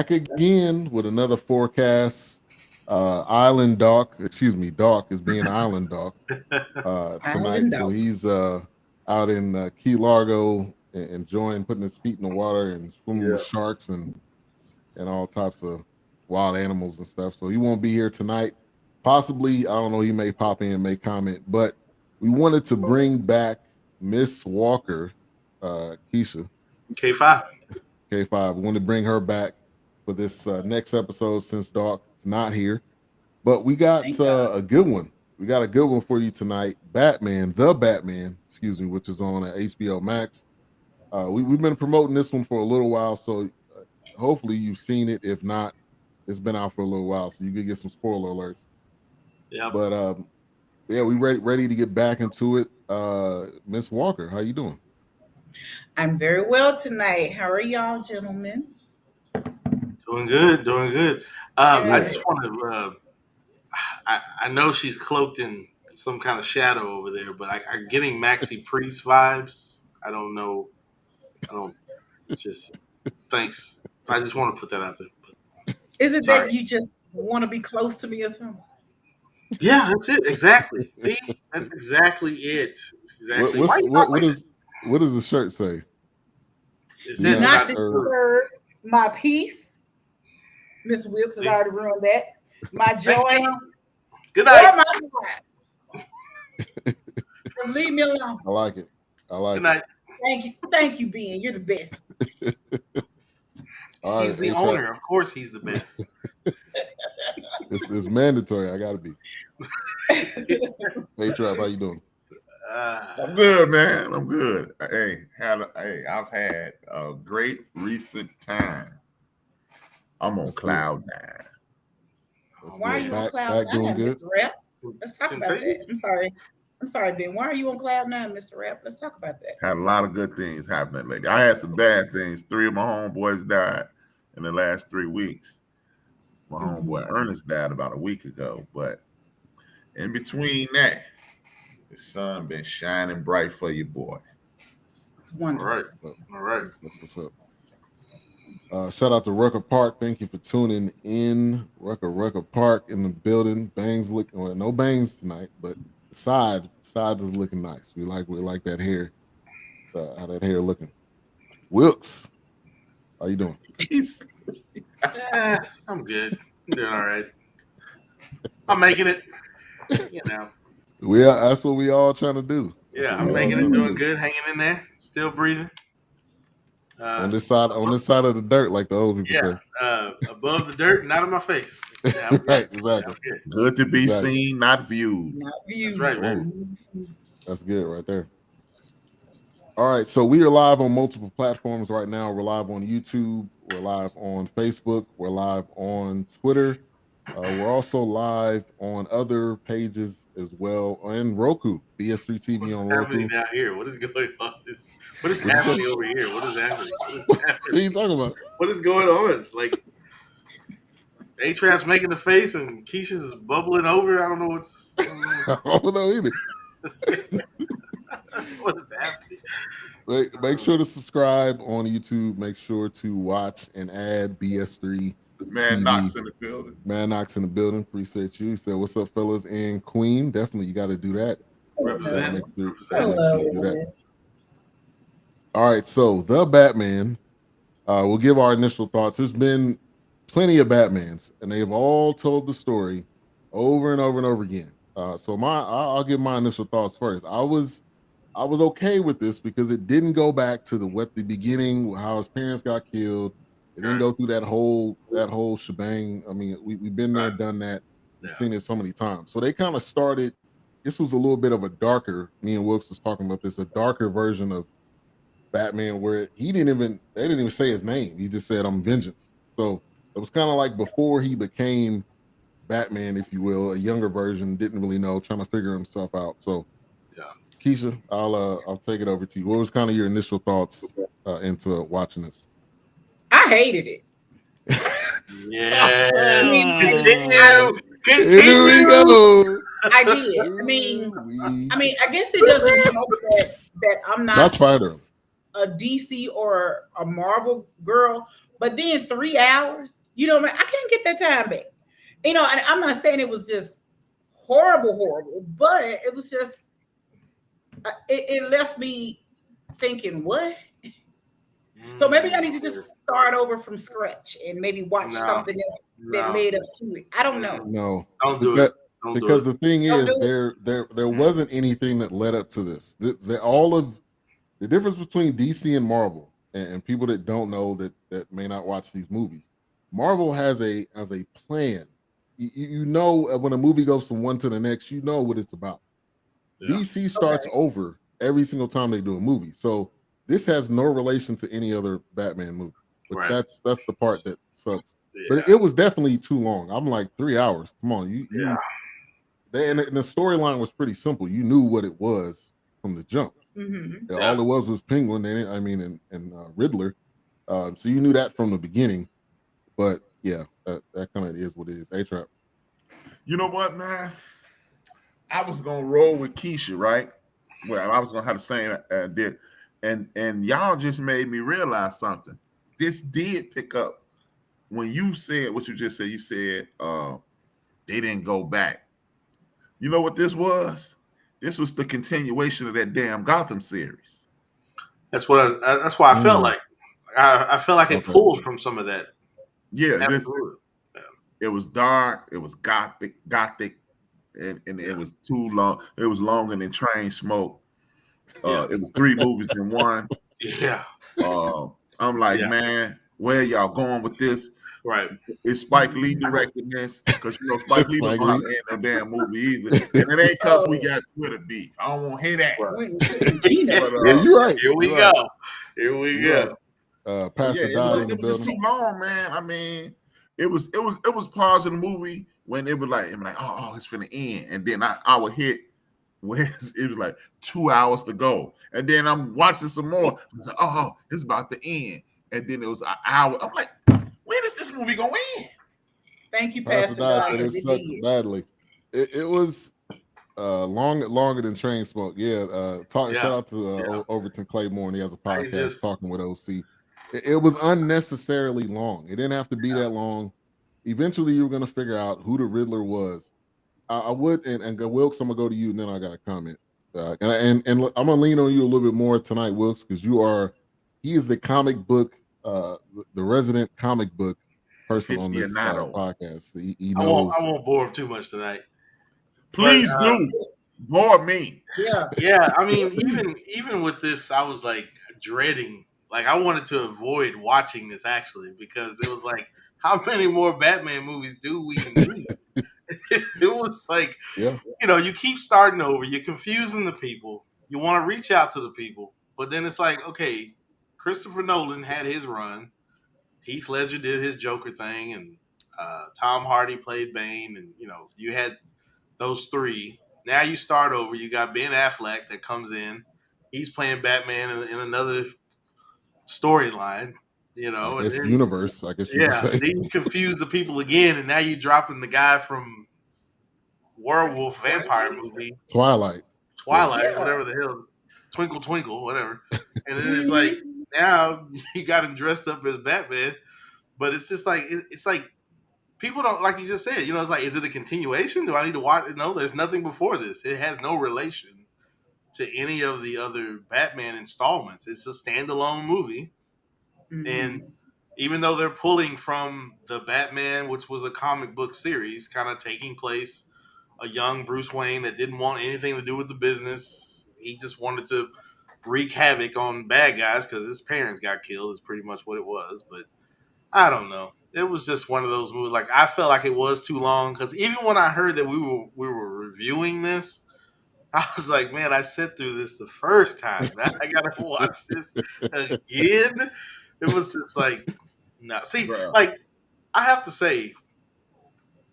back again with another forecast. Island Dawk, Dawk is being Island Dawk tonight. So he's out in Key Largo enjoying putting his feet in the water and swimming with sharks and all types of wild animals and stuff. So he won't be here tonight. Possibly, I don't know, he may pop in, may comment, but we wanted to bring back Miss Walker, Keysha. K5. We want to bring her back for this next episode since Dawk's not here. But we got a good one. We got a good one for you tonight. The Batman, which is on HBO Max. We've been promoting this one for a little while, so hopefully you've seen it. If not, it's been out for a little while, so you can get some spoiler alerts. Yeah. But we ready to get back into it. Miss Walker, how you doing? I'm very well tonight. How are y'all, gentlemen? Doing good. I just want to. I know she's cloaked in some kind of shadow over there, but I'm getting Maxi Priest vibes. I don't know. Thanks. I just want to put that out there. Is it that you just want to be close to me or something? Yeah, that's it. Exactly. See, that's exactly it. Exactly. What does the shirt say? Is it not disturb my peace? Mr. Wilkes has already ruined that. My joy. Good night. Or my life. Leave me alone. I like it. Good night. Thank you, Ben. You're the best. He's the owner. Of course, he's the best. It's mandatory. I gotta be. Hey, Trap, how you doing? I'm good, man. I'm good. I've had a great recent time. I'm on cloud nine. Why are you on cloud nine, Mr. Rap? Let's talk about that. I'm sorry, Ben. Why are you on cloud nine, Mr. Rap? Let's talk about that. Had a lot of good things happening lately. I had some bad things. 3 of my homeboys died in the last 3 weeks. My homeboy Ernest died about a week ago, but in between that, the sun been shining bright for you, boy. It's wonderful. All right. That's what's up. Shout out to Rucker Park. Thank you for tuning in. Rucker Park in the building. Bangs looking no bangs tonight, but the side is looking nice. We like that hair. How that hair looking. Wilkes, how you doing? I'm good. I'm doing all right. I'm making it. That's what we all trying to do. Yeah, I'm making it, doing good, hanging in there, still breathing. On this side of the dirt, like the old people say. Above the dirt, not in my face. Yeah, right, exactly. Good to be seen, not viewed. That's right, man. That's good right there. All right, so we are live on multiple platforms right now. We're live on YouTube. We're live on Facebook. We're live on Twitter. We're also live on other pages as well, and Roku, BS3 TV on Roku. What's happening down here? What is going on? What is happening over here? What is happening? What are you talking about? What is going on? It's like A-Trap's making the face and Keysha's bubbling over. I don't know what's going on. I don't know either. What is happening? Make sure to subscribe on YouTube. Make sure to watch and add BS3. Man Knox in the building. Man Knox in the building. Appreciate you. He said, "What's up, fellas?" And Queen, definitely you got to do that. Represent. All right, so the Batman. We'll give our initial thoughts. There's been plenty of Batmans, and they've all told the story over and over and over again. So I'll give my initial thoughts first. I was okay with this because it didn't go back to the beginning, how his parents got killed. It didn't go through that whole shebang. I mean, we've been there, done that, seen it so many times. So they kind of started. This was a little bit of a darker. Me and Wilkes was talking about this, a darker version of Batman, where they didn't even say his name. He just said, "I'm Vengeance." So it was kind of like before he became Batman, if you will, a younger version, didn't really know, trying to figure himself out. So, Keysha, I'll take it over to you. What was kind of your initial thoughts into watching this? I hated it. Yes. Continue. Here we go. I did. I mean, I guess it doesn't help that I'm not That's fine. a DC or a Marvel girl, But then 3 hours, I can't get that time back. And I'm not saying it was just horrible, but it was just it left me thinking, what? So maybe I need to just start over from scratch and maybe watch something else that led up to it. I don't know. No, don't do it. Because the thing is, there wasn't anything that led up to this. All of the difference between DC and Marvel, and people that don't know that may not watch these movies, Marvel has a plan. You know, when a movie goes from one to the next, you know what it's about. Yeah. DC starts over every single time they do a movie, so this has no relation to any other Batman movie. Which that's the part that sucks. Yeah. But it was definitely too long. I'm like 3 hours. Come on, you and the storyline was pretty simple. You knew what it was from the jump. Mm-hmm. All it was Penguin. And Riddler. So you knew that from the beginning. But yeah, that kind of is what it is. A-Trap. You know what, man? I was gonna roll with Keysha, right? Well, I was gonna have the same did, and y'all just made me realize something. This did pick up when you said what you just said. You said they didn't go back. You know what this was? This was the continuation of that damn Gotham series. That's why I felt like I felt like it pulled from some of that. Yeah, it was dark. It was gothic, and it was too long. It was longer than Train Smoke. It was 3 movies in one. Yeah. I'm like, man, where y'all going with this? Right. Is Spike Lee directing this? Because Spike Lee don't know how to end no damn movie either. And it ain't because we got Twitter beef. I don't want to hear that. Yeah, you're right. Here we go. Here we go. It was too long, man. I mean, it was parts of the movie when it was like, oh, it's finna end, and then I would hit where it was like 2 hours to go, and then I'm watching some more. I was like, oh, it's about to end, and then it was an hour. I'm like, when is this movie gonna end? Thank you, Pastor Dodd. It sucked badly. It was longer than Train Smoke. Shout out to Overton Claymore. He has a podcast talking with OC. It was unnecessarily long. It didn't have to be that long. Eventually, you were going to figure out who the Riddler was. I would, and Wilkes, I'm going to go to you, and then I got a comment. And I'm going to lean on you a little bit more tonight, Wilkes, because he is the comic book, the resident comic book person on this podcast. He knows. I won't bore him too much tonight. Please do. Bore me. Yeah. I mean, even with this, I was like dreading. Like, I wanted to avoid watching this, actually, because it was like, how many more Batman movies do we need? It was like, you keep starting over. You're confusing the people. You want to reach out to the people. But then it's like, okay, Christopher Nolan had his run. Heath Ledger did his Joker thing. And Tom Hardy played Bane. And, you had those 3. Now you start over. You got Ben Affleck that comes in. He's playing Batman in another storyline, universe, I guess you could say. Then you confuse the people again, and now you're dropping the guy from werewolf vampire movie, Twilight, whatever the hell, Twinkle Twinkle, whatever. And then it's like, now you got him dressed up as Batman, but it's just like it's like people don't, like you just said, it's like, is it a continuation? Do I need to watch it? No, there's nothing before this. It has no relation to any of the other Batman installments. It's a standalone movie. Mm-hmm. And even though they're pulling from the Batman, which was a comic book series, kind of taking place, a young Bruce Wayne that didn't want anything to do with the business. He just wanted to wreak havoc on bad guys because his parents got killed is pretty much what it was. But I don't know. It was just one of those movies. Like, I felt like it was too long, because even when I heard that we were reviewing this, I was like, man, I sat through this the first time. Now I gotta watch this again. It was just like, no. See, like, I have to say,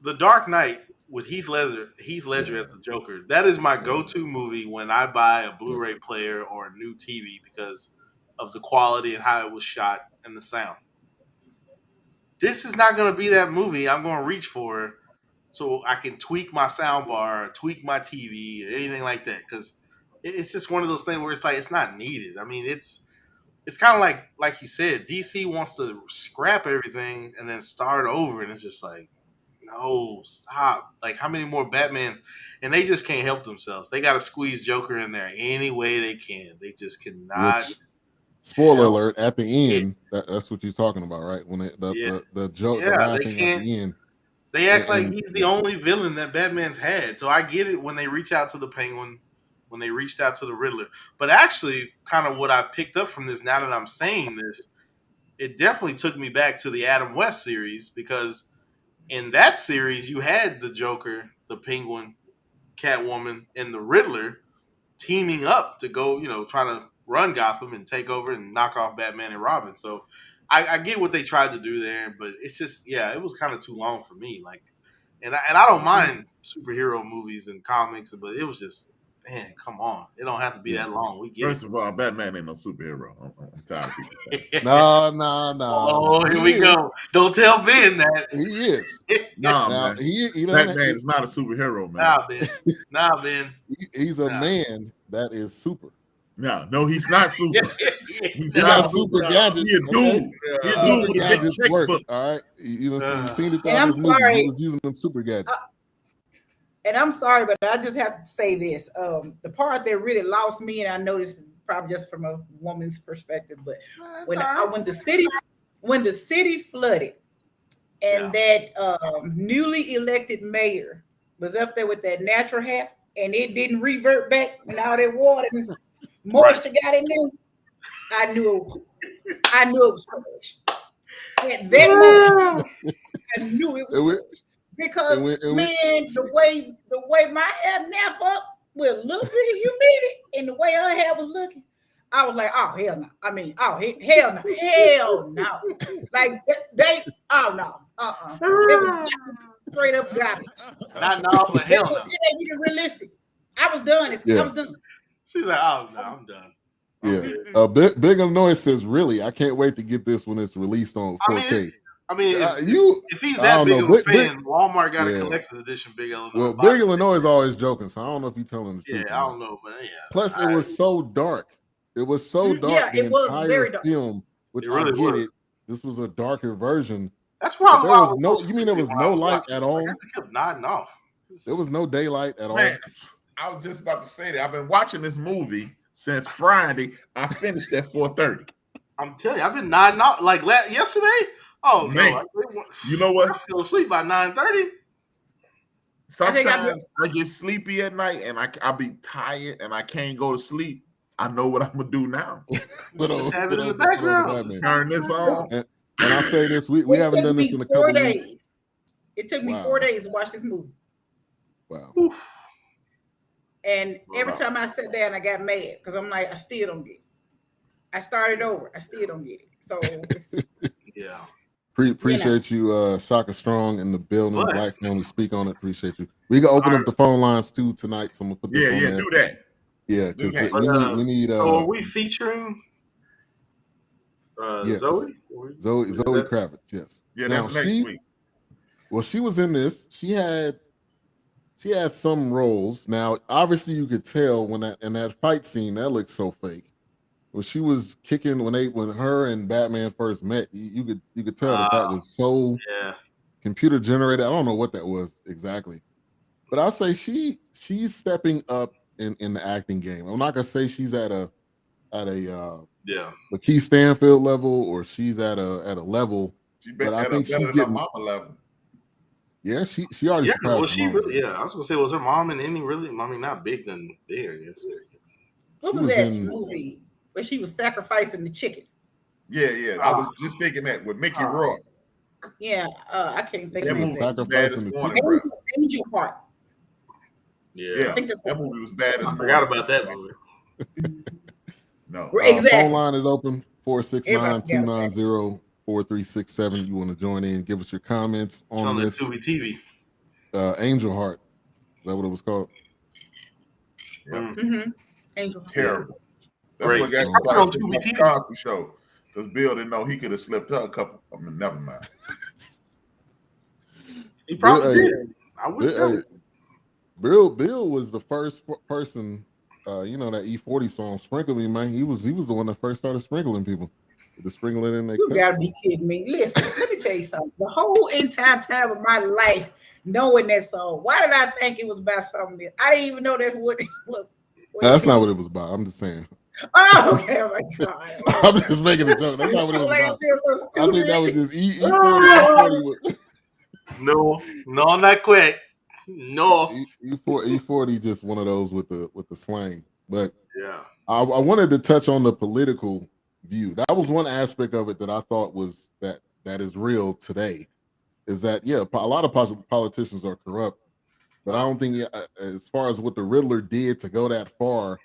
The Dark Knight with Heath Ledger as the Joker, that is my go-to movie when I buy a Blu-ray player or a new TV, because of the quality and how it was shot and the sound. This is not going to be that movie I'm going to reach for so I can tweak my soundbar, or tweak my TV, or anything like that, because it's just one of those things where it's like, it's not needed. I mean, it's it's kind of like you said, DC wants to scrap everything and then start over, and it's just like, no, stop. Like, how many more Batmans? And they just can't help themselves. They got to squeeze Joker in there any way they can. They just cannot. Which, spoiler help alert, at the it. end, that's what you're talking about, right? When the joke, the Yeah, they laughing at can't. the end. They act like he's the only villain that Batman's had. So I get it when they reach out to the Penguin, when they reached out to the Riddler. But actually, kind of what I picked up from this, now that I'm saying this, it definitely took me back to the Adam West series, because in that series you had the Joker, the Penguin, Catwoman, and the Riddler teaming up to go, trying to run Gotham and take over and knock off Batman and Robin. So I get what they tried to do there, but it's just, it was kind of too long for me. Like, and I don't mind superhero movies and comics, but it was just, man, come on, it don't have to be that long. We get First of all, Batman ain't no superhero. I'm tired of people saying. No. Oh, here we go. Don't tell Ben that. He is. Man. He Batman is not a superhero, man. Nah, Ben. He's a man that is super. No, he's not super. He's not super gadgets. He a dude. He a dude with a big checkbook. All right, you've seen it throughout this movie. He was using them super gadgets. And I'm sorry, but I just have to say this. The part that really lost me, and I know this is probably just from a woman's perspective, but when the city flooded, and that newly elected mayor was up there with that natural hair, and it didn't revert back when all that water and moisture got in there, I knew it was fresh. At that moment, I knew it was fresh. Because the way my hair nap up with a little bit of humidity and the way her hair was looking, I was like, oh hell no. I mean, hell no. Like oh no, It was straight up garbage. Not no, but hell no. It ain't even realistic. I was done. I was done. She's like, oh no, I'm done. Yeah. Big Illinois says, really, I can't wait to get this when it's released on 4K. If he's that big of a fan, Walmart got a collector's edition Big Illinois. Well, Big Illinois is always joking, so I don't know if he's telling the truth. Yeah, I don't know, but yeah. Plus, it was so dark. It was so dark. Yeah, the it was entire very dark. film, which it really I get was. it. This was a darker version. That's why there was no. You mean there was no light at all? I just kept nodding off. There was no daylight at all. I was just about to say that. I've been watching this movie since Friday. I finished at 4:30. I'm telling you, I've been nodding off like yesterday. Oh man, no! You know what? I fell asleep by 9:30. Sometimes I get sleepy at night and I'll be tired and I can't go to sleep. I know what I'm gonna do now. Just have it in the background. Just turn this on. And I say this: we haven't done this in a couple days. weeks. It took me 4 days to watch this movie. Wow. Oof. And every time I sat down, I got mad because I'm like, I still don't get it. I started over. I still don't get it. So yeah. Appreciate you, Shaka Strong in the building. Black family, speak on it. Appreciate you. We can open up the phone lines too tonight. So I'm gonna put this on there. Do that. Yeah, because we need. So are we featuring yes. Zoe Kravitz? Yes. Yeah, that's next week. Well, she was in this. She had some roles. Now, obviously, you could tell when that fight scene that looked so fake. When she was kicking when her and Batman first met, you could tell that was so computer generated. I don't know what that was exactly, but I'll say she's stepping up in the acting game. I'm not gonna say she's at a Keith Stanfield level or she's at a level, but I think she's getting mama level. Yeah, she already. Yeah, was she really? Yeah, I was gonna say, was her mom in any really? I mean, not big, then big, I guess. What was that movie where she was sacrificing the chicken? Yeah. I was just thinking that with Mickey Rourke. Yeah, I can't think of it. Sacrificing the chicken. Angel Heart. Yeah, I think that movie was bad. I forgot about that movie. No, exactly. Phone line is open 469-290-4367. You want to join in? Give us your comments on this. TV. Angel Heart. Is that what it was called? Yeah. Mm-hmm. Angel Heart. Terrible. That's great. What got on the Cosby Show because Bill didn't know he could have slipped her a couple. I mean, never mind. He probably did. I wouldn't know. Bill was the first person you know that E40 song, "Sprinkle Me," man. He was the one that first started sprinkling people with the sprinkling in their You cups. gotta be kidding me. Listen, let me tell you something. The whole entire time of my life knowing that song, why did I think it was about something else? I didn't even know that's what it was. That's not what it was about. I'm just saying. Oh, okay. Oh my God. I'm just making a joke. That's not what it was Like, I about. feel so I think that was stupid. just E40. No, not quick. No. E40 just one of those with the slang. But Yeah. I wanted to touch on the political view. That was one aspect of it that I thought was that is real today. Is that a lot of politicians are corrupt, but I don't think as far as what the Riddler did to go that far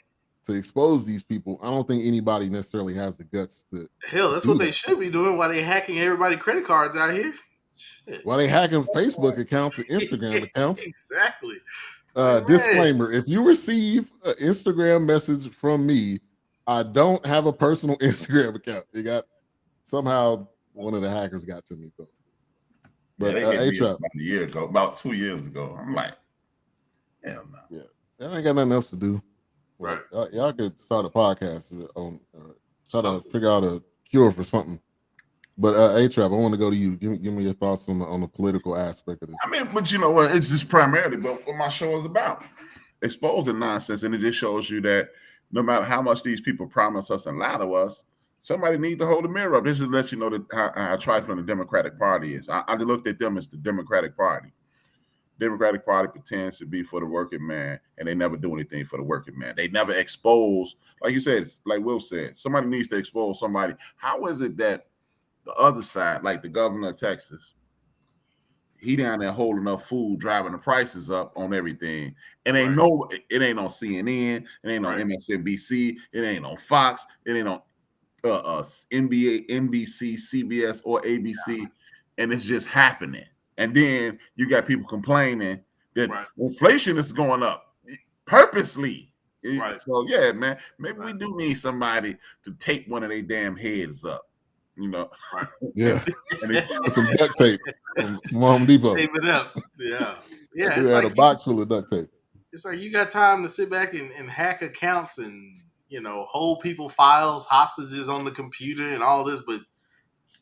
to expose these people, I don't think anybody necessarily has the guts to. Hell, that's what they should be doing while they hacking everybody's credit cards out here. Shit. While they hacking Facebook accounts and Instagram accounts. Exactly. Disclaimer: if you receive an Instagram message from me, I don't have a personal Instagram account. It got somehow one of the hackers got to me. So, but they hit me about a year ago, about 2 years ago. I'm like, hell no. Yeah, I ain't got nothing else to do. Right. Y'all could start a podcast on try to figure out a cure for something. But A-Trap, I want to go to you. Give me your thoughts on the political aspect of this. I mean, but you know what? It's just primarily what my show is about. Exposing nonsense, and it just shows you that no matter how much these people promise us and lie to us, somebody needs to hold the mirror up. This is to let you know that how trifling the Democratic Party is. I looked at them as the Democratic Party. Democratic Party pretends to be for the working man, and they never do anything for the working man. They never expose, like you said, like Will said, somebody needs to expose somebody. How is it that the other side, like the governor of Texas, he down there holding up food, driving the prices up on everything. It ain't it ain't on CNN, it ain't on MSNBC, it ain't on Fox, it ain't on NBA, NBC, CBS, or ABC, and it's just happening. And then you got people complaining that inflation is going up purposely. Right. So yeah, man, maybe we do need somebody to take one of their damn heads up. You know, yeah, some duct tape from Home Depot. Tape it up, yeah. It's like a box full of duct tape. It's like you got time to sit back and hack accounts and hold people files, hostages on the computer, and all this, but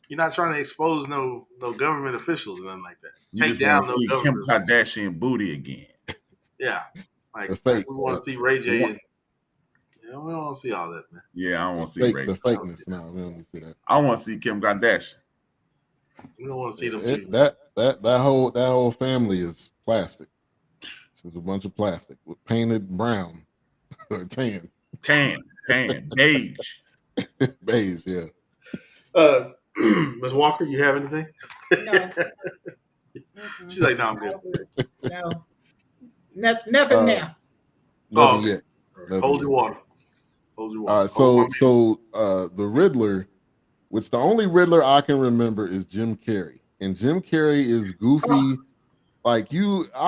you're not trying to expose no government officials or nothing like that. Take down no government. Kim Kardashian booty again. Yeah, like we want to see Ray J. And, we don't want to see all that, man. Yeah, I don't want to see the fakeness. No, we don't want to see that. I want to see Kim Kardashian. We don't want to see them too. That whole family is plastic. It's a bunch of plastic with painted brown or tan, beige, beige. Yeah. Ms. Walker, you have anything? No. She's like, no, I'm good. No. Nothing now. Nothing yet. Hold your water. All right, so the Riddler, which the only Riddler I can remember is Jim Carrey, and Jim Carrey is goofy. I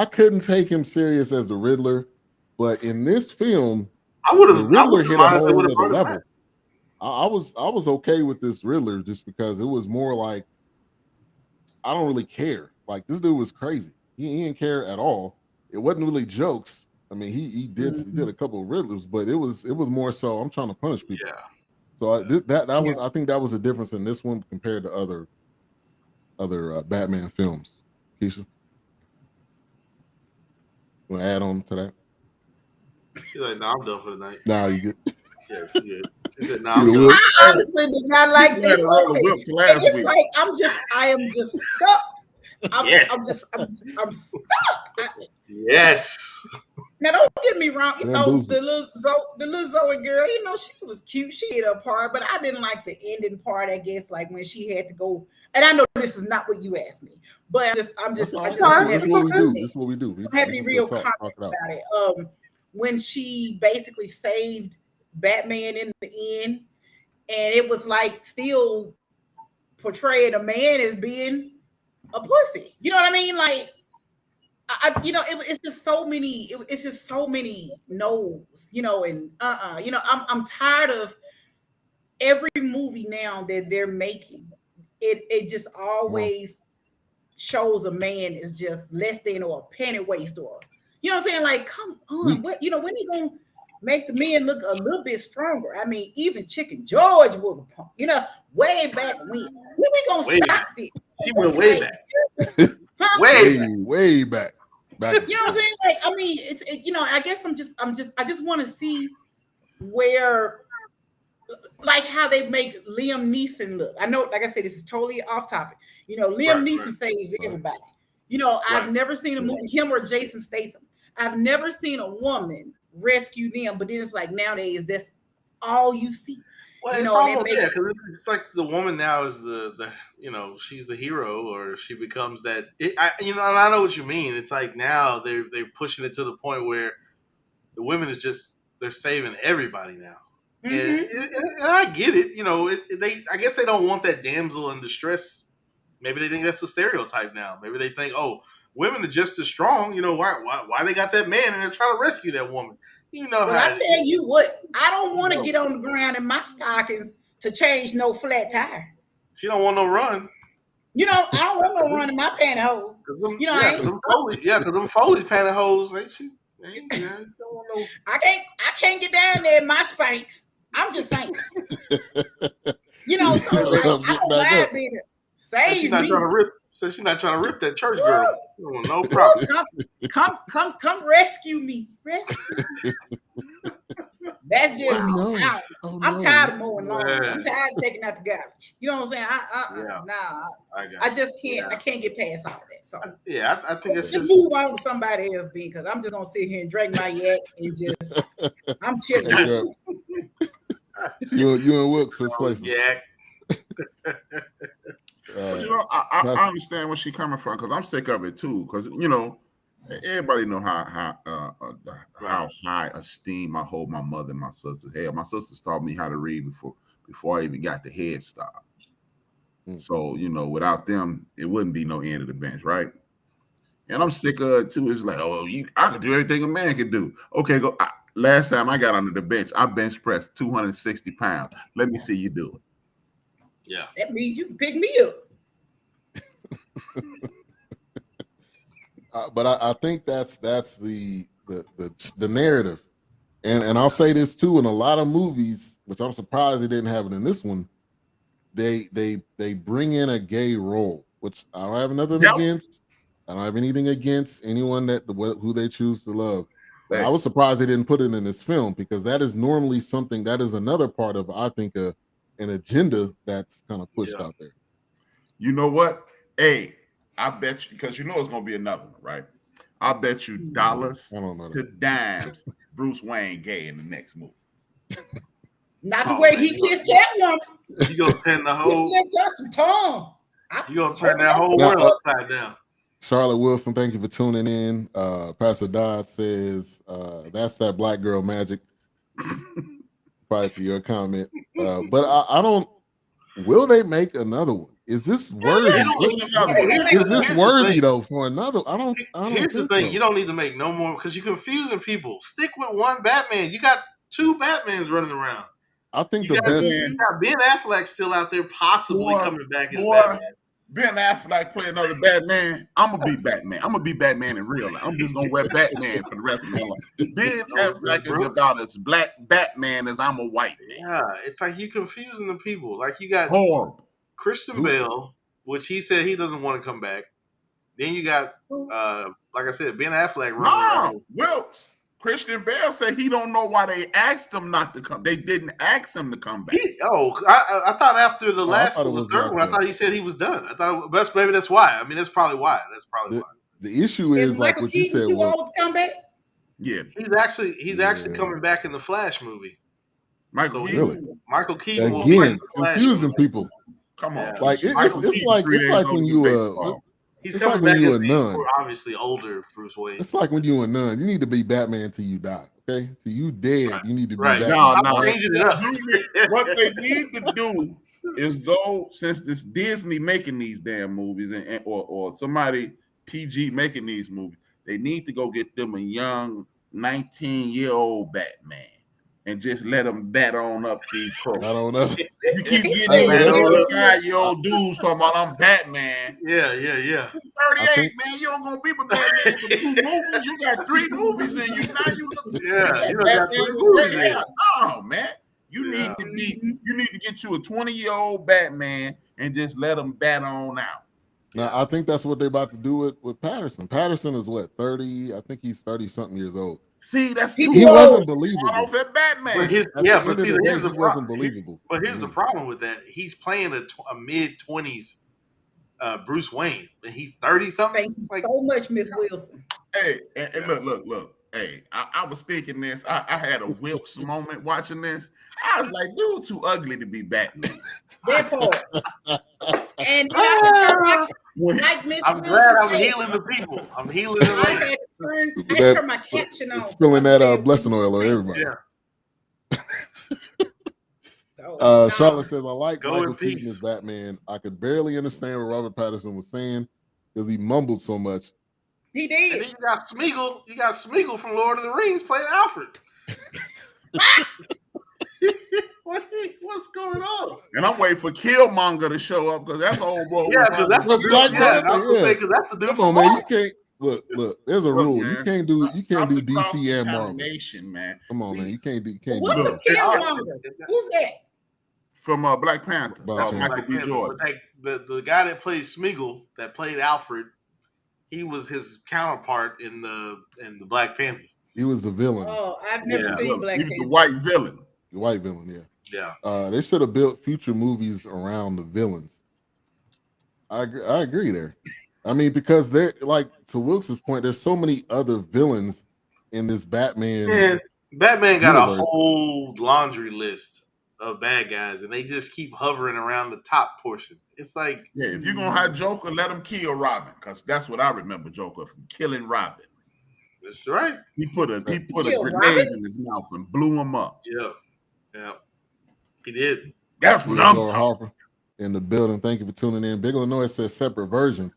couldn't take him serious as the Riddler, but in this film, the Riddler hit a whole other level. I was okay with this Riddler just because it was more like I don't really care. Like this dude was crazy. He didn't care at all. It wasn't really jokes. I mean, he did a couple of Riddlers, but it was more so I'm trying to punish people. Yeah. So I think that was a difference in this one compared to other Batman films. Keysha, want to add on to that? She's like, no, I'm done for the night. Nah, you good? Yeah, she good. She said, no, I'm done. I honestly did not like this movie. Like I am just stuck. I'm stuck. Yes. Now don't get me wrong. The little Zoe girl, she was cute. She hit her part, but I didn't like the ending part. I guess like when she had to go. And I know this is not what you asked me, but this is what we do. I have to be real confident about it. When she basically saved Batman in the end, and it was like still portraying a man as being a pussy. You know what I mean? Like, it's just so many. It's just so many no's. And I'm tired of every movie now that they're making. It just always shows a man is just less than or a penny waste or. You know what I'm saying? Like, come on, when are you gonna make the men look a little bit stronger. I mean, even Chicken George was a punk, way back when. When we gonna stop this? She went way back. Way back. You know what I'm saying? Like, I mean, I guess I just want to see where, like, how they make Liam Neeson look. I know, like I said, this is totally off topic. Liam Neeson saves everybody. I've never seen a movie, him or Jason Statham. I've never seen a woman rescue them, but then it's like nowadays that's all you see. Well, it's almost because it's like the woman now is the she's the hero, or she becomes that. And I know what you mean. It's like now they're pushing it to the point where the women is just they're saving everybody now, and I get it. I guess they don't want that damsel in distress. Maybe they think that's the stereotype now. Maybe they think, oh, women are just as strong. Why they got that man and they're trying to rescue that woman. I tell you what, I don't want to get on the ground in my stockings to change no flat tire. She don't want no run. I don't want no run in my pantyhose. Because them Foley pantyhose, I can't get down there in my Spanx. I'm just saying. So I don't mind being save me. So she's not trying to rip that church girl. No problem. Come rescue me. Rescue me. That's just me. I'm tired of mowing lawns. I'm tired of taking out the garbage. You know what I'm saying? I just can't. I can't get past all that. So I think it's just move on to somebody else, because I'm just gonna sit here and drink my yak and just I'm chilling. You and Wilkes first place. Yak. I understand where she's coming from, because I'm sick of it too. Because everybody know how high esteem I hold my mother and my sisters. Hell, my sisters taught me how to read before I even got the Head Start. So without them, it wouldn't be no end of the bench, right? And I'm sick of it too. It's like, I can do everything a man can do. Okay, go. Last time I got under the bench, I bench pressed 260 pounds. Let me see you do it. Yeah, that means you can pick me up. But I think that's the narrative, and I'll say this too. In a lot of movies, which I'm surprised they didn't have it in this one, they bring in a gay role, which I don't have nothing against. I don't have anything against anyone who they choose to love. But I was surprised they didn't put it in this film, because that is normally something that is another part of, I think, an agenda that's kind of pushed out there. You know what? Hey, I bet you, because it's going to be another one, right? I bet you dollars to dimes Bruce Wayne gay in the next movie. Not the way he kissed Catwoman. You gonna turn the whole. You gonna turn that whole world upside down. Charlotte Wilson, thank you for tuning in. Pastor Dodd says that's that black girl magic. Probably to your comment, but I don't. Will they make another one? Is this worthy? Is this worthy though for another? I don't. Here's the thing: you don't need to make no more, because you're confusing people. Stick with one Batman. You got two Batmans running around. I think the best. You got Ben Affleck still out there, possibly coming back as Batman. Ben Affleck play another Batman. I'm gonna be Batman. I'm gonna be Batman in real life. I'm just gonna wear Batman for the rest of my life. Ben Affleck is about as black Batman as I'm a white man. Yeah, it's like you confusing the people. Like you got Christian Bale, which he said he doesn't want to come back. Then you got, like I said, Ben Affleck running around. Wilkes. Christian Bale said he don't know why they asked him not to come. They didn't ask him to come back. I thought after the last one, the third one, I thought he said he was done. I thought maybe that's why. I mean, that's probably why. why. The issue is like what you said. Too old to come back? Yeah, he's actually coming back in the Flash movie. Michael Keaton again confusing people. Come on, like it's like when you He's it's coming like back when you as a nun. Obviously older Bruce Wayne. It's like when you a nun. You need to be Batman till you die. Okay, till you dead, you need to be Batman. No. What they need to do is go, since this Disney making these damn movies or somebody PG making these movies, they need to go get them a young 19-year-old Batman and just let them bat on up to pro. I don't know. You keep getting 35-year-old dudes talking about I'm Batman. Yeah. 30 38, man. You don't gonna be with Batman for 2 movies. You got 3 movies in you. Now you look. Yeah, you got got 3 movies in. No, man. You need to get you a 20-year-old Batman and just let him bat on out. Now, I think that's what they're about to do with Patterson. Patterson is what, 30? I think he's 30-something years old. See, that's he wasn't believable. Off at Batman. But here's the problem. Wasn't believable. But here's the problem with that. He's playing a mid-20s Bruce Wayne, and he's 30-something. Thank you so much, Miss Wilson. Hey, and look. Hey, I was thinking this. I had a Wilkes moment watching this. I was like, dude, too ugly to be Batman. That part. And I'm glad I'm healing the people. I'm healing the I had to turn my caption on. Spilling that blessing oil on everybody. Yeah. Charlotte says, I like Go Michael in peace. Keaton as Batman. I could barely understand what Robert Pattinson was saying because he mumbled so much. He did. And then you got Smeagol. You got Smeagol from Lord of the Rings playing Alfred. What's going on? And I'm waiting for Killmonger to show up because that's old boy. Yeah, because that's the dude. Because that's the dude. Come on, man. You can't look. There's a rule. Man. You can't do DC and Marvel. Man. Come on, man. You can't do. What's the Killmonger? Who's that? From Black Panther. Michael B. Jordan. The guy that plays Smeagol, that played Alfred, he was his counterpart in the Black Panther. He was the villain. Oh, I've never seen Black Panther. He was the white villain. The white villain, yeah. They should have built future movies around the villains. I agree there. I mean, because they're like, to Wilkes' point, there's so many other villains in this Batman. Man, Batman got universe. a whole laundry list of bad guys, and they just keep hovering around the top portion. It's like, yeah, if you're gonna have Joker, let him kill Robin, because that's what I remember Joker from killing Robin. That's right. He put a grenade in his mouth and blew him up. Yeah, he did. That's what I'm talking. Harper in the building. Thank you for tuning in. Big Illinois says separate versions.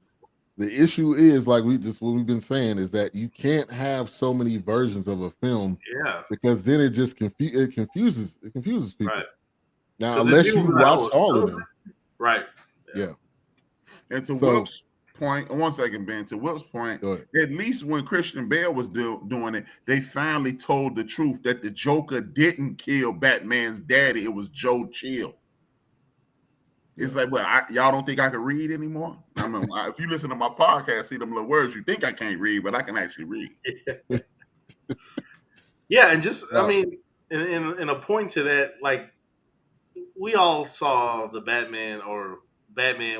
The issue is, like what we've been saying, is that you can't have so many versions of a film. Yeah. Because then it just confuses people. Right. Now, unless you watch all of them. Right. Yeah. And to Wilkes' point, 1 second, Ben. To Wilkes' point, at least when Christian Bale was doing it, they finally told the truth that the Joker didn't kill Batman's daddy. It was Joe Chill. It's like, well, y'all don't think I can read anymore? I mean, if you listen to my podcast, see them little words, you think I can't read, but I can actually read. Yeah, and just, I mean, in a point to that, like, we all saw the Batman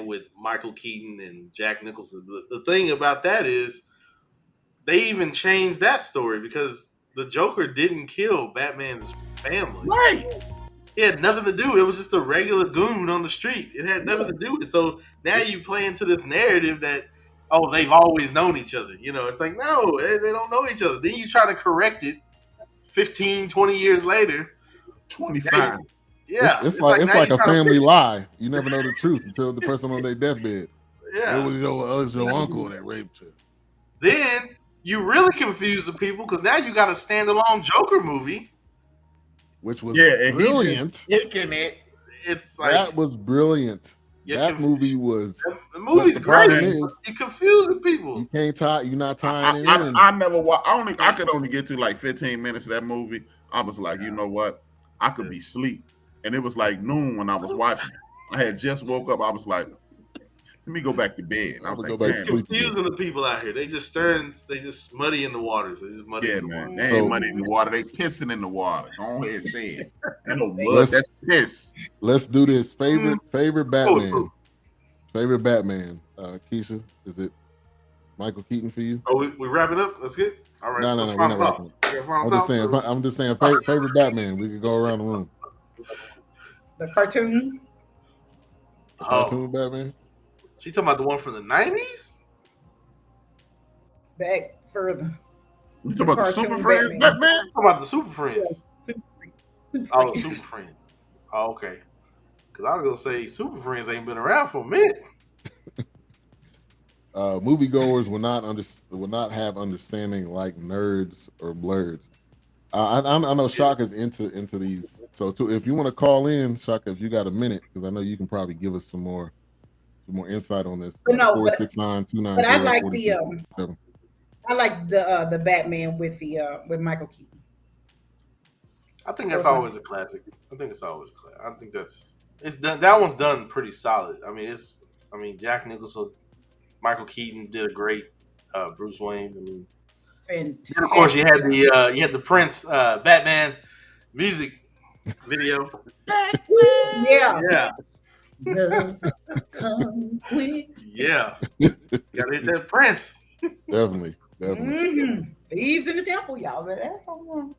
with Michael Keaton and Jack Nicholson. The thing about that is they even changed that story because the Joker didn't kill Batman's family. Right. It had nothing to do. It was just a regular goon on the street. It had nothing to do with it. So now you play into this narrative that, oh, they've always known each other. You know, it's like, no, they don't know each other. Then you try to correct it 15, 20 years later. 25. Yeah. It's like a family lie. You never know the truth until the person on their deathbed. Yeah. It was your uncle that raped you. Then you really confuse the people because now you got a standalone Joker movie. Which was brilliant. It's like, that was brilliant. That movie was. The movie's great. You're confusing people. You can't tie. You're not tying it in. I never watched. I could only get to like 15 minutes of that movie. I was like, you know what? I could be asleep, and it was like noon when I was watching. I had just woke up. I was like, let me go back to bed. I was like, it's confusing the people out here. They just muddy in the waters. They just muddy in the water. They ain't muddy in the water. They pissing in the water. Go ahead, say it. Ain't no blood. That's piss. Let's do this. Favorite Batman. Favorite Batman. Keysha, is it Michael Keaton for you? Oh, we wrapping up? That's good. All right. No, we're not wrapping up. I'm just saying. Favorite Batman. We could go around the room. The cartoon. Cartoon Batman. She talking about the one from the 90s? Back further. You talking about the Super Friends Batman? Talking about the Super Friends. Yeah, Super Friends. Oh, okay. Because I was going to say Super Friends ain't been around for a minute. Moviegoers will not have understanding like nerds or blurs. I know Shaka's into these. So if you want to call in, Shaka, if you got a minute, because I know you can probably give us some more more insight on this. But no, 469-290-4077. but I like the Batman with Michael Keaton. I think that's always a classic. I think it's done. That one's done pretty solid. I mean, Jack Nicholson, Michael Keaton did a great Bruce Wayne. I mean, Fantastic. and of course you had the Prince Batman music video. Yeah. Love, come quick. Yeah, gotta hit that Prince. Definitely. Thieves in the Temple, y'all. That's one.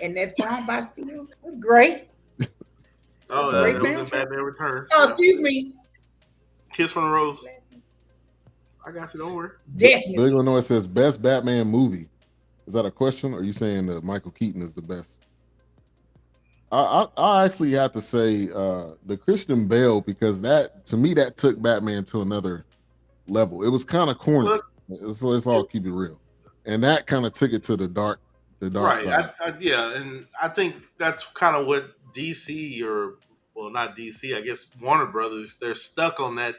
And that song by Seal was great. Oh, it was in Batman Returns. Oh, excuse me. Kiss from the Rose. I got you. Don't worry. Definitely. Big Illinois says best Batman movie. Is that a question? Or are you saying that Michael Keaton is the best? I actually have to say the Christian Bale, because that to me that took Batman to another level. It was kind of corny. So let's all keep it real, and that kind of took it to the dark right. side. And I think that's kind of what DC not DC. I guess Warner Brothers. They're stuck on that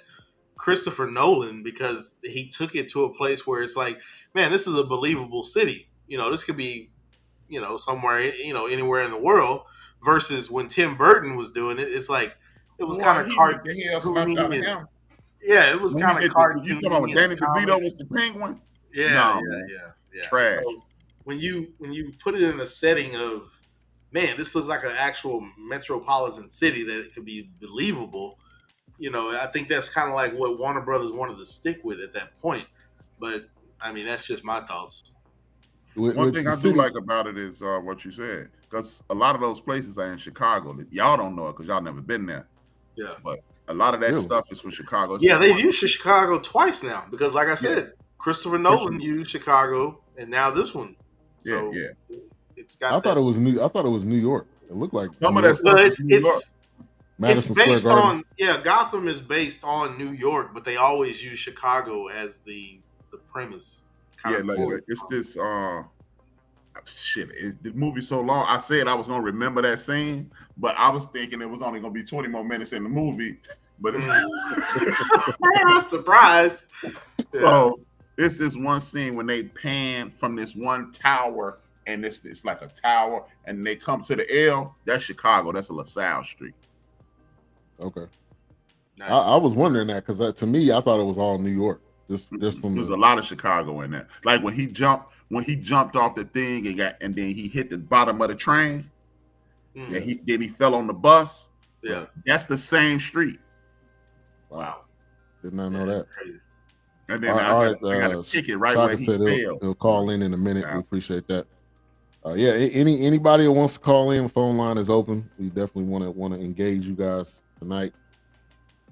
Christopher Nolan because he took it to a place where it's like, man, this is a believable city. This could be, somewhere, anywhere in the world. Versus when Tim Burton was doing it, it's like it was kind of cartoony. Yeah, it was kind of cartoony. You talking about when Danny DeVito was the Penguin? Yeah. Trash. So when you put it in a setting of, man, this looks like an actual metropolitan city that it could be believable. I think that's kind of like what Warner Brothers wanted to stick with at that point. But I mean, that's just my thoughts. One thing I do like about it is what you said, because a lot of those places are in Chicago. Y'all don't know it because y'all never been there. Yeah, but a lot of that stuff is from Chicago. Yeah, they've used Chicago twice now because, like I said, Christopher Nolan used Chicago, and now this one. So it's got. I thought it was New York. It looked like some of that stuff. It's based on Gotham is based on New York, but they always use Chicago as the premise. It's this the movie's so long. I said I was gonna remember that scene, but I was thinking it was only gonna be 20 more minutes in the movie. But it's surprise. So it's this one scene when they pan from this one tower, and it's like a tower, and they come to the L. That's Chicago. That's a LaSalle Street. Okay. Nice. I was wondering that because to me, I thought it was all New York. There's a lot of Chicago in there. Like when he jumped off the thing and then he hit the bottom of the train. And he fell on the bus. Yeah, that's the same street. Wow, did not know that. Crazy. And then I got a ticket right where he fell. He'll call in a minute. We appreciate that. Anybody who wants to call in, phone line is open. We definitely want to engage you guys tonight.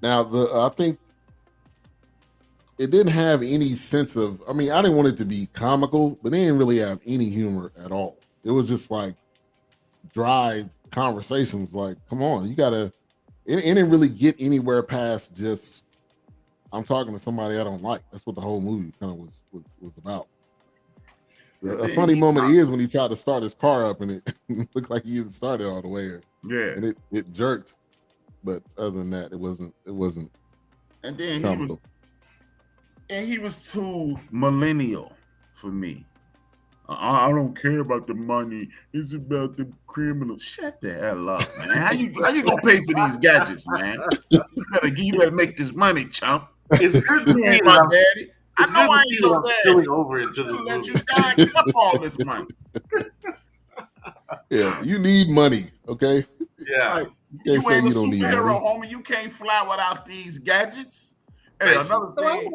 Now, I think it didn't have any sense of. I mean, I didn't want it to be comical, but it didn't really have any humor at all. It was just like dry conversations. Like, come on, you gotta. It didn't really get anywhere past just I'm talking to somebody I don't like. That's what the whole movie kind of was about. A funny moment is when he tried to start his car up and it looked like he didn't start it all the way. And it jerked. But other than that, it wasn't. And then he was too millennial for me. I don't care about the money. It's about the criminals. Shut the hell up, man. How you gonna pay for these gadgets, man? You better make this money, chump. It's good to see my daddy. I know I ain't so bad. Spilling over into the let you die. Give up all this money. Yeah, you need money, okay? Yeah. Like, you ain't a superhero, homie. You can't fly without these gadgets. Hey, another thing.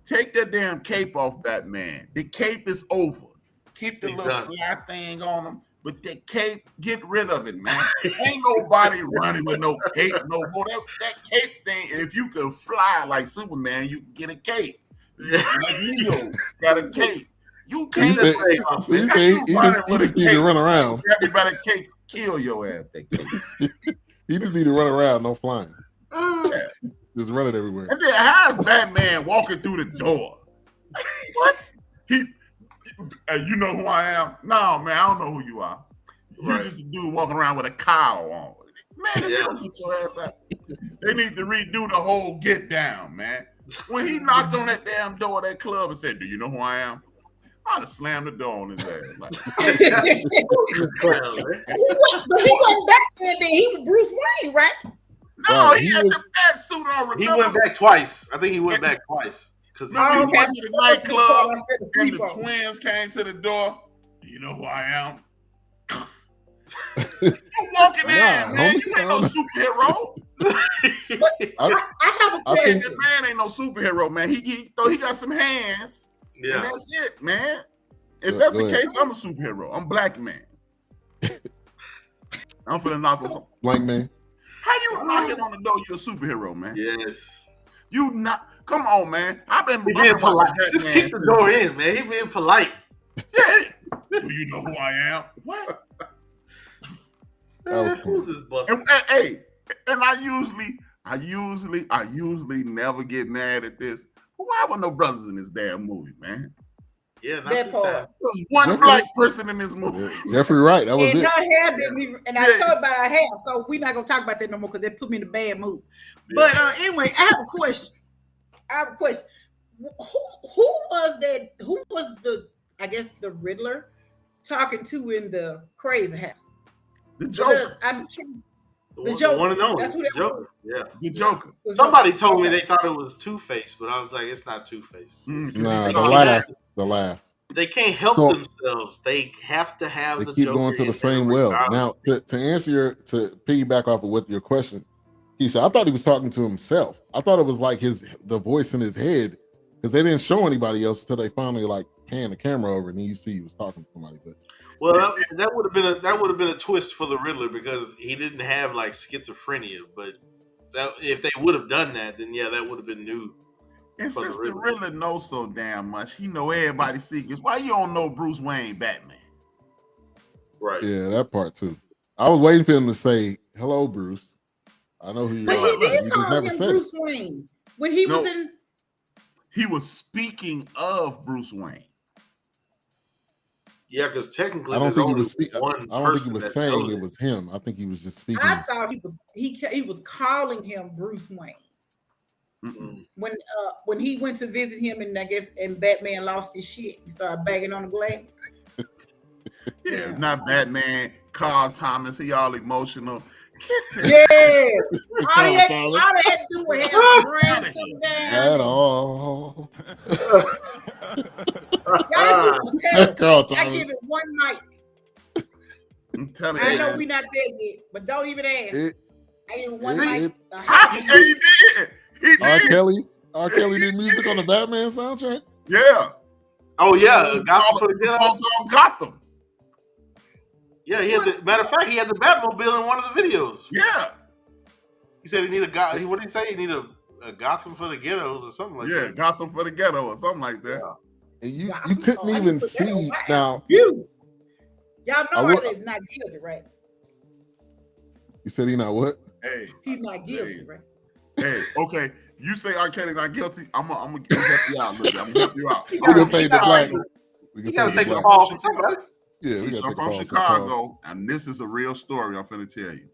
Take that damn cape off, Batman. The cape is over. Keep the little fly thing on him, but the cape, get rid of it, man. Ain't nobody running with no cape no more. That cape thing, if you can fly like Superman, you can get a cape. Like Neo got a cape. You can't he just need to run around. Everybody cape kill your ass. That cape. He just need to run around, no flying. Just run it everywhere. And then how's Batman walking through the door? What? You know who I am? No, man, I don't know who you are. You're just a dude walking around with a collar on. Man, don't get your ass out. They need to redo the whole Get Down, man. When he knocked on that damn door of that club and said, "Do you know who I am?" I'd have slammed the door on his ass. Like, But he wasn't back then. He was Bruce Wayne, right? no, Right, he he had was- the fat suit on. He Remember? went back twice. I think he went back twice. Because Remember he okay. went to the nightclub and the People. twins came to the door. Do you know who I am? You walking in, Nah, man. homie, You ain't no superhero. I have a I question. think- That man ain't no superhero, man. He got some hands. yeah. And that's it, man. If Go- that's go the ahead. case, I'm a superhero. I'm black man. I'm finna knock on some. Blank man. How you knocking on the door? You're a superhero, man. Yes. You not. Come on, man. I've been He being watching polite. Batman Just keep the since- door in, man. He being polite. Yeah. Do you know who I am? What? That was cool. Who's this buster? And hey, and I usually never get mad at this. Why were no brothers in this damn movie, man? Yeah, not That this part. time. There was one Jeffrey- black person in this movie. Yeah, Jeffrey Wright. That was And it. her hair didn't even, and I Yeah. told about her hair, so we're not gonna talk about that no more because they put me in a bad mood. But anyway, I have a question. Who was that? Who was the? I guess the Riddler talking to in the crazy house. The Joker. I'm The one and only. That's who that Joker. Yeah. The Joker. Somebody told me they thought it was Two-Face, but I was like, it's not Two-Face. Mm. Nah, They the can't- laugh. The laugh. They can't help So- themselves. They have to have They the keep Joker going to in the there same well. regardless. Now, to answer to piggyback off of what your question, Keysha, I thought he was talking to himself. I thought it was like the voice in his head because they didn't show anybody else until they finally like pan the camera over and then you see he was talking to somebody. But Well, that would have been a twist for the Riddler because he didn't have like schizophrenia. But if they would have done that, then yeah, that would have been new. And For the since the Riddler. Riddler knows so damn much, he know everybody's secrets. Why you don't know Bruce Wayne Batman? Right. yeah, that part too. I was waiting for him to say, "Hello, Bruce. I know who you But are." he but did He call just never him said Bruce it. Wayne when he was No. in. He was speaking of Bruce Wayne. Yeah, because technically, I don't there's think he only was speaking. I one don't think he person was that saying knows it was him. I think he was just speaking. I thought he was calling him Bruce Wayne Mm. when he went to visit him, and I guess and Batman lost his shit. He started banging on the glass. Yeah, not Batman. Carl Thomas. He all emotional. Yeah, all they had to do was have some brain sit At down. all. Y'all people tell him, Carl I give Thomas. it one night. I'm telling I you. know man. we not there yet, but don't even ask. It- I give it one it- night. it- A Yeah, happy he did. He R. did. Kelly did music on the Batman soundtrack. Yeah. Oh yeah, Gotham for the The Ghetto. song called Gotham. Yeah, he had the matter of fact, he had the Batmobile in one of the videos. Yeah. He said he need a what did he say? He need a Gotham for the ghettos or something like Yeah, that. Gotham for the Ghetto or something like that. And you Wow. couldn't Oh, I even didn't put that on see my now. music. Y'all I know will- he's not guilty, right? You said he not what? Hey, He's not guilty, Hey. right? hey, okay. You say R. Kelly not guilty. I'm gonna help you out, Lizzie. I'm gonna help you out. We can He fade the gotta- black. We You can gotta fade take the the black. fall from somebody. Yeah, we He's got to take from the fall. Chicago, and this is a real story I'm finna tell you.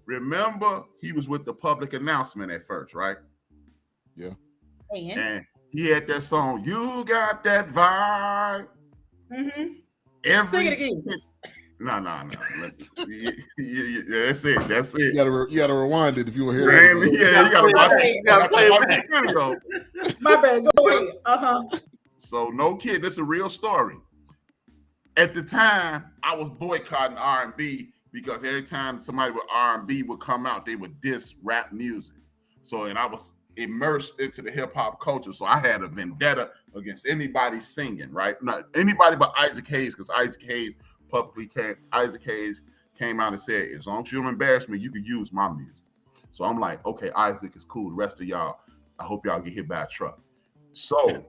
Remember, he was with the public announcement at first, right? And And he had that song, "You Got That Vibe." Sing it again. No. Yeah, that's it. That's it. You gotta rewind it if you were here. Man, yeah, you gotta watch it. You gotta play it Watch back. the video. My bad. Go ahead. So no kid, this is a real story. At the time, I was boycotting R&B because every time somebody with R&B would come out, they would diss rap music. So, and I was immersed into the hip hop culture. So I had a vendetta against anybody singing, right? Not anybody but Isaac Hayes, because Isaac Hayes came out and said, as long as you don't embarrass me, you can use my music. So I'm like, okay, Isaac is cool. The rest of y'all, I hope y'all get hit by a truck. So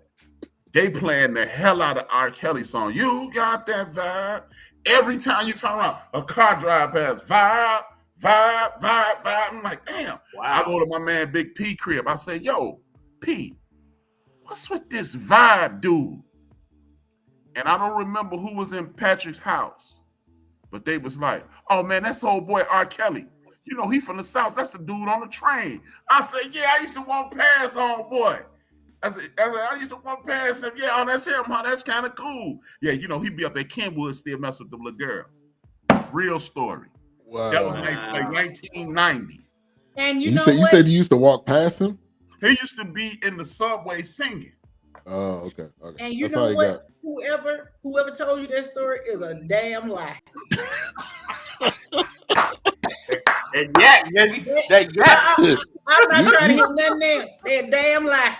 they playing the hell out of R. Kelly song. You got that vibe. Every time you turn around, a car drive past. Vibe. I'm like, damn. I Wow. go to my man Big P crib. I say, yo, P, what's with this vibe, dude? And I don't remember who was in Patrick's house, but they was like, oh man, that's old boy R. Kelly. you know, he from the South. That's the dude on the train. I said, yeah, I used to walk past homeboy. I used to walk past him. Yeah, oh, that's him. Huh? That's kind of cool. Yeah, you know, he'd be up at Kenwood still messing with them little girls. Real story. Wow. That was like 1990. And you said you used to walk past him? He used to be in the subway singing. Oh, okay. And you know what? Whoever told you that story is a damn lie. And baby. That I'm not trying to hear nothing there. They're a damn lie.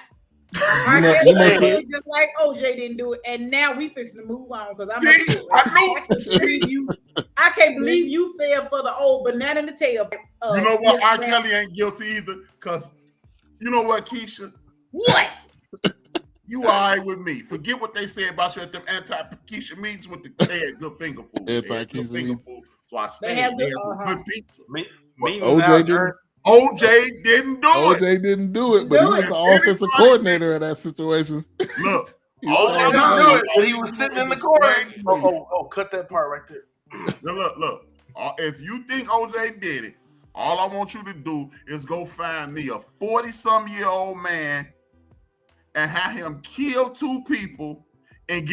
Just like OJ didn't do it, and now we fixing to move on because I can't believe you fell for the old banana in the tail. You know what? R. Kelly ain't guilty either, because you know what, Keysha? What? You all right with me? Forget what they say about you at them anti-Keysha meetings with the good finger food. Anti-Keysha meetings. So I stayed there some good pizza. OJ didn't do it. OJ didn't do it, but he was the offensive coordinator in that situation. Look, OJ didn't do it, but he was sitting in the corner. Oh, cut that part right there. Look. If you think OJ did it, all I want you to do is go find me a 40-some-year-old man and have him kill 2 people and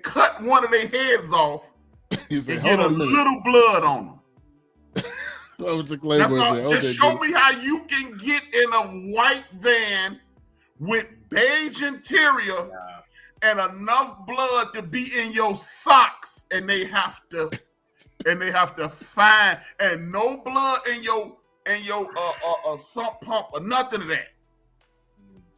cut one of their heads off and get a little blood on them. Just show me how you can get in a white van with beige interior and enough blood to be in your socks, and they have to find, and no blood in your sump pump or nothing of that.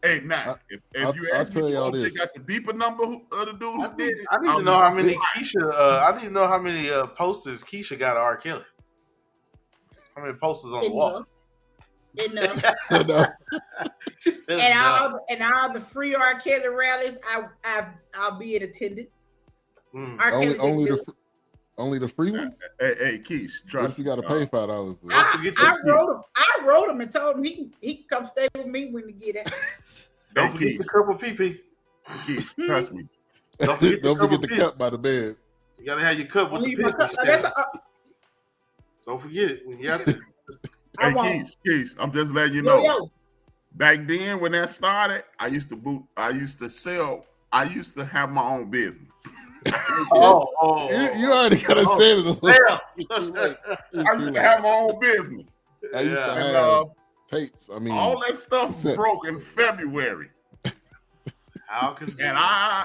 Hey, now if you ask me, they got the beeper number of the dude who did it. I need to know how many Keysha. I need to know how many posters Keysha got of R. Kelly. How many posters on the wall? Enough. And all the free R. Kelly rallies, I'll be in attendance. Only the free ones. Hey, Keish, trust me. We got to pay $5. I wrote him and told him he can come stay with me when he get out. Don't forget the cup of pee-pee. Keish, trust me. Don't forget the cup by the bed. You gotta have your cup with the piss. Don't forget it. When you have to. Hey, Keys, I'm just letting you know. Yo. Back then, when that started, I used to have my own business. You already gotta say it. I used to have my own business. I used to have tapes. I mean, all that stuff broke in February. How can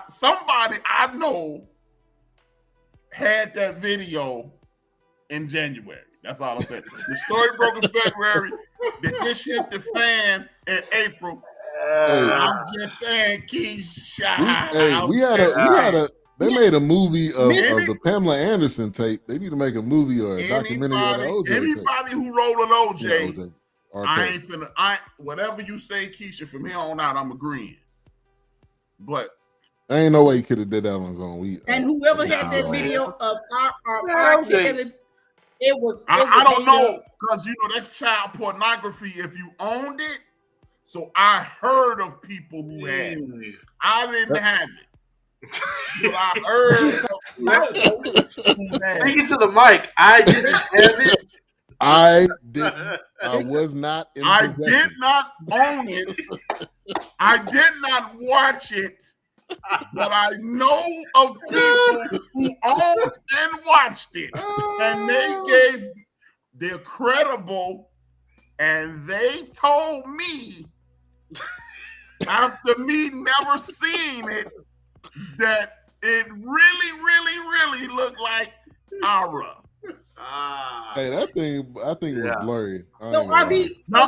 somebody I know had that video in January. That's all I'm saying. The story broke in February. The dish hit the fan in April. I'm just saying, Keysha. They made a movie of the Pamela Anderson tape. They need to make a movie or a documentary of the OJ anybody who rolled an OJ, I ain't finna. Whatever you say, Keysha, from here on out, I'm agreeing. But there ain't no way he could have did that on his own. And whoever had that video of R. Kelly, it was. I don't know, because that's child pornography if you owned it. So I heard of people who had it. I didn't have it. But I heard. Speaking to the mic, I didn't have it. I was not in possession. I did not own it. I did not watch it. But I know of people who owned and watched it. And they're credible. And they told me, after me never seeing it, that it really, really, really looked like Aura. Hey, that thing, I think it was blurry. Do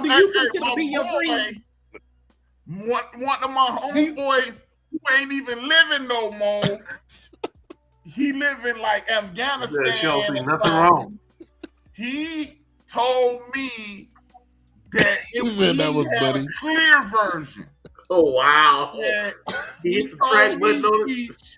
you consider to be your friend? One of my homeboys who ain't even living no more. He live in like Afghanistan. Nothing wrong. He told me that it was a clear version. Oh wow! Yeah, he hit the track button on it.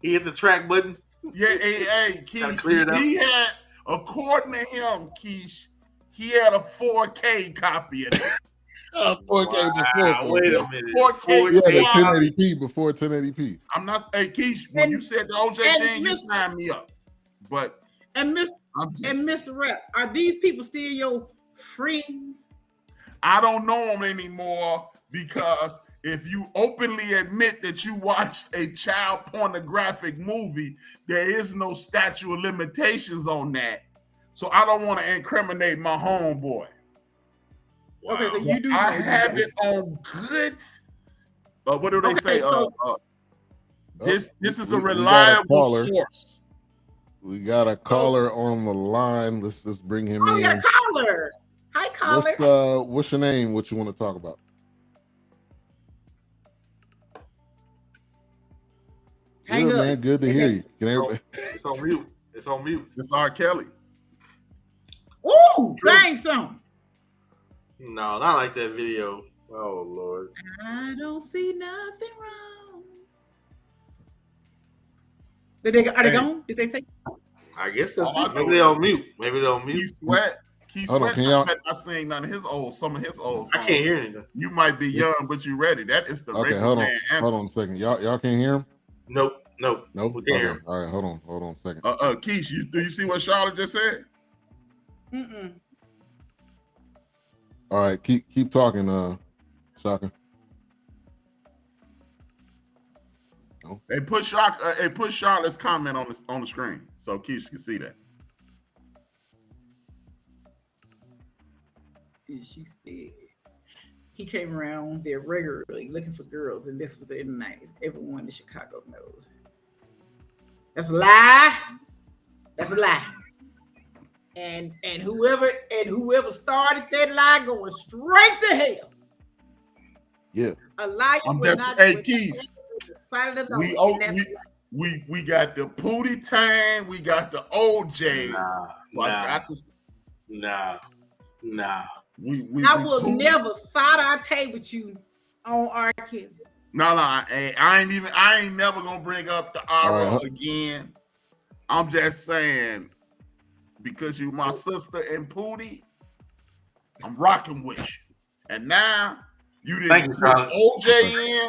He hit the track button. Yeah, hey, Keish. He had, according to him, Keish, he had a 4K copy of this. 4K before. Wait a minute. 4K. Yeah, 1080p before 1080p. I'm not. Hey, Keish, when you said the OJ thing, you signed me up. But And Mr. Rap, are these people still your friends? I don't know them anymore because if you openly admit that you watched a child pornographic movie, there is no statute of limitations on that. So I don't want to incriminate my homeboy. Wow. Okay, so you do. I have it on good. What do they say? This is a reliable source. We got a caller on the line. Let's just bring him in. We got a caller. Hi, caller. What's your name? What you want to talk about? Hang good, up. Man. Good to hear you. Can everybody... It's on mute. It's on mute. It's R. Kelly. Ooh, dang something. No, not like that video. Oh Lord. I don't see nothing wrong. Are they gone? Did they say? I guess that's it. Maybe they're on mute. Maybe they're on mute. Keith Sweat. I seen none of some of his old songs. I can't hear anything. You might be young, but you ready. That is the hold on a second. Y'all can't hear him? Nope. We can't hear him. All right, hold on a second. Keish, do you see what Charlotte just said? Mm-mm. All right, keep talking, Shaka. No. Hey, put Charlotte's comment on the screen so Keish can see that. She said he came around there regularly looking for girls, and this was in the 90s. Everyone in Chicago knows. That's a lie. That's a lie. And whoever started that lie going straight to hell. Yeah. A lie. Hey, Keith. We got the Pootie Tang. We got the OJ. Nah. I will never side with you on R. Kelly. No, I ain't never gonna bring up the Ara again. I'm just saying, because you my sister and Pootie, I'm rocking with you. And now you didn't put OJ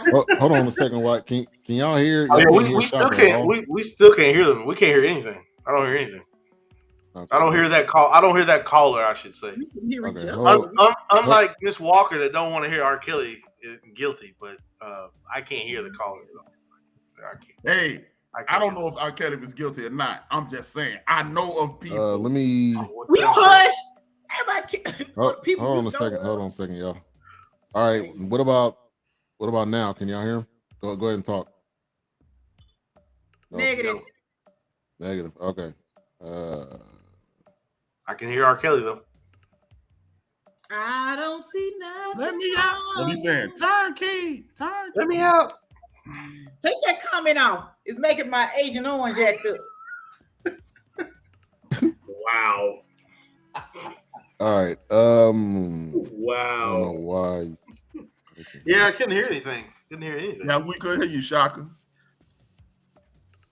in. Hold on a second, White. Can y'all hear? We still can't. We still can't hear them. We can't hear anything. I don't hear anything. Okay. I don't hear that call. I don't hear that caller. I should say. Okay, unlike Miss Walker, that don't want to hear R. Kelly guilty, but I can't hear the caller. Hey, I don't know if R. Kelly was guilty or not. I'm just saying. I know of people. Let me. We hush. Hold on a second, y'all. All right. What about now? Can y'all hear him? Go ahead and talk. No, Negative. Okay. I can hear R. Kelly though. I don't see nothing. Let me out. What are you saying? Turnkey. Let me out. Take that comment off. It's making my Agent Orange act up. Wow. All right. Wow. I don't know why. Yeah, I couldn't hear anything. Yeah, we could hear you, Shaka.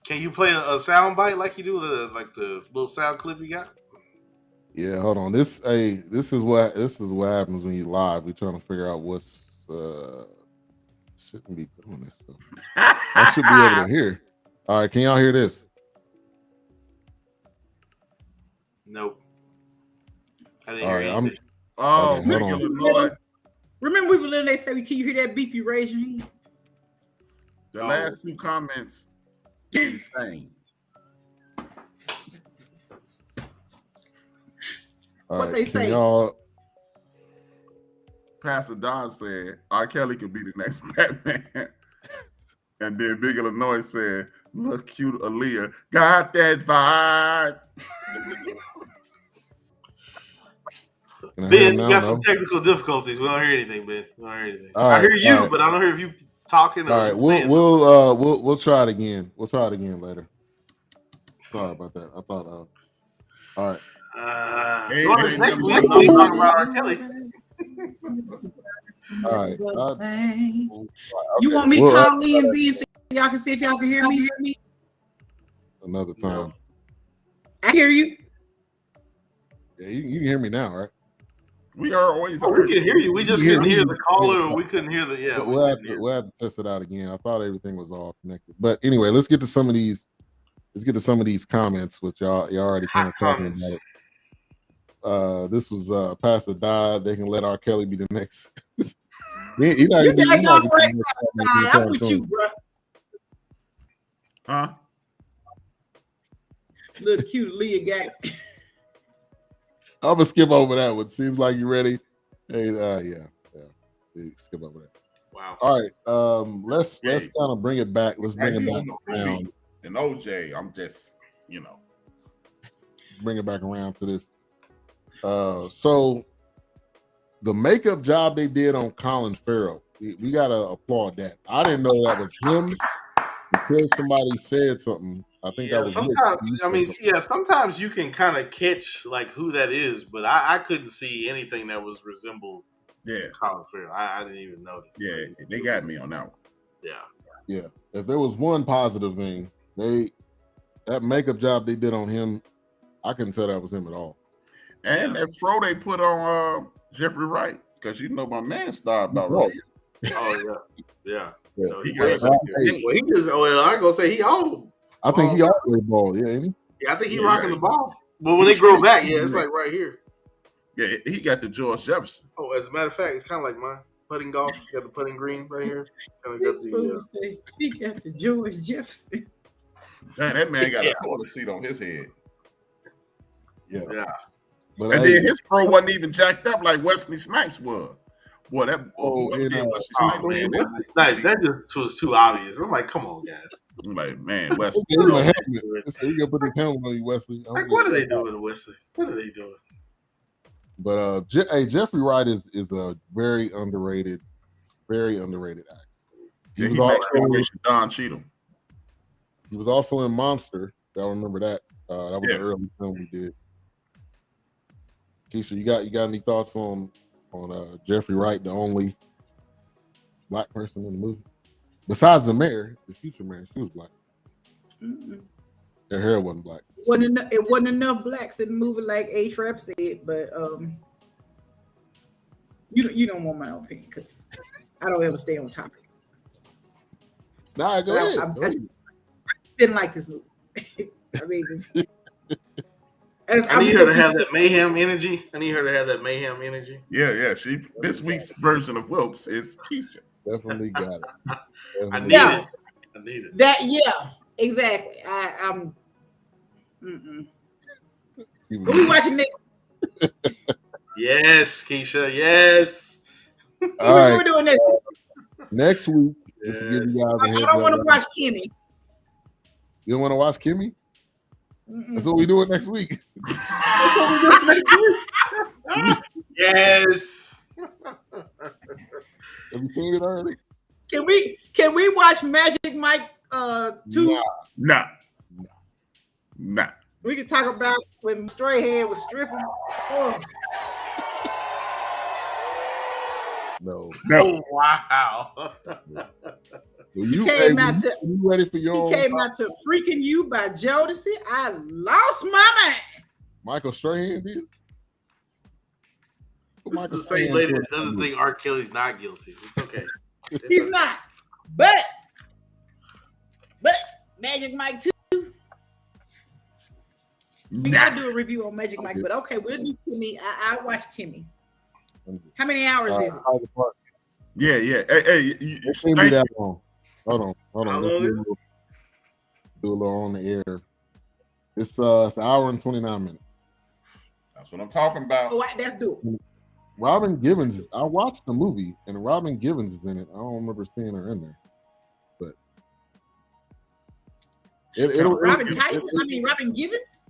Can you play a sound bite like you do, like the little sound clip you got? Yeah, hold on. This is what happens when you live. We're trying to figure out what's shouldn't be doing this stuff. I should be able to hear. All right, can y'all hear this? Nope. I didn't hear anything. Remember we were living, they said, can you hear that beep? You raise your hand. The last two comments, insane. What they say? Pastor Don said R. Kelly could be the next Batman. And then Big Illinois said, look cute Aaliyah. Got that vibe. Ben, you got some technical difficulties. We don't hear anything, Ben. We don't hear anything. I hear you, but I don't hear if you talking. All right, we'll try it again. We'll try it again later. Sorry about that. I thought. All right. Next week we talk about R. Kelly. All right. You want me to call in, B, so y'all can see if y'all can hear me? Another time. I hear you. Yeah, you can hear me now, right? We are always. We can hear you. We just couldn't hear the caller. We couldn't hear the. Yeah, we'll have to test it out again. I thought everything was all connected, but anyway, let's get to some of these let's get to some of these comments, which y'all already kind of talking comments. about it. This was Pastor Dodd. They can let R. Kelly be the next. He not You gonna be- he gotta not go gonna be break the up. next I'm anytime with soon. you, bro. Huh? Little cute Leah got it. I'm gonna skip over that one. Seems like you ready. Hey, yeah. Skip over that. Wow. All right. Let's kind of bring it back. Let's bring it back around. And OJ, I'm just, Bring it back around to this. So the makeup job they did on Colin Farrell, we gotta applaud that. I didn't know that was him until somebody said something. I think that was sometimes you can kind of catch like who that is, but I couldn't see anything that was resembled. Yeah, Colin Farrell. I didn't even notice. Yeah, they got me on that one. Yeah. If there was one positive thing, that makeup job they did on him, I couldn't tell that was him at all. And that fro they put on Jeffrey Wright, because my man started about right. Oh yeah. So he got I ain't gonna say he old. I think he always bald, ain't he? Yeah, I think he rocking the ball. But when they grow back, it's like right here. Yeah, he got the George Jefferson. Oh, as a matter of fact, it's kind of like mine. Putting golf, got the putting green right here. Kind of got the. He got the George Jefferson. Dang, that man got a toilet seat on his head. Yeah. But then his fro wasn't even jacked up like Wesley Snipes was. Boy, that Snipes, that just was too obvious. I'm like, come on, guys. I'm like, man, Wesley. We gonna put this helmet on you, Wesley. Like, what are they doing, Wesley? What are they doing? But Jeffrey Wright is a very underrated actor. He was Don Cheadle. He was also in Monster. Y'all remember that? That was an early film we did. Keysha, you got any thoughts on Jeffrey Wright, the only black person in the movie? Besides the mayor, the future mayor, she was black. Mm-hmm. Her hair wasn't black. It wasn't enough blacks in the movie, like A-Trap said, but you don't want my opinion because I don't ever stay on topic. Nah, go ahead. I didn't like this movie. I mean, I need her to have that mayhem energy. Yeah. This week's version of Wilkes is Keysha. Definitely got it. I need it. That exactly. I'm. What we watching next? Yes, Keysha. Yes. All right. What we doing next? Next week. Just to give you guys a heads I don't want to watch Kimmy. You don't want to watch Kimmy? That's what we doing next week. Yes. Have you seen it already? Can we watch Magic Mike 2? Nah. We can talk about when Stray Head was stripping. Oh. No. Oh, wow. You came out to Freaking You by Jodeci. I lost my mind. Michael Strahan did. This is the same lady that doesn't think R. Kelly's not guilty. It's okay. He's not. But Magic Mike 2. We gotta do a review on Magic Mike, but okay, we'll do Kimmy. I watched Kimmy. How many hours is it? Yeah. Hey, it shouldn't be that long. Hold on. Let's do a little on the air. It's an hour and 29 minutes. That's what I'm talking about. Oh, let's do it. Robin Givens. I watched the movie, and Robin Givens is in it. I don't remember seeing her in there, but Robin Givens.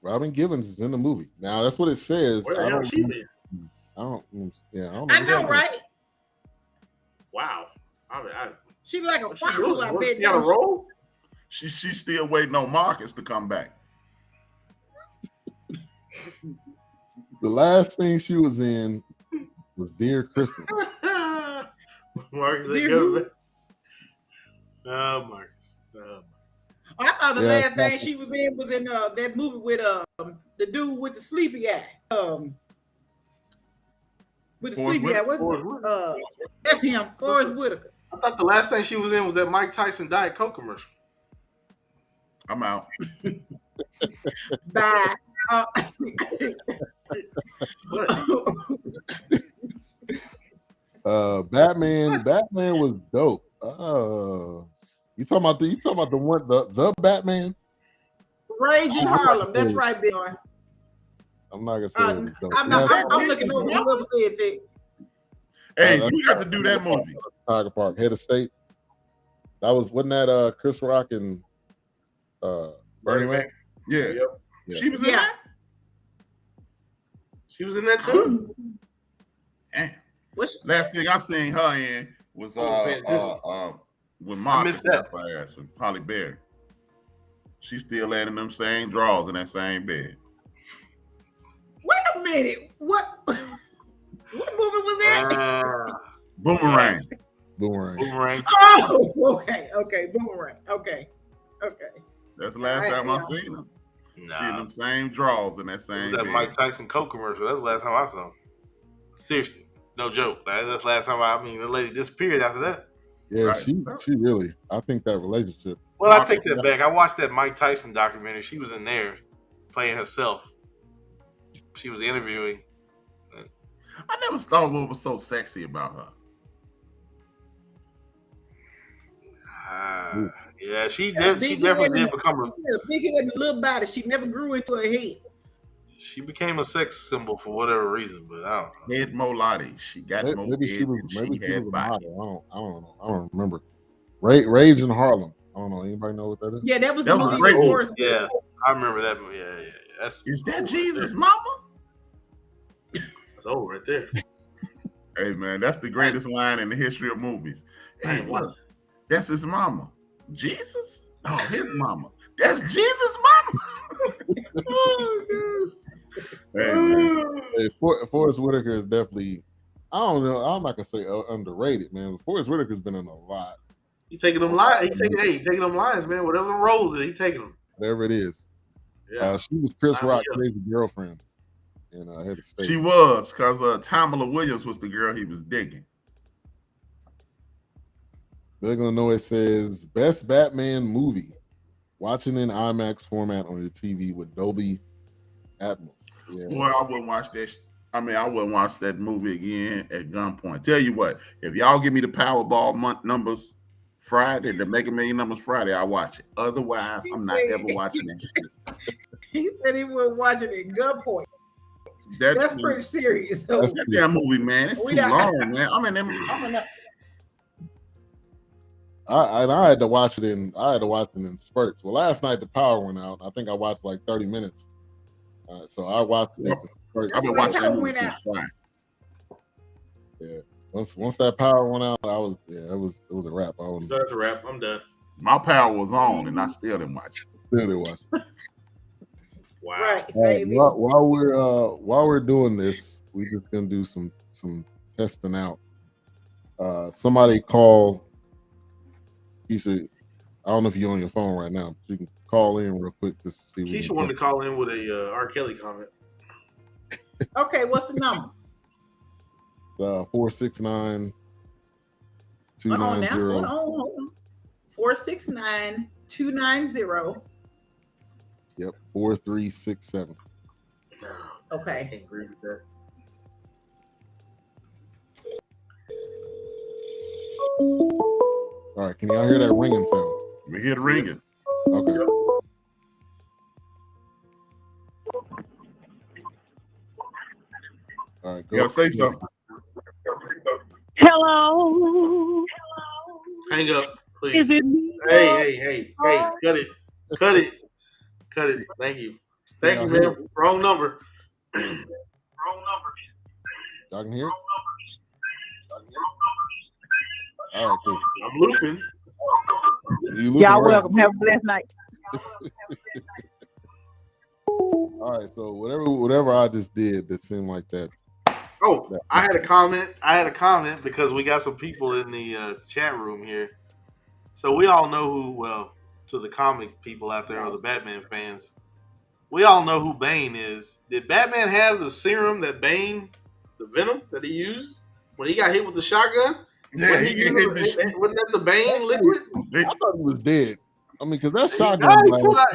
Robin Givens is in the movie. Now that's what it says. Where the hell she been? I don't know. I know, right? Wow. She like a fossil. I bet. She got a role? She's still waiting on Marcus to come back. The last thing she was in was Dear Christmas. Marcus, Marcus. I thought the last thing she was in was in that movie with the dude with the sleepy eye. With the sleepy eye. That's him, Forrest Whitaker. I thought the last thing she was in was that Mike Tyson Diet Coke commercial. I'm out. Bye. Batman was dope. You talking about the one the Batman? Rage in Harlem. That's right, Bill. I'm not gonna say it was dope. I'm looking over whoever said that. Hey, you got to do that movie. Tiger Park, Head of State. Wasn't that Chris Rock and Bernie Mac? Yeah. Yep. She was in that? She was in that too. Damn. Last thing I seen her in was when Marcus got her ass with Holly Berry. She's still laying in them same drawers in that same bed. Wait a minute. What movie was that? Boomerang. Boomerang. Oh, okay. Boomerang. Okay. That's the last time I seen her. She in them same drawers in that same that bed. Mike Tyson Coke commercial. That's the last time I saw him. Seriously. No joke. That's the last time the lady disappeared after that. Yeah, Right. she really. I think that relationship. Well, I take that back. I watched that Mike Tyson documentary. She was in there playing herself. She was interviewing. I never thought what was so sexy about her. Yeah, she definitely did become a big head and a little body. She never grew into a head. She became a sex symbol for whatever reason, but I don't know. Head Molati. She got more head than she had body. I don't know. I don't remember. Rage in Harlem. I don't know. Anybody know what that is? Yeah, that was the movie before. Yeah, I remember that movie. Yeah. Is that Jesus' mama? That's old right there. Hey man, that's the greatest line in the history of movies. Hey, look, that's his mama. Jesus? Oh, his mama. That's Jesus' mama. Oh, gosh. Hey, Forrest Whitaker is definitely. I don't know. I'm not gonna say underrated, man. But Forrest Whitaker's been in a lot. He taking them lines. He taking them lines, man. Whatever the roles is, he taking them. Whatever it is. Yeah. She was Chris Rock's crazy girlfriend in Head of State. She was, because Tamala Williams was the girl he was digging. Big Illinois says best Batman movie. Watching in IMAX format on your TV with Dolby Atmos. Yeah. Boy, I wouldn't watch that. I wouldn't watch that movie again at gunpoint. Tell you what, if y'all give me the Powerball month numbers Friday, the Mega Million numbers Friday, I'll watch it. Otherwise, I'm not ever watching that. He said he would watch it at gunpoint. That's pretty serious. That's that damn movie, man. It's too long, man. I had to watch it in spurts. Well, last night the power went out. I think I watched like 30 minutes. So I watched it. I've been watching that movie since Friday. Yeah. Once that power went out, it was a wrap. That's a wrap. I'm done. My power was on, and I still didn't watch it. Still didn't watch it. Wow. Right. While we're doing this, we're just gonna do some testing out. Somebody call Keysha. I don't know if you're on your phone right now, but you can call in real quick just to see. Keysha wanted to call in with a R. Kelly comment. Okay, what's the number? 469 290. Hold on. 469-290. Yep, 4367. Okay. I can't agree with that. All right, can y'all hear that ringing sound? We hear the ringing. Okay. All right, you gotta say something. Hello. Hang up, please. Is it me? Hey, cut it. Thank you, man. Wrong number. Y'all can hear it? All right, cool. I'm looping. Y'all welcome. Have a blessed night. All right, so whatever I just did that seemed like that. Oh, I had a comment because we got some people in the chat room here. So we all know who, well, to the comic people out there or the Batman fans, we all know who Bane is. Did Batman have the serum that Bane, the venom that he used when he got hit with the shotgun? Yeah, he get hit. Wasn't that the Bane liquid? I thought he was dead. I mean, because that Nah, shotgun.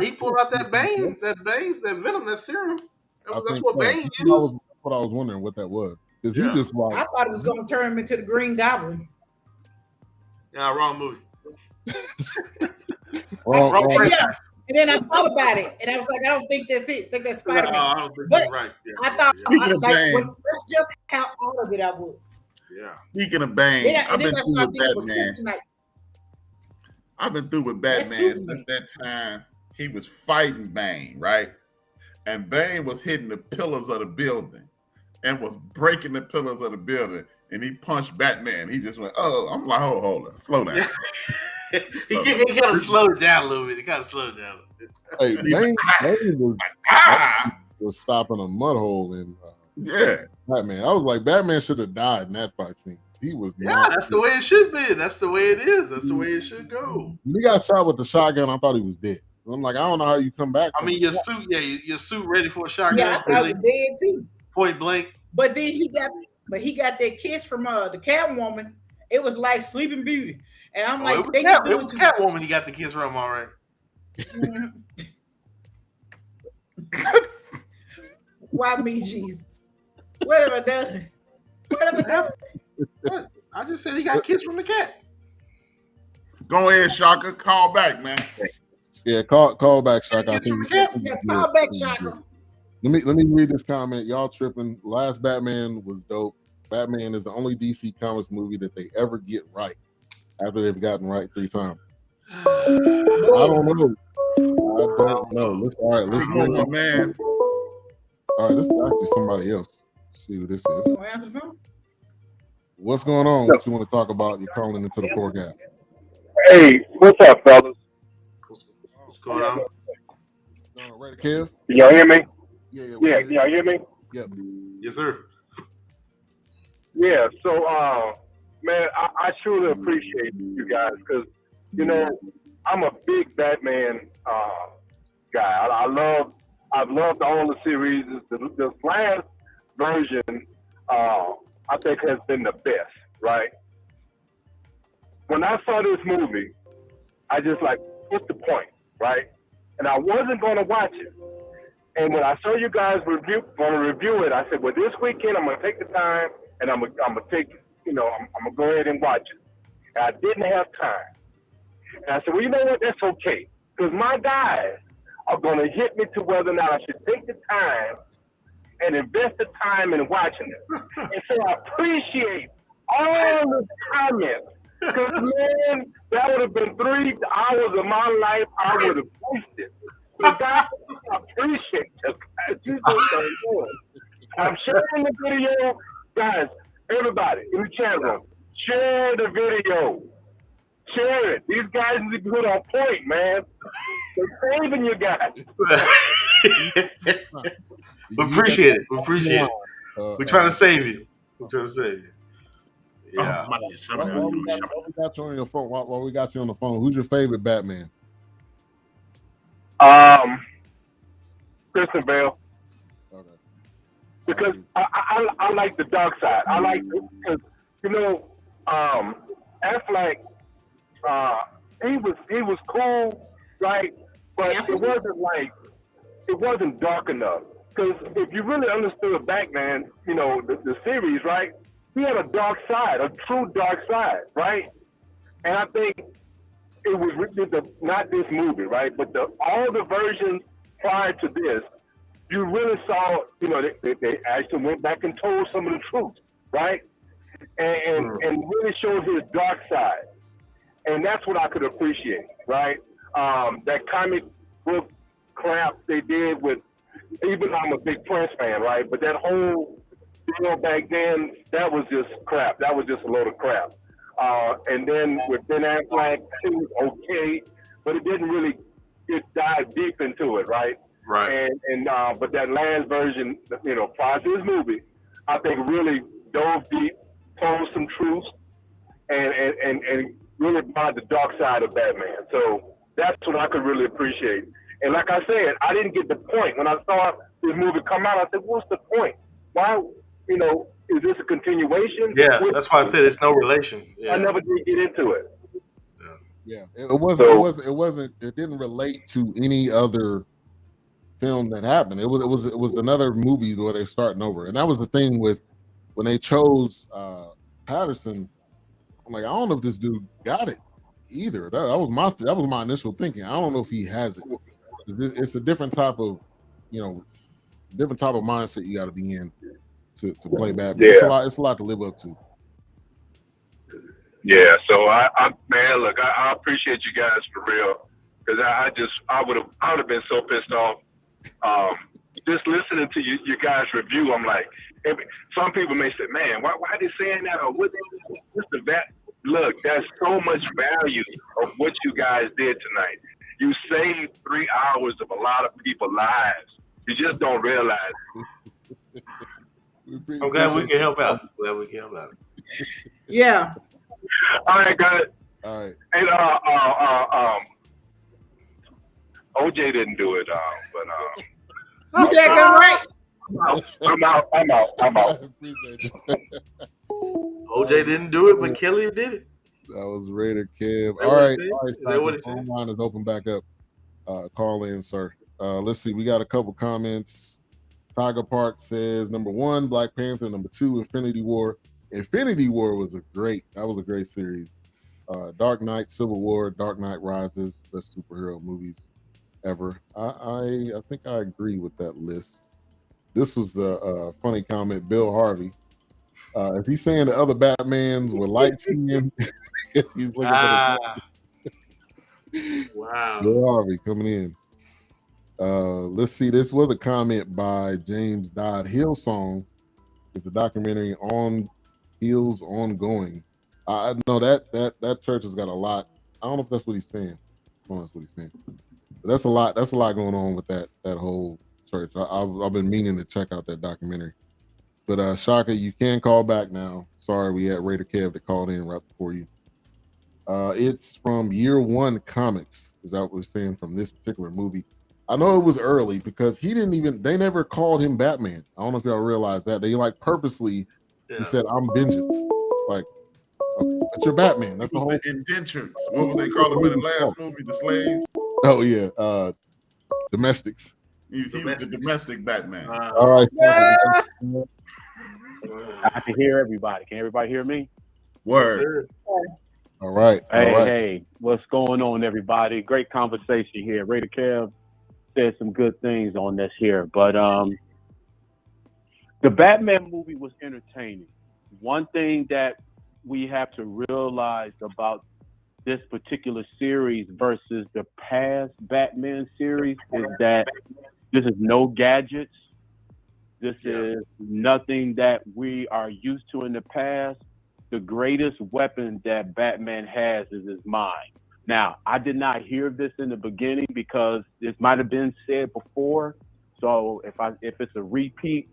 he pulled out that Bane, that venom, that serum. That's what Bane used. That's what I was wondering what that was. Is he Yeah. just like? I thought it was gonna turn him into the Green Goblin. Yeah, wrong movie. Wrong Yeah. And then I thought about it, and I was like, I don't think that's it. I think that's Spider-Man. No, I don't think But you're right. Yeah, I thought Bane. that's just how all of it I was. Yeah. Speaking of Bane, Yeah, I've and then been I through thought with it was Batman. Kryptonite. I've been through with Batman since that time. He was fighting Bane, right? And Bane was hitting the pillars of the building and was breaking the pillars of the building. And he punched Batman. He just went, oh, I'm like, hold on, slow down. he got to slow it down a little bit. Hey, Bane was stopping a mud hole in Batman. I was like, Batman should have died in that fight scene. He was that's the way it should be. That's the way it is. That's the way it should go. When he got shot with the shotgun, I thought he was dead. I'm like, I don't know how you come back. I mean, your suit ready for a shotgun. Yeah, I was dead too. Point blank. But then he got that kiss from the Catwoman. It was like Sleeping Beauty, and I'm like, it was Catwoman. He got the kiss from, all right. Why me, Jesus? What have I done? What? I just said he got kissed from the cat. Go ahead, Shaka. Call back, man. Yeah, call back, Shaka. Call back, Shaka. Let me read this comment. Y'all tripping. Last Batman was dope. Batman is the only DC Comics movie that they ever get right after they've gotten right 3 times. I don't know. Let's go, man. All right, this is actually somebody else. Let's see who this is. Answer the phone. What's going on? What you want to talk about? You're calling into the Fourcast. Hey, what's up, fellas? What's going on? Ready, Kev? Y'all hear me? Yeah. Can y'all hear me? Yep. Yes, sir. Yeah. So, man, I truly appreciate you guys because, you know, I'm a big Batman guy. I've loved all the series. The last version, I think, has been the best, right? When I saw this movie, I just like, what's the point, right? And I wasn't going to watch it. And when I saw you guys going to review it, I said, well, this weekend I'm going to take the time and I'm going to take, I'm going to go ahead and watch it. And I didn't have time. And I said, well, you know what? That's okay. Because my guys are going to hit me to whether or not I should take the time and invest the time in watching it. And so I appreciate all the comments. Because, man, that would have been 3 hours of my life I would have wasted. So, guys, I appreciate you guys. You know, I'm sharing the video. Guys, everybody in the chat room, share the video. Share it. These guys are good on point, man. They're saving you guys. We appreciate it. We're trying to save you. Yeah. While we got you on your phone, while we got you on the phone, who's your favorite Batman? Christian Bale. Okay. Because I like the dark side. I like because Affleck, he was cool, right? But it wasn't dark enough. Because if you really understood Batman, the series, right? He had a dark side, a true dark side, right? And I think it was not this movie, right? But all the versions prior to this, you really saw, they actually went back and told some of the truth, right? And really showed his dark side. And that's what I could appreciate, right? That comic book crap they did with, even though I'm a big Prince fan, right? But that whole back then, that was just crap. That was just a load of crap. And then with Ben Affleck, it was okay, but it didn't really dive deep into it, right? Right. And but that last version, prior to this movie, I think really dove deep, told some truths, and really brought the dark side of Batman. So that's what I could really appreciate. And like I said, I didn't get the point. When I saw this movie come out, I said, what's the point? Why, is this a continuation? Yeah, that's why I said it's no relation. Yeah. I never did get into it. Yeah, it wasn't. It didn't relate to any other film that happened. It was another movie where they're starting over, and that was the thing with when they chose Patterson. I'm like, I don't know if this dude got it either. That was my initial thinking. I don't know if he has it. It's a different type of, different type of mindset you got to be in to play Batman. Yeah. It's a lot to live up to. Yeah, so man, look, I appreciate you guys for real, because I would have been so pissed off. Just listening to you guys' review, I'm like, some people may say, man, why are they saying that? Or what's that? Look, there's so much value of what you guys did tonight. You saved 3 hours of a lot of people's lives. You just don't realize it. I'm glad we can help out. Yeah. All right, guys. All right. And OJ didn't do it, but you did go right. I'm out. I appreciate you. OJ didn't do it, but Kelly did it. That was Raider Kev. All right. Is that what it said? Phone line is open back up. Call in, sir. Let's see. We got a couple comments. Tiger Park says number 1, Black Panther. Number 2, Infinity War. Infinity War was a great series. Dark Knight, Civil War, Dark Knight Rises, best superhero movies ever. I think I agree with that list. This was the funny comment, Bill Harvey. If he's saying the other Batmans were light skinned, he's looking for the wow. Bill Harvey coming in. Let's see. This was a comment by James Dodd. Hillsong is a documentary on Hills Ongoing. I know that church has got a lot. I don't know if that's what he's saying. I don't know if that's what he's saying. But that's a lot. That's a lot going on with that whole church. I've been meaning to check out that documentary. But Shaka, you can call back now. Sorry, we had Raider Kev that called in right before you. It's from Year One Comics. Is that what we're saying from this particular movie? I know it was early because they never called him Batman. I don't know if y'all realize that. They purposely, he said, I'm vengeance. Like, okay, but you're Batman. That's the whole indentureds. What would they call them in the last movie? The slaves? Oh, yeah. Domestics. He was the domestic Batman. All right. I can hear everybody. Can everybody hear me? Word. All right. Hey, what's going on, everybody? Great conversation here. Raider Kev said some good things on this here, but the Batman movie was entertaining. One thing that we have to realize about this particular series versus the past Batman series is that this is no gadgets. This is nothing that we are used to in the past. The greatest weapon that Batman has is his mind. Now, I did not hear this in the beginning because this might have been said before. So if it's a repeat,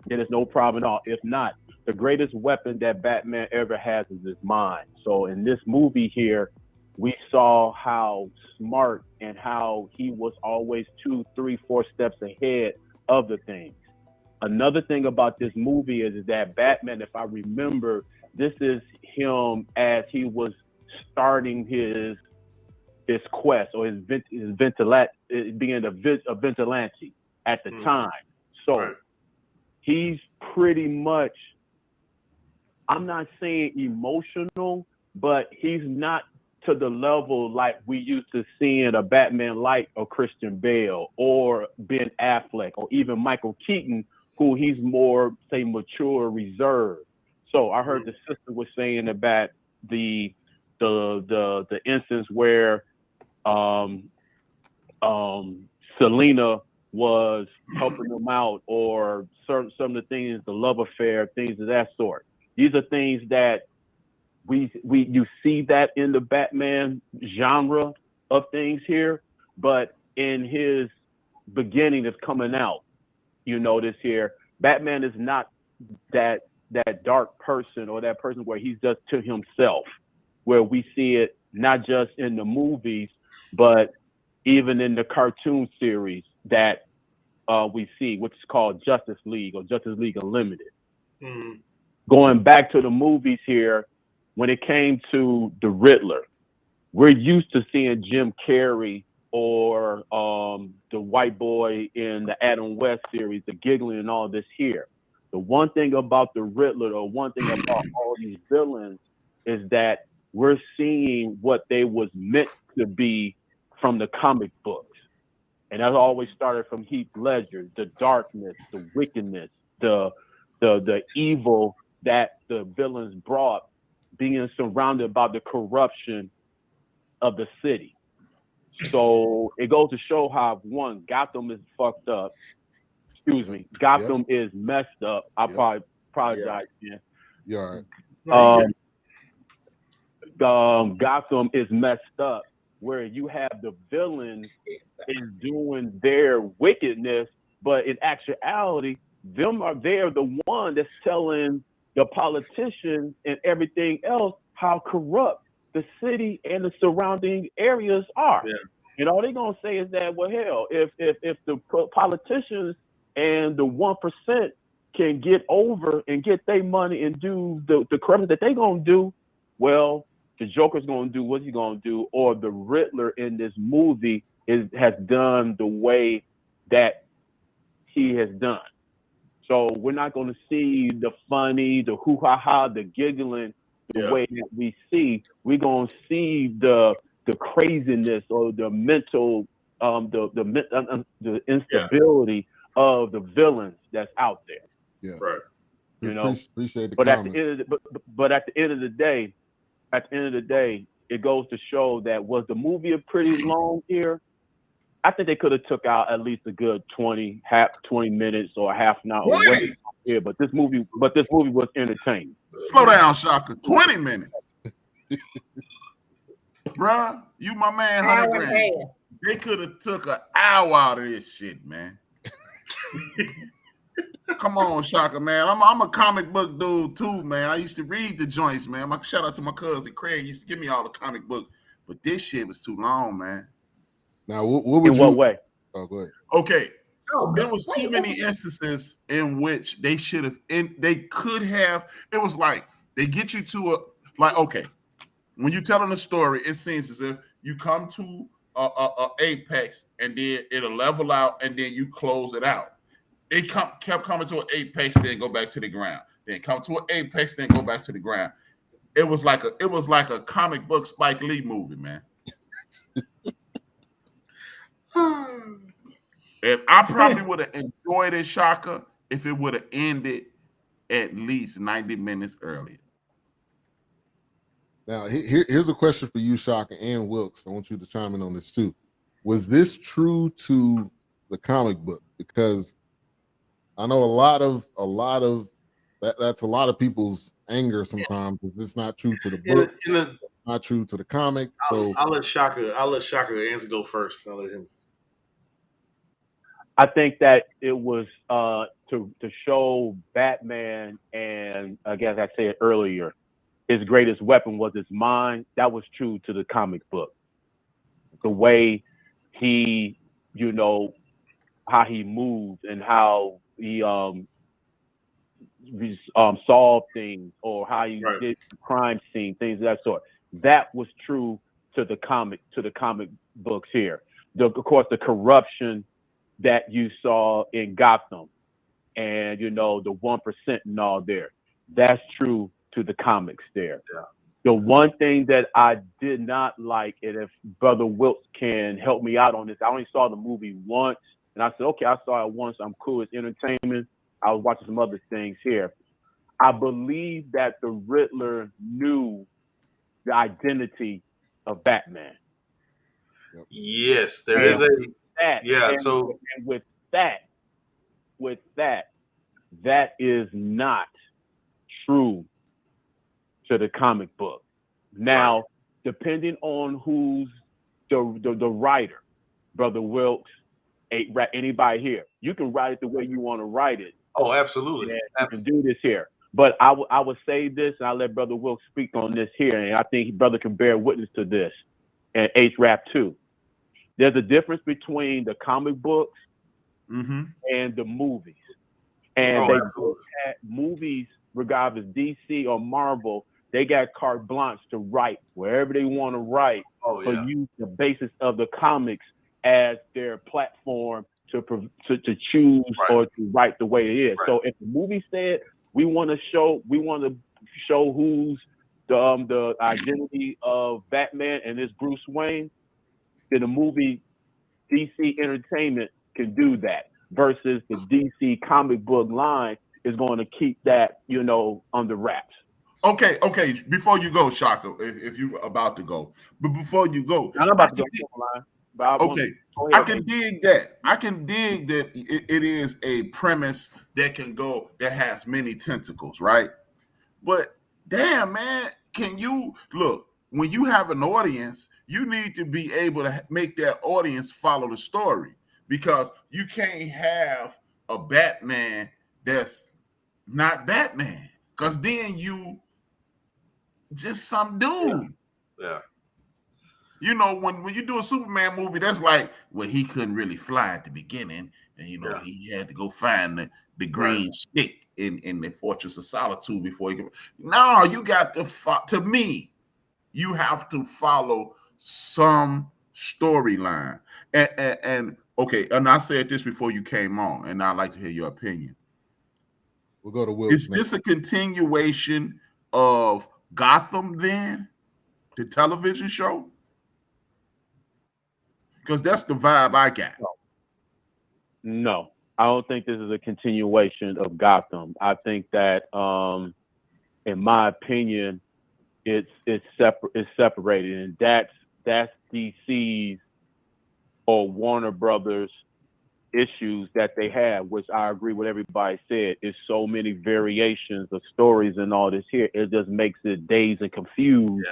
then it's no problem at all. If not, the greatest weapon that Batman ever has is his mind. So in this movie here, we saw how smart and how he was always 2, 3, 4 steps ahead of the things. Another thing about this movie is that Batman, if I remember, this is him as he was starting his quest or his being a vigilante at the time. So he's pretty much, I'm not saying emotional, but he's not to the level like we used to seeing a Batman like a Christian Bale or Ben Affleck or even Michael Keaton, who he's more, say, mature, reserved. So I heard the sister was saying about the instance where Selena was helping him out, or some of the things, the love affair, things of that sort. These are things that you see that in the Batman genre of things here, but in his beginning of coming out, you notice here, Batman is not that dark person or that person where he's just to himself, where we see it not just in the movies, but even in the cartoon series that we see, which is called Justice League or Justice League Unlimited. Going back to the movies here, when it came to the Riddler, we're used to seeing Jim Carrey or the white boy in the Adam West series, the giggling and all this here. The one thing about the Riddler, or one thing about all these villains, is that we're seeing what they was meant to be from the comic books. And that always started from Heath Ledger, the darkness, the wickedness, the evil that the villains brought, being surrounded by the corruption of the city. So it goes to show how, one, Gotham is fucked up. Excuse me, Gotham is messed up. I probably apologize. Yeah. You're all right. Gotham is messed up, where you have the villains is doing their wickedness, but in actuality, they're the one that's telling the politicians and everything else how corrupt the city and the surrounding areas are. Yeah. And all they're gonna say is that, well, hell, if the politicians and the 1% can get over and get their money and do the corruption that they gonna do, well, the Joker's gonna do what he's gonna do, or the Riddler in this movie has done the way that he has done. So we're not gonna see the funny, the hoo-ha-ha, the giggling the way that we see. We're gonna see the craziness or the mental, the instability of the villains that's out there. Yeah, right. You know, appreciate the but comments. but at the end of the day, it goes to show that, was the movie a pretty long here? I think they could have took out at least a good 20 minutes or half an hour away here. But this movie was entertaining. Slow down, Shaka. 20 minutes. Bruh, you my man, 100 grand. They could have took an hour out of this shit, man. Come on, Shaka, man. I'm a comic book dude too, man. I used to read the joints, man. Shout out to my cousin Craig. He used to give me all the comic books, but this shit was too long, man. Now, what would what way? Oh, go ahead. Okay. There was too many instances in which they should have, they could have. It was like they get you to okay, when you're telling a story, it seems as if you come to a apex and then it'll level out and then you close it out. It kept coming to an apex, then go back to the ground. Then come to an apex, then go back to the ground. It was like a comic book Spike Lee movie, man. And I probably would have enjoyed it, Shaka, if it would have ended at least 90 minutes earlier. Now, here's a question for you, Shaka and Wilkes. I want you to chime in on this too. Was this true to the comic book? Because I know a lot of that's a lot of people's anger sometimes. Because it's not true to the book, not true to the comic. So I'll let Shaka answer go first. I'll let him. I think that it was to show Batman, and I guess I said earlier, his greatest weapon was his mind. That was true to the comic book. The way he, how he moved and how he solved things, or how he did the crime scene, things of that sort. That was true to the comic books here. Of course, the corruption that you saw in Gotham, and the 1% and all there. That's true to the comics there. Yeah. The one thing that I did not like, and if Brother Wilkes can help me out on this, I only saw the movie once, and I said, okay, I saw it once. I'm cool. It's entertainment. I was watching some other things here. I believe that the Riddler knew the identity of Batman. Yes, there is a that. Yeah. And, So and with that, that is not true to the comic book. Now, depending on who's the writer, Brother Wilkes, anybody here, you can write it the way you want to write it. Oh, absolutely. And you can do this here. But I would say this, and I'll let Brother Wilkes speak on this here, and I think Brother can bear witness to this, and H-Rap too. There's a difference between the comic books and the movies. And movies, regardless DC or Marvel, they got carte blanche to write wherever they want to write, use the basis of the comics as their platform to choose or to write the way it is. So if the movie said we want to show who's the identity of Batman and it's Bruce Wayne, then the movie DC Entertainment can do that, versus the DC comic book line is going to keep that, under wraps. Okay. Before you go, Shaka, if you're about to go, but before you go, I'm about to go line. I can dig that. I can dig that it is a premise that has many tentacles, right? But damn, man, can you look? When you have an audience, you need to be able to make that audience follow the story, because you can't have a Batman that's not Batman, because then you just some dude. Yeah. When you do a Superman movie, that's like, well, he couldn't really fly at the beginning, and he had to go find the green stick in the Fortress of Solitude before he could. No, you got to me, you have to follow some storyline. And I said this before you came on, and I'd like to hear your opinion. We'll go to Will. Is this a continuation of Gotham then, the television show? Because that's the vibe I got. No, I don't think this is a continuation of Gotham. I think that, in my opinion, it's separated, and that's DC's or Warner Brothers issues that they have, which I agree with everybody said. Is so many variations of stories and all this here. It just makes it dazed and confused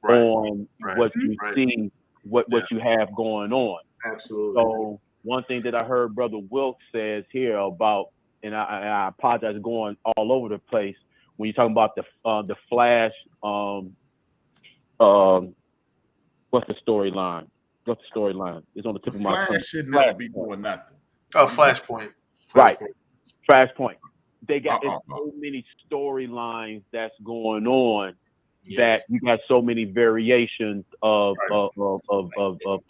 on what you see, what you have going on. Absolutely. So one thing that I heard Brother Wilkes says here about, and I apologize going all over the place, when you're talking about the Flash, what's the storyline? What's the storyline? It's on the tip of my tongue. Flash should never be doing nothing. Oh, Flashpoint. Right. Flashpoint. They got so many storylines that's going on that you got so many variations of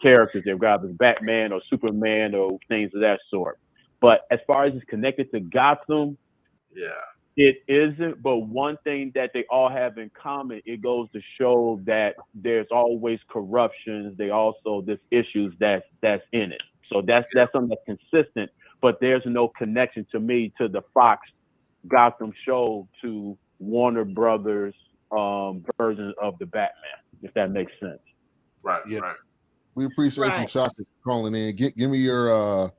characters. They've got Batman or Superman or things of that sort. But as far as it's connected to Gotham, it isn't. But one thing that they all have in common, it goes to show that there's always corruption. There's issues that's in it. So that's something that's consistent. But there's no connection to me to the Fox Gotham show to Warner Brothers version of the Batman, if that makes sense. Right. We appreciate you, Shaka, calling in. Give me your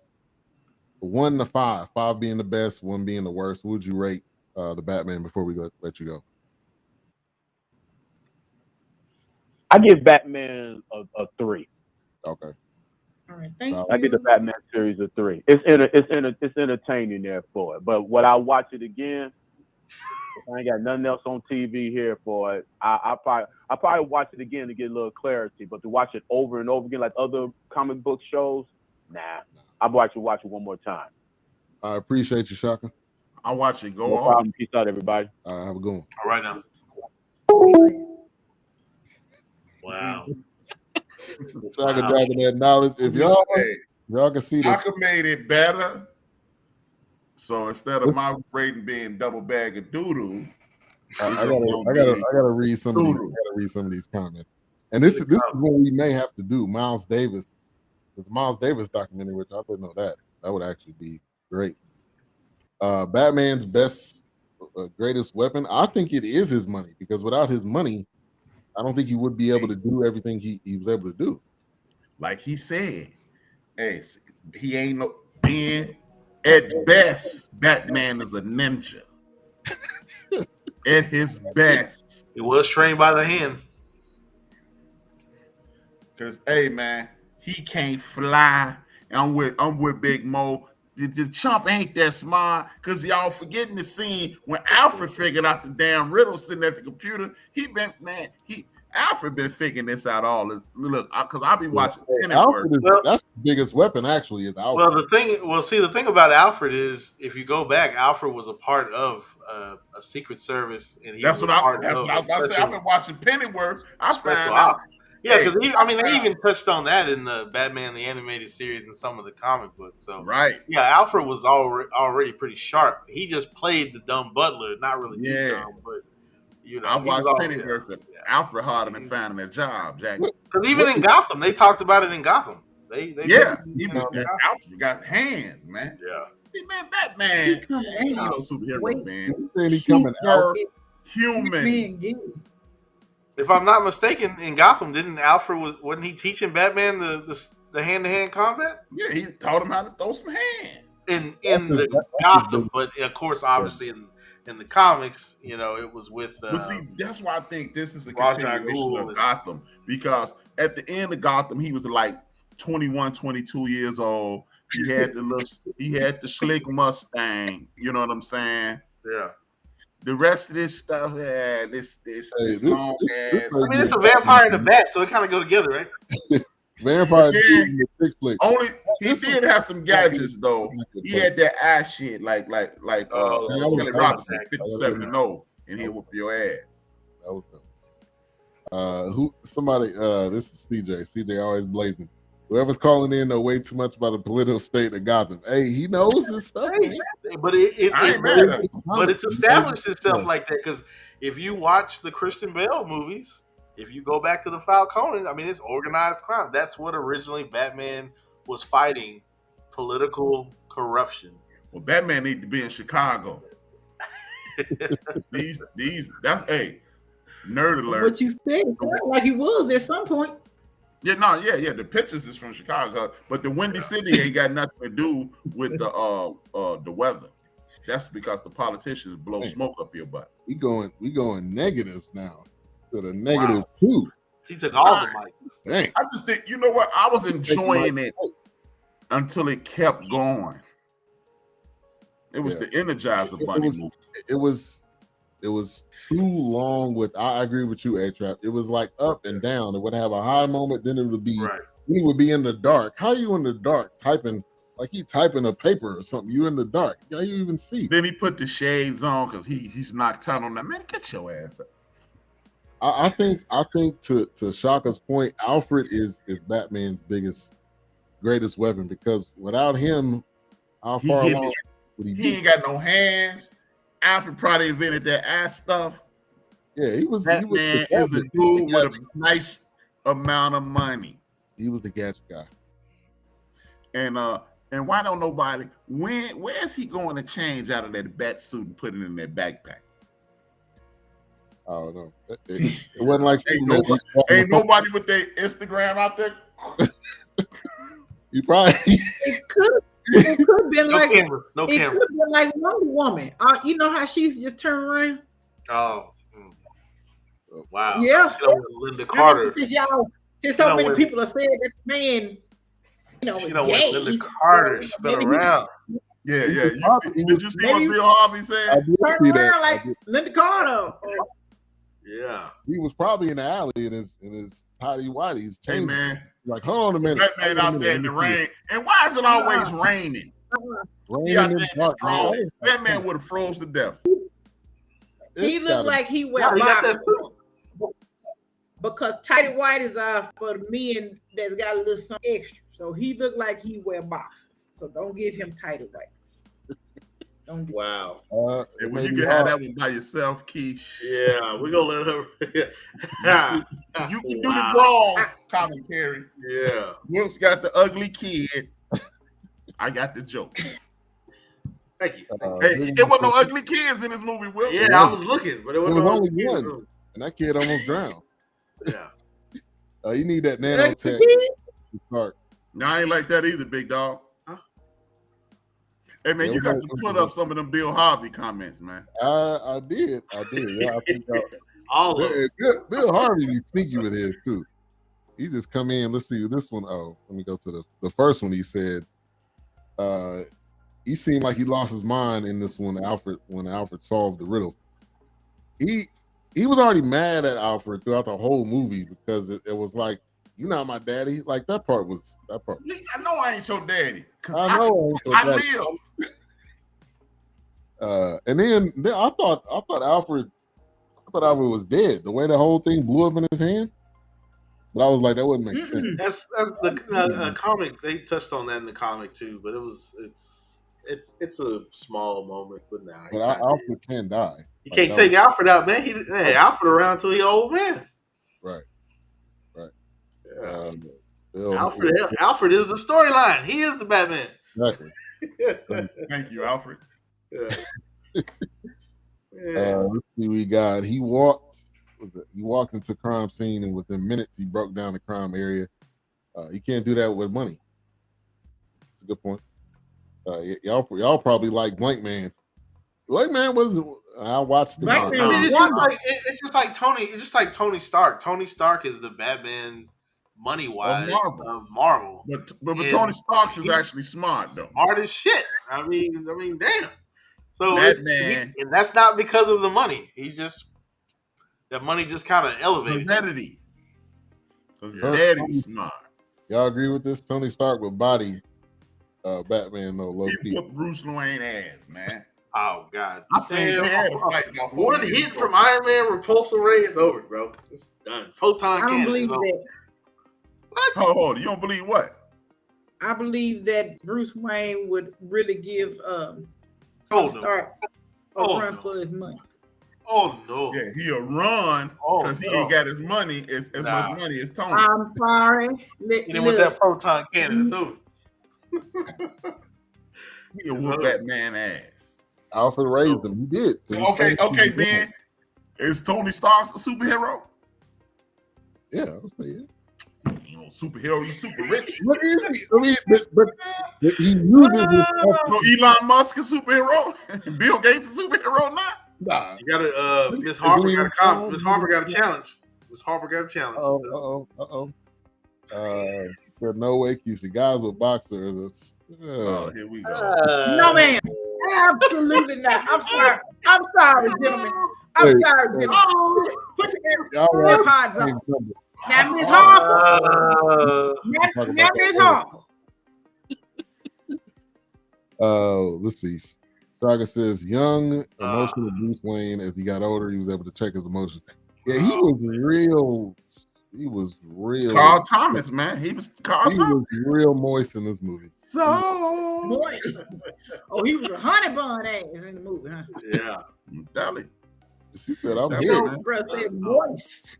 1 to 5, 5 being the best, 1 being the worst. Would you rate the Batman before we let you go? I give Batman a 3. Okay. All right, thank you. I give the Batman series a 3. It's entertaining there for it. But when I watch it again, if I ain't got nothing else on TV here for it, I probably watch it again to get a little clarity. But to watch it over and over again like other comic book shows, nah. I'd watch it one more time. I appreciate you, Shaka. I watch it go no on. problem. Peace out, everybody. All right, have a good one. All right now. Wow. Shaka dropping that knowledge. If y'all can see that. Shaka made it better. So instead of my rating being double bag of doo-doo, I gotta read some of these. I gotta read some of these comments. And this is what we may have to do. Miles Davis, the Miles Davis documentary, which I didn't know that would actually be great. Batman's greatest weapon. I think it is his money, because without his money, I don't think he would be able to do everything he was able to do. Like he said, hey, he ain't no being at best. Batman is a ninja. At his best, he was trained by the hand. Cause hey man, he can't fly. I'm with Big Mo. The chump ain't that smart, because y'all forgetting the scene when Alfred figured out the damn riddle sitting at the computer. Alfred been figuring this out all. Look, because I be watching. Alfred that's the biggest weapon, actually, is Alfred. The thing about Alfred is, if you go back, Alfred was a part of a Secret Service, and he that's was what I was about to say. I've been watching Pennyworth. I found out. Yeah, because they even touched on that in the Batman the Animated Series and some of the comic books. So yeah, Alfred was already pretty sharp. He just played the dumb butler, not really too dumb, but I watched Pennyworth. Alfred harder than finding a job, Jack. Because even in Gotham, they talked about it in Gotham. Alfred got hands, man. Yeah. See, man, Batman, he no superhero, man. He coming out human. If I'm not mistaken, in Gotham, wasn't he teaching Batman the hand-to-hand combat? Yeah, he taught him how to throw some hands. In the Gotham, but of course, obviously in the comics, it was with. But see, that's why I think this is a continuation of Gotham, because at the end of Gotham, he was like 21, 22 years old. He had the slick Mustang. You know what I'm saying? Yeah. The rest of this stuff, this long ass. It's a vampire and a bat, so it kind of go together, right? Vampire. Only he did have some gadgets though. He had that ass shit like Kelly Robinson, 57 and 0, and he'll whoop your ass. That was them. This is CJ always blazing. Whoever's calling in know way too much about the political state of Gotham. Hey, he knows this stuff. But it's established itself like that, because if you watch the Christian Bale movies, if you go back to the Falcone, it's organized crime. That's what originally Batman was fighting, political corruption. Well, Batman need to be in Chicago. That's nerd alert. What you said, like he was at some point. Yeah, the pictures is from Chicago, but the Windy City ain't got nothing to do with the weather. That's because the politicians blow smoke up your butt. We going negatives now. To the negative two. He took all the mics. Dang. I just think, you know what? I was enjoying it until it kept going. It was the Energizer Bunny movie. It was too long with. I agree with you, A-Trap. It was like up and down. It would have a high moment, then it would be. Right. He would be in the dark. How are you in the dark typing? Like he typing a paper or something. You in the dark. How you even see? Then he put the shades on because he's nocturnal. Now, man, get your ass up. I think to Shaka's point, Alfred is Batman's greatest weapon, because without him, how far along would he be? He ain't got no hands. Alfred probably invented that ass stuff. Yeah, he was. Batman is a dude with a nice amount of money. He was the gadget guy. And why don't nobody? Where is he going to change out of that bat suit and put it in that backpack? I don't know. It wasn't like ain't nobody with their Instagram out there. You probably it could have been no like cameras. It could have been like Wonder Woman. You know how she used to just turn around? Oh. Wow. Yeah. Linda Carter. Since so many people have said that man, gay. Linda Carter spin around. Yeah. Did you see what Bill Harvey said? Turn around like Linda Carter. Yeah. He was probably in the alley in his tidy whities. Hey man, like, hold on a minute. Batman out there in the rain. And why is it always raining? That man would have froze to death. He looked like he wear boxers. Because tidy whities are for the men that's got a little something extra. So he looked like he wear boxers. So don't give him tidy whities. Wow. Well, you can have that one by yourself, Keish. Yeah, we're going to let her. You can do the draws commentary. Yeah. Wilkes got the ugly kid. I got the jokes. Thank you. Hey, there wasn't no ugly kids in this movie, Wilkes. Yeah, I was looking, but it was only one. And that kid almost drowned. Yeah. You need that nanotech to start. No, I ain't like that either, big dog. Hey man, you got to put up some of them Bill Harvey comments, man. I did. Yeah, I think all of it. Bill Harvey be sneaky with his too. He just come in. Let's see this one. Oh, let me go to the first one. He said, he seemed like he lost his mind in this one. When Alfred solved the riddle, he was already mad at Alfred throughout the whole movie because it was like, you're not my daddy. Like that part was. I know I ain't your daddy. I know I live. And then I thought Alfred was dead. The way the whole thing blew up in his hand. But I was like, that wouldn't make sense. That's the comic. They touched on that in the comic too, but it's a small moment. But now, but Alfred can't die. You can't take Alfred out, man. Alfred around till he old man. Right. Yeah. Alfred is the storyline. He is the Batman. Exactly. Thank you, Alfred. Yeah. Let's see. We got he walked into crime scene, and within minutes he broke down the crime area. You can't do that with money. That's a good point. Y'all probably like Blank Man. Blank Man was. I watched the Blank Man. It's just like Tony. It's just like Tony Stark. Tony Stark is the Batman, money wise, of Marvel. But Tony Stark is actually smart though. Smart as shit. I mean, damn. So Batman, and that's not because of the money. He's just that money just kind of elevated. Daddy smart. Y'all agree with this? Tony Stark with body Batman though, low key. He whooped Bruce Wayne ass, man. Oh God! I said one hit from Iron Man repulsor ray is over, bro. It's done. Photon cannon. I don't believe that. What? Hold on. You don't believe what? I believe that Bruce Wayne would really give Stark a run for his money. Oh no! Yeah, he'll run because he ain't got his money as much money as Tony. I'm sorry. With that photon cannon, it's over. He'll whoop that man ass. Alfred raised him. He did. Okay, Ben. Is Tony Stark a superhero? Yeah, I would say yeah. You know, superhero. He's super rich. What is he? I mean, but he uses his. So Elon Musk a superhero? Bill Gates a superhero now? Nah. You got to. Miss Harper got a comment. Miss Harper got a challenge. Miss Harper got a challenge. There's no way, Keysha. Guys with boxers. Here we go. No, man. Absolutely not. I'm sorry, gentlemen. I'm sorry, gentlemen. Put your AirPods on. Now, Miss Harper. Now, Miss Harper. Let's see. Saga says, young, emotional Bruce Wayne, as he got older, he was able to check his emotions. Yeah, he was real. Carl Thomas, man. He was real moist in this movie. So moist. Oh, he was a honey bun ass in the movie, huh? Yeah. Dolly. She said, I'm here. Bro said moist.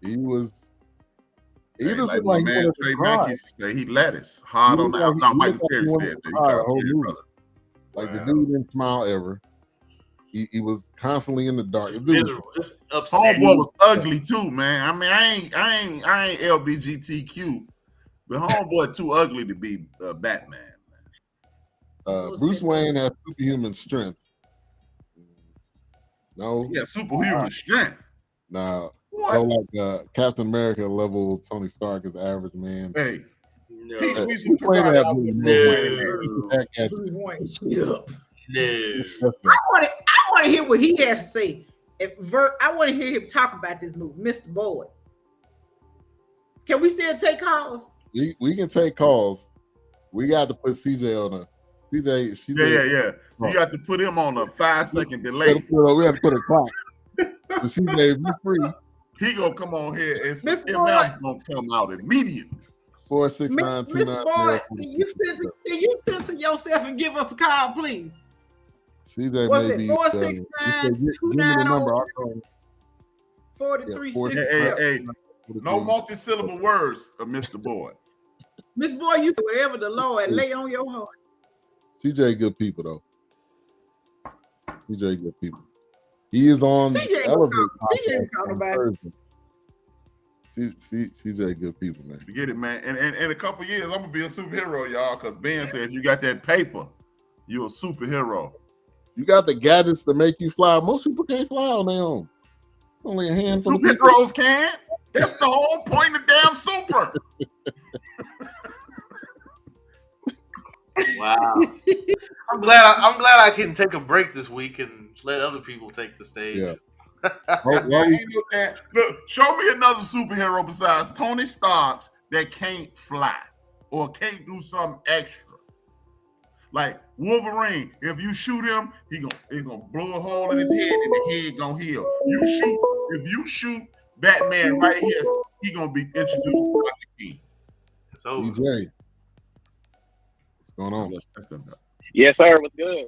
He was. He just like looked like man Trey Mackey say he lettuce hard on the out. No, Michael Terry said that. Like the dude didn't smile ever. He was constantly in the dark. Just miserable, just upset. Homeboy was ugly too, man. I mean, I ain't LBGTQ, but homeboy too ugly to be Batman. Bruce Wayne has superhuman strength. No, yeah, superhuman strength. Nah, so like Captain America level Tony Stark is the average man. Hey, no. teach me some I want to hear what he has to say. I want to hear him talk about this movie, Mr. Boyd. Can we still take calls? We can take calls. We got to put CJ on a CJ. Yeah. You got to put him on a 5-second delay. We have to put a clock. CJ, if you're free, he gonna come on here and ML's gonna come out immediately. 469-290. Can you censor yourself and give us a call, please? CJ, what's maybe 469-290-4360. Hey, no multi-syllable words, Mr. Boyd. Miss Boyd, you say whatever the Lord lay on your heart. CJ, good people though. CJ, good people. He is on CJ Elevate. CJ, good people, man. Forget it, man. And in a couple years, I'm gonna be a superhero, y'all. Because Ben said, if you got that paper, you're a superhero. You got the gadgets to make you fly. Most people can't fly on their own. Only a handful of people. Superheroes can. That's the whole point of damn super. Wow. I'm glad I can take a break this week and let other people take the stage. Yeah. Look, show me another superhero besides Tony Stark's that can't fly or can't do something extra. Like Wolverine, if you shoot him, he's gonna blow a hole in his head and the head gonna heal. If you shoot Batman right here, he gonna be introduced to Dr. King. It's over. DJ, what's going on? Yes, sir. What's good?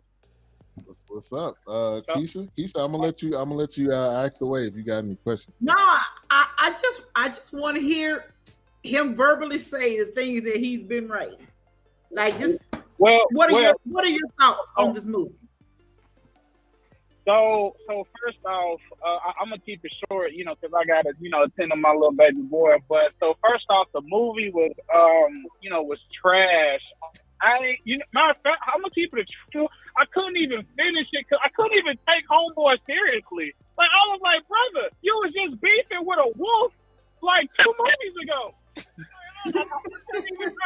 What's up, Keysha? Keysha, I'm gonna let you ask away if you got any questions. No, I just want to hear him verbally say the things that he's been writing. Like, just what are your thoughts on this movie? So first off, I'm gonna keep it short, because I gotta, attend to my little baby boy. But so first off, the movie was, was trash. Matter of fact, I'm gonna keep it true. I couldn't even finish it because I couldn't even take Homeboy seriously. Like, I was like, brother, you was just beefing with a wolf like 2 movies ago. I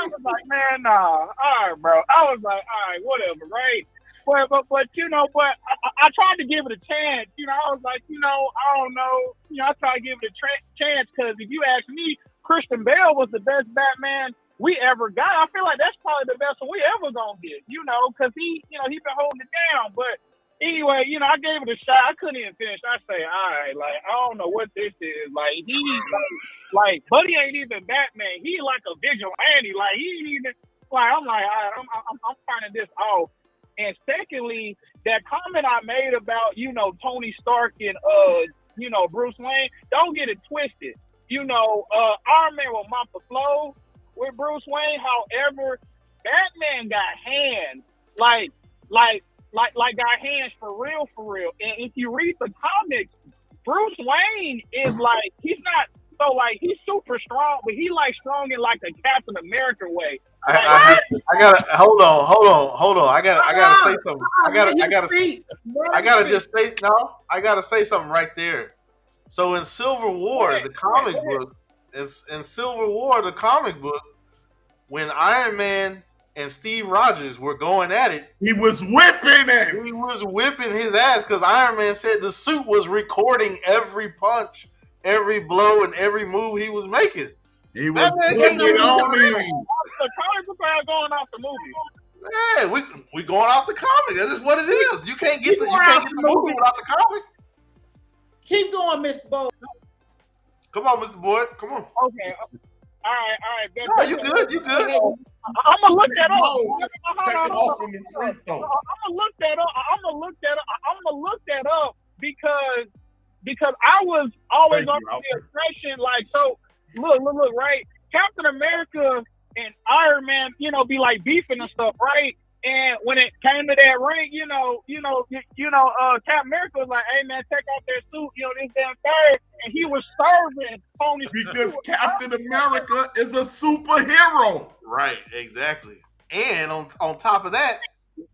was like, man, nah. All right, bro. I was like, all right, whatever, right? But I tried to give it a chance. I was like, I don't know. I tried to give it a chance because if you ask me, Christian Bale was the best Batman we ever got. I feel like that's probably the best one we ever gonna get, because he been holding it down. But anyway, I gave it a shot. I couldn't even finish. I say, all right, like, I don't know what this is. Like, Buddy ain't even Batman. He like a vigilante. Like, he ain't even, like, I'm like, all right, I'm finding this off. And secondly, that comment I made about, Tony Stark and, Bruce Wayne, don't get it twisted. Iron Man will mop the floor with Bruce Wayne. However, Batman got hands, like got hands for real. And if you read the comics, Bruce Wayne is like, he's not, so like, he's super strong, but he like strong in like a Captain America way. I gotta hold on. I gotta say something. I gotta say something right there. So in Civil War, the comic book, when Iron Man and Steve Rogers were going at it, he was whipping him. He was whipping his ass because Iron Man said the suit was recording every punch, every blow, and every move he was making. He was putting it on him. The comic book are going off the movie. Yeah, we going off the comic. That's just what it is. You can't get the movie without the comic. Keep going, Mr. Boyd. Come on, Mr. Boyd. Come on. Okay. All right. No, you good. You good. I'm gonna look that up. I'm gonna look that up because I was always under the impression, like, so look, right? Captain America and Iron Man, be like beefing and stuff, right? And when it came to that ring, Captain America was like, "Hey man, take off that suit, this damn thing," and he was serving Tony because Captain America is a superhero, right? Exactly. And on top of that,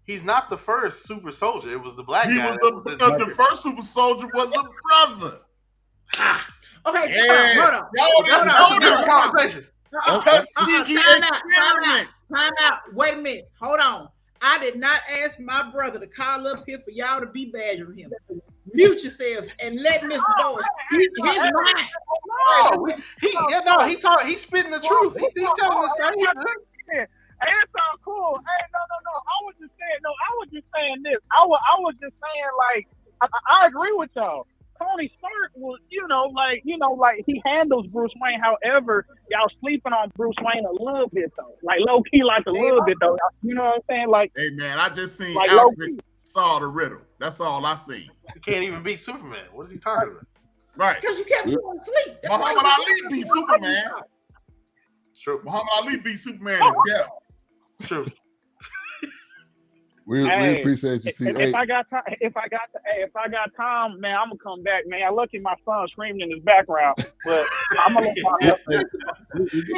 he's not the first super soldier. It was the black guy. The first super soldier was a brother. Okay, hold on. That's a different conversation. Time out. Wait a minute. Hold on. I did not ask my brother to call up here for y'all to be badgering him. Mute yourselves and let Mr. Boyd speak his mind. He's spitting the truth. He telling us that. Hey, that sounds cool. Hey, no. I was just saying this. I was just saying, like, I agree with y'all. Tony Stark was, like he handles Bruce Wayne. However, y'all sleeping on Bruce Wayne a little bit though, like low key, like a little bit though. You know what I'm saying? Like, hey man, I just seen like Alfred saw the Riddle. That's all I seen. You can't even beat Superman. What is he talking about? Right? Because you kept going to sleep. Muhammad Ali beat Superman. True. Muhammad Ali beat Superman to death. True. We appreciate you. See, if I got time, man, I'm gonna come back, man. I lucky my son screaming in his background, but I'm gonna let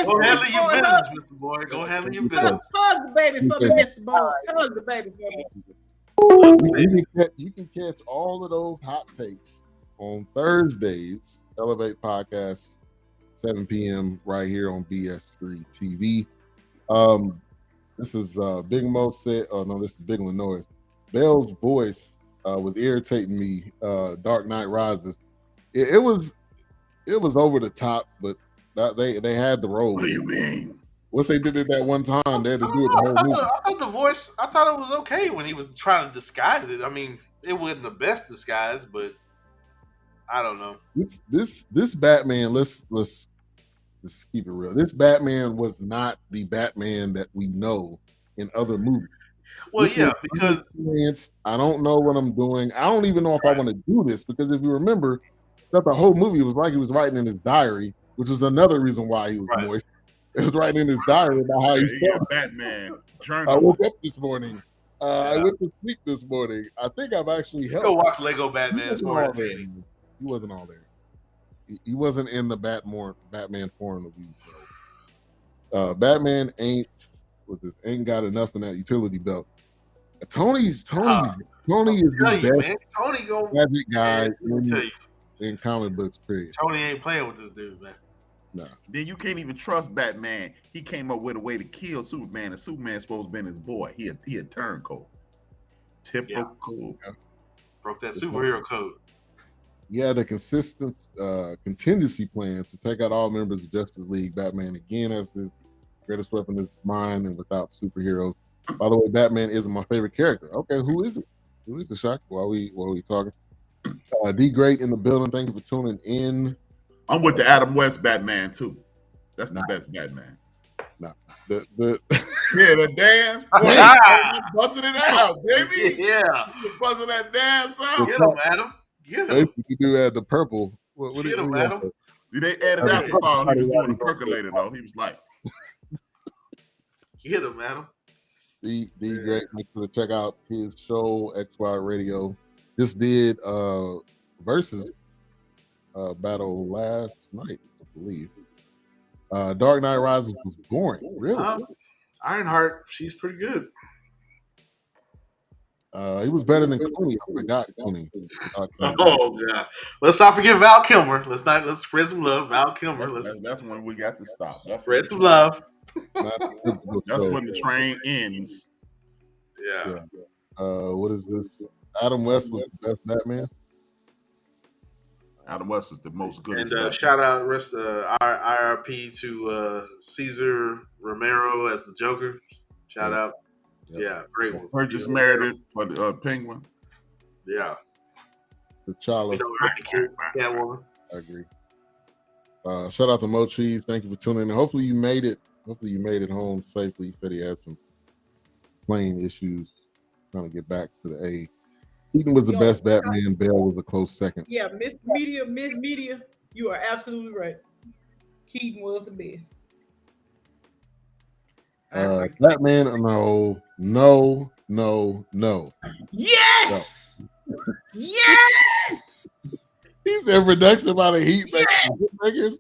Go handle your business, Mr. Boyd. Go handle your business. Hug the baby for me, Mr. Boyd. Hug the baby for me. You can catch all of those hot takes on Thursdays. Elevate Podcast, 7 p.m. right here on BS3 TV. This is Big Mo said, oh no, this is Big Illinois. Bell's voice was irritating me. Dark Knight Rises. it was over the top, but they had the role. What do you mean? Once they did it that one time, they had to do it the whole movie. I thought the voice. I thought it was okay when he was trying to disguise it. I mean, it wasn't the best disguise, but I don't know. This Batman. Let's keep it real. This Batman was not the Batman that we know in other movies. Well, yeah, because I don't know what I'm doing. I don't even know if I want to do this because if you remember, that the whole movie was like he was writing in his diary, which was another reason why he was moist. It was writing in his diary about how he felt. Batman. I woke up this morning. I went to sleep this morning. I think I've actually helped. Go watch Lego Batman. It's more entertaining. He wasn't all there. He wasn't in the Batman form of the Batman ain't got enough in that utility belt. Tony is the best magic guy in comic books. Period. Tony ain't playing with this dude, man. No. Then you can't even trust Batman. He came up with a way to kill Superman, and Superman's supposed to be his boy. He a turncoat. Typical. Yeah. Broke that superhero code. Yeah, the contingency plan to take out all members of Justice League. Batman again as his greatest weapon is mine, and without superheroes. By the way, Batman isn't my favorite character. Okay, who is it? Who is the shock? While we talking, D Great in the building. Thank you for tuning in. I'm with the Adam West Batman too. That's the best Batman. No, the dance, busting it out, baby. Yeah, buzzing that dance out. Get him, Adam. Get him. You do add the purple. What Get him, Adam. See, they added out the part. He was doing the percolator though. He was like, "Get him, Adam." D Great, make sure to check out his show XY Radio. Just did versus battle last night, I believe. Dark Knight Rises was boring. Really? Ironheart, she's pretty good. He was better than Clooney. I forgot Clooney. Oh God! Let's not forget Val Kilmer. Let's spread some love. Val Kilmer. That's when we got to stop. Spread some love. That's when the train ends. Yeah. What is this? Adam West was the best Batman. Adam West is the most good. And shout out, rest IRP to Cesar Romero as the Joker. Shout out. Yeah, great one. Burgess Meredith for the Penguin. Yeah. T'Challa. Catwoman. I agree. Shout out to Mo Cheese. Thank you for tuning in. Hopefully you made it home safely. He said he had some plane issues trying to get back to the A. Keaton was the best Batman. Bale was a close second. Yeah, Miss Media, you are absolutely right. Keaton was the best. Batman, no. Yes! No. Yes! He's in production by the Heat Makers.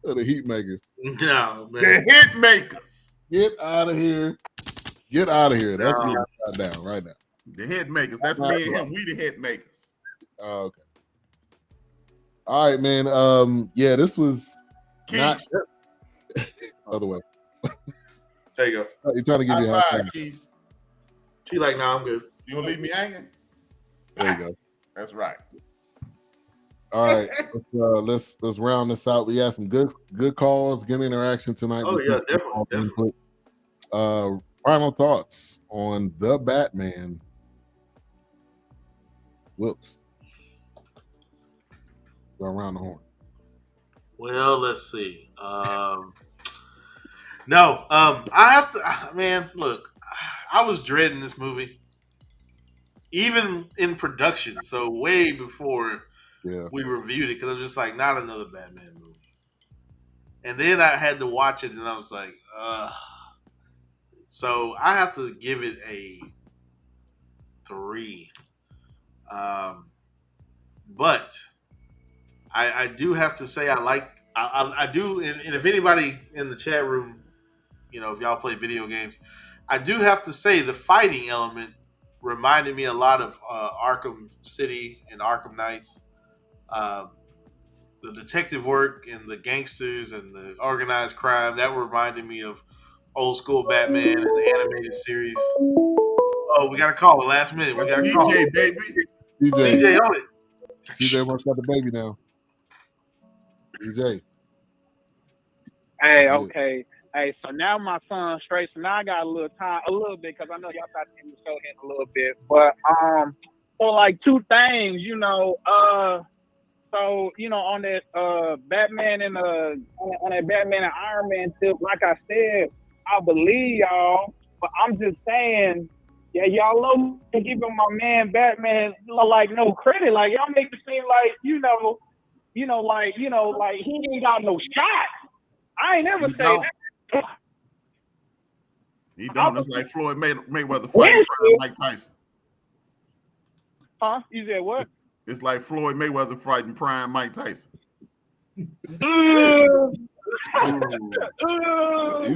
The Heat Makers. No, man. The Hit Makers. Get out of here. Get out of here. That's getting shot down right now. The Hit Makers. That's me and him. We the Hit Makers. Okay. All right, man. Yeah, this was not other way. There you go. You're trying to give you a high five. She like, nah, I'm good. You gonna leave me hanging? There you go. That's right. All right, let's round this out. We had some good calls, good interaction tonight. Oh yeah, definitely. Final thoughts on the Batman. Whoops. Go around the horn. Well, let's see. I have to. Man, look, I was dreading this movie, even in production. So way before we reviewed it, because I was just like, not another Batman movie. And then I had to watch it, and I was like, So I have to give it a 3. But I do have to say I do, and if anybody in the chat room, if y'all play video games, I do have to say the fighting element reminded me a lot of Arkham City and Arkham Knights. The detective work and the gangsters and the organized crime, that reminded me of old school Batman and the animated series. Oh, we got to call it last minute. We got to call DJ, baby. DJ on it. CJ wants to have the baby now. DJ. Hey, okay. Hey, so now my son's straight. So now I got a little time, a little bit, because I know y'all got to end the show in a little bit. But so like two things, you know. So you know, on that Batman and on that Batman and Iron Man tip, like I said, I believe y'all, but I'm just saying, yeah, y'all low giving my man Batman like no credit. Like y'all make it seem like like he ain't got no shot. I ain't never say that. He don't. It's like Floyd Mayweather fighting Mike Tyson. Huh? You said what? It's like Floyd Mayweather fighting prime Mike Tyson. You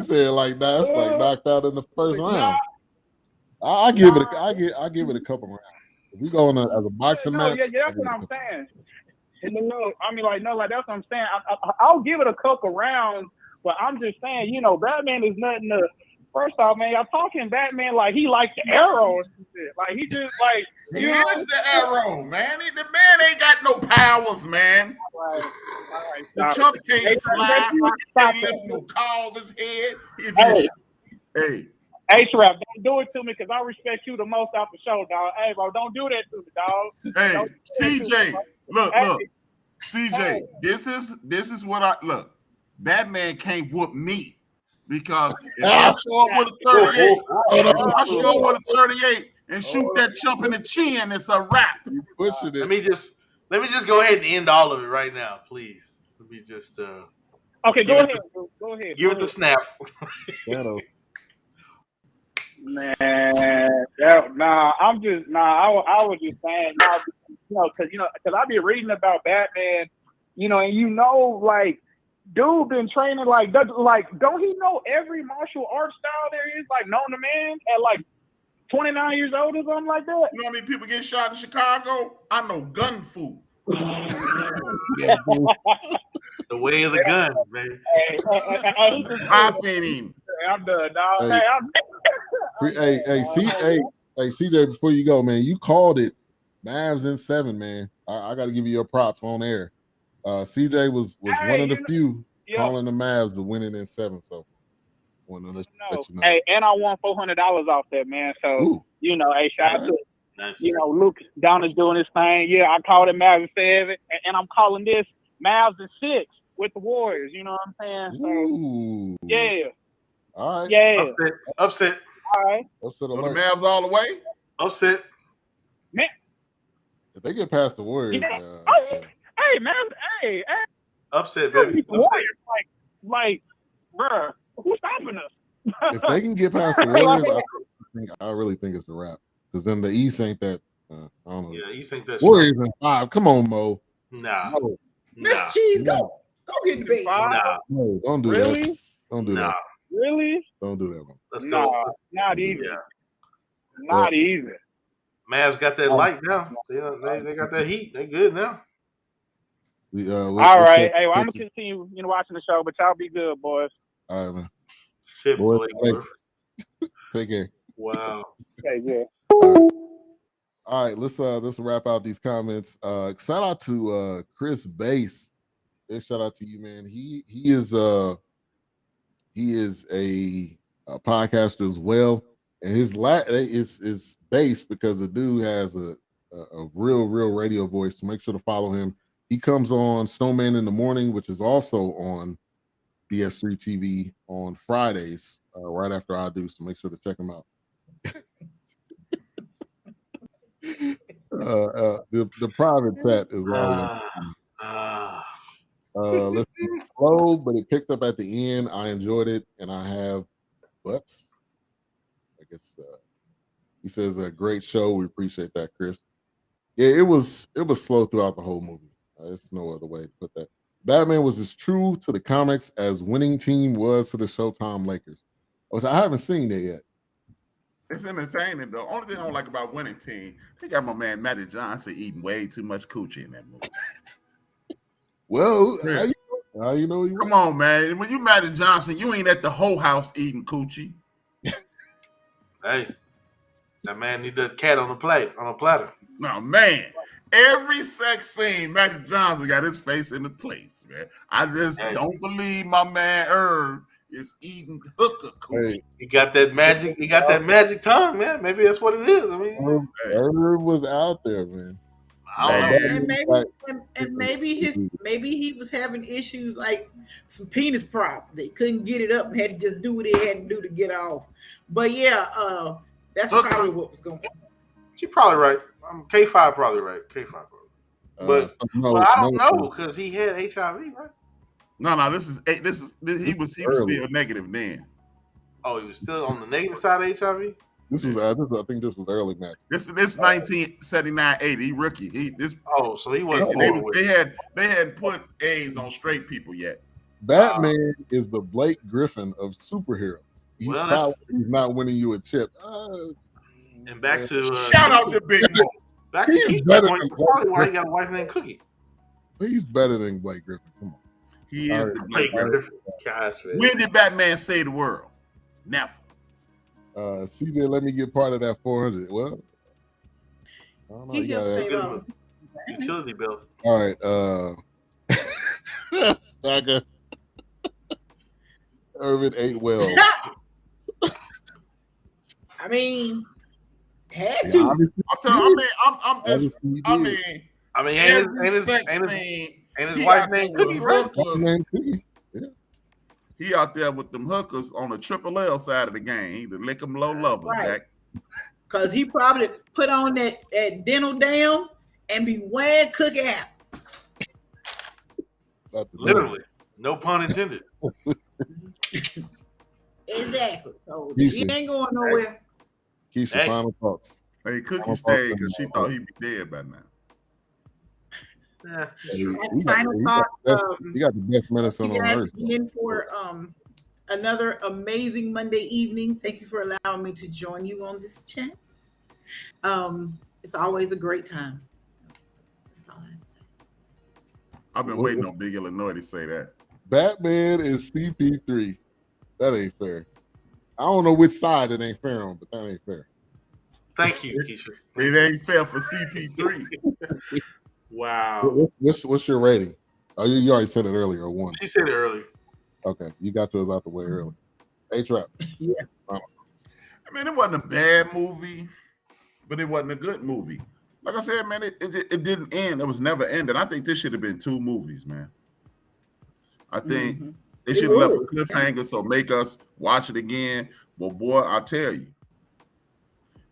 said like that. It's like knocked out in the first round. I give it a couple rounds. If we go on as a boxing match. Yeah, that's what I'm saying. No, I mean, like that's what I'm saying. I'll give it a couple rounds, but I'm just saying, you know, Batman is nothing to. First off, man, y'all talking Batman like he like the arrow or some shit. Like he just like he is the arrow, man. The man ain't got no powers, man. All right, the chump can't fly. He can't lift no car over his head. Hey, Shrap, don't do it to me because I respect you the most off the show, dog. Hey, bro, don't do that to me, dog. Hey, CJ, look, CJ, this is what I look. Batman can't whoop me. Because if I show up with a 38, and shoot that chump in the chin, it's a wrap. Pushing it. Let me just go ahead and end all of it right now, please. Let me just okay, go ahead. Give it the snap. Man, I was just saying, because I be reading about Batman, and like. Dude been training like don't he know every martial arts style there is, like known to man at like 29 years old or something like that? You know how many people get shot in Chicago? I know gun fu. The way of the gun, baby. I'm done, dog. Hey, CJ, before you go, man, you called it Mavs in 7, man. I got to give you your props on air. CJ was one of the few calling the Mavs to win it in 7. So, want to let you know. Hey, and I won $400 off that, man. So, shout out to Luke down is doing his thing. Yeah, I called it Mavs in 7, and I'm calling this Mavs in 6 with the Warriors. You know what I'm saying? So, yeah. All right. Yeah. Upset. All right. Upset alert. So the Mavs all the way. Upset. Man. If they get past the Warriors, hey, man, hey. Upset, baby. Warriors, like, bruh, who's stopping us? If they can get past the Warriors, I really think it's a wrap. Because then the East ain't that. I don't know. Yeah, East ain't that. Warriors in 5. Come on, Mo. Nah. Miss Cheese, go get the bait. Nah. No, don't do that. Don't do that. Really? Don't do that, man. Let's go. Not even. Not even. Mavs got that light now. They got that heat. They good now. All right. Hey, well, I'm gonna continue, watching the show, but y'all be good, boys. All right, man. Boy, take care. Wow. Okay, yeah. All right, let's wrap out these comments. Shout out to Chris Bass. Big shout out to you, man. He is a podcaster as well, and his is Bass because the dude has a real radio voice. So make sure to follow him. He comes on Snowman in the Morning, which is also on BS3 TV on Fridays, right after I do. So make sure to check him out. The private chat is let's see, slow, but it picked up at the end. I enjoyed it, and I have butts. I guess he says a great show. We appreciate that, Chris. Yeah, it was slow throughout the whole movie. There's no other way to put that. Batman was as true to the comics as Winning Team was to the Showtime Lakers, which I haven't seen that yet. It's entertaining, though. Only thing I don't like about Winning Team, they got my man Matty Johnson eating way too much coochie in that movie. Well, how you know? Come on, man. When you Matty Johnson, you ain't at the whole house eating coochie. Hey, that man need the cat on a platter. No, man. Every sex scene, Magic Johnson got his face in the place, man. I just don't believe my man Irv is eating hooker coochie. Hey, He got that magic. He got that magic tongue, man. Maybe that's what it is. I mean, Irv was out there, man. I don't know. And maybe he was having issues like some penis problem. They couldn't get it up and had to just do what they had to do to get off. But yeah, that's probably what was going on. She's probably right. K5 probably right. K5 probably. But I don't know because he had HIV, right? No. This is he was still negative then. Oh, he was still on the negative side of HIV. This was I think this was early match. This 1979-80. He rookie. So he wasn't. They hadn't put A's on straight people yet. Batman is the Blake Griffin of superheroes. He's solid. He's not winning you a chip. And back to shout out to Big Mo. Back to Keysha Walker. Probably why he got a wife named Cookie. He's better than Blake Griffin. Come on. He is the Blake Griffin. Gosh, when did Batman save the world? Never. CJ, let me get part of that 400. Well, I don't know. He helped save utility bill. All right. Shaka. Irvin ate well. I mean, had to. Ain't his wife named Cookie, right? He out there with them hookers on the Triple L side of the game. He the lick 'em low level, right. Jack. Because he probably put on that dental down and be wearing Cookie hat. Literally. No pun intended. Exactly. So he ain't going nowhere. Keysha, final thoughts. Hey, Cookie stayed because she thought he'd be dead by now. Final thought. You got the best medicine on earth. In for another amazing Monday evening. Thank you for allowing me to join you on this chat. It's always a great time. That's all I have to say. I've been waiting on Big Illinois to say that. Batman is CP3. That ain't fair. I don't know which side it ain't fair on, but that ain't fair. Thank you, Keysha. It ain't fair for CP3. Wow. What's your rating? Oh, you already said it earlier. One. She said it earlier. Okay, you got yours out the way early. A-Trap. Yeah. I mean, it wasn't a bad movie, but it wasn't a good movie. Like I said, man, it didn't end. It was never ended. I think this should have been 2 movies, man. I think they should have left a cliffhanger, so make us watch it again. Well, boy, I tell you,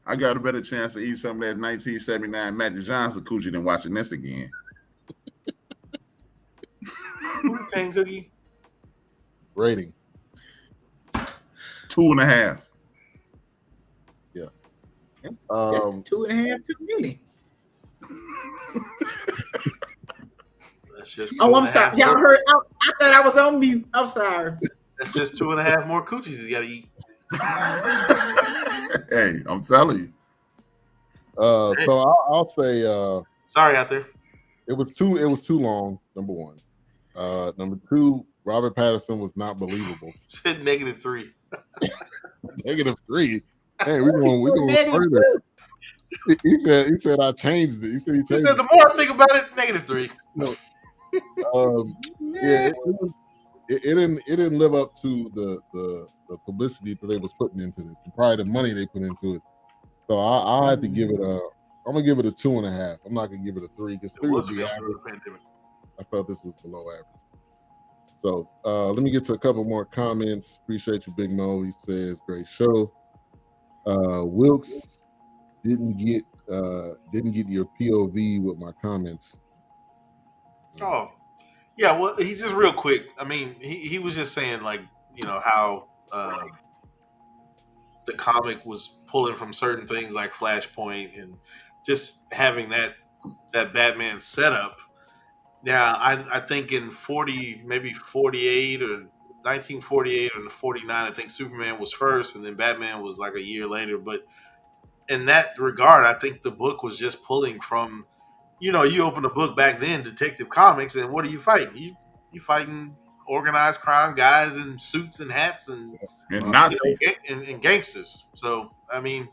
I got a better chance to eat some of that 1979 Magic Johnson coochie than watching this again. King Cookie? Rating. 2.5. Yeah. That's 2.5 too many. That's just. I'm sorry. Y'all heard? I thought I was on mute. I'm sorry. That's just 2.5 more coochies you got to eat. Hey, I'm telling you. So I'll say. Sorry out there. It was too long. Number one. Number two, Robert Pattinson was not believable. Said -3. -3. Hey, we going further. He said I changed it. He said the more I think about it, -3. No. Yeah, it didn't live up to the publicity that they was putting into this, and probably the money they put into it. So I had to give it I'm gonna give it a 2.5. I'm not gonna give it a 3 because 3 would be average. I felt this was below average. So let me get to a couple more comments. Appreciate you, Big Mo. He says great show. Wilkes didn't get your POV with my comments. Oh, yeah. Well, he just real quick. I mean, he was just saying like, you know, how the comic was pulling from certain things like Flashpoint and just having that Batman setup. Now, I think in 48 or 1948 or 49, I think Superman was first, and then Batman was like a year later. But in that regard, I think the book was just pulling from, you know, you open a book back then, Detective Comics, and what are you fighting? You fighting organized crime guys in suits and hats and Nazis and gangsters. So I mean,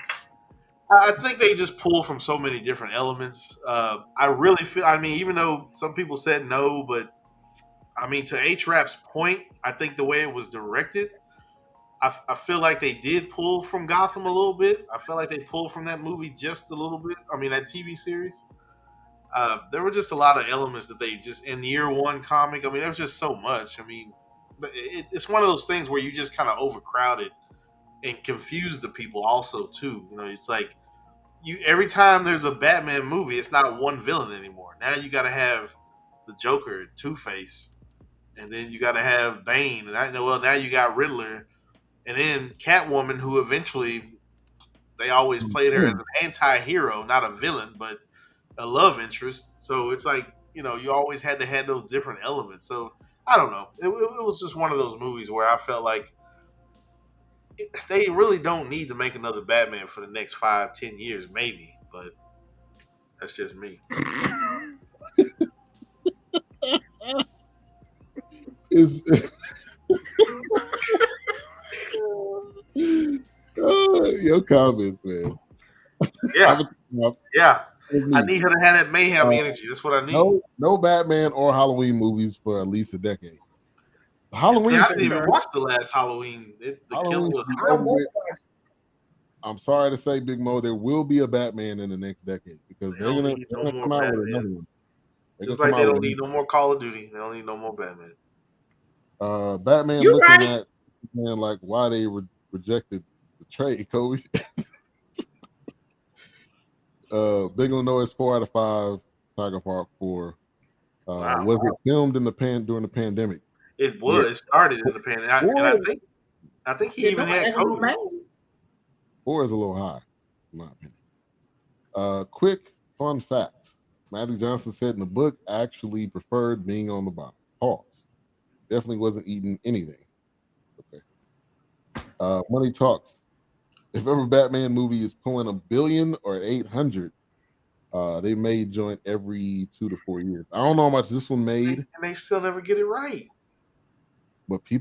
I think they just pull from so many different elements. I really feel. I mean, even though some people said no, but I mean, to H-Rap's point, I think the way it was directed, I feel like they did pull from Gotham a little bit. I feel like they pulled from that movie just a little bit. I mean, that TV series. There were just a lot of elements that they just in the year one comic. I mean, there was just so much. I mean, it's one of those things where you just kind of overcrowded and confuse the people also too. You know, it's like you every time there's a Batman movie, it's not one villain anymore. Now you got to have the Joker, Two-Face, and then you got to have Bane, and I know well now you got Riddler, and then Catwoman, who eventually they always played her as an anti-hero, not a villain, but a love interest. So it's like you always had to have those different elements. So I don't know. It was just one of those movies where I felt like they really don't need to make another Batman for the next 5-10 years, maybe, but that's just me. Your comments, man. Yeah. I need her to have that mayhem energy. That's what I need. No Batman or Halloween movies for at least a decade. Halloween. I didn't even watch the last Halloween. The kill was. I'm sorry to say, Big Mo, there will be a Batman in the next decade because they're gonna come out with another one. Just like they don't need no more Call of Duty. They don't need no more Batman. Batman looking at man like why they rejected the trade, Kobe. Big Illinois 4 out of 5. Tiger Park 4. Wow. Was it filmed in during the pandemic? It was. It started in the pandemic, and I think he even had COVID. 4 is a little high, in my opinion. Quick fun fact: Magic Johnson said in the book actually preferred being on the bottom. Pause. Definitely wasn't eating anything. Okay. Money talks. If ever Batman movie is pulling $1 billion or 800, they made joint every 2 to 4 years. I don't know how much this one made, and they still never get it right. But they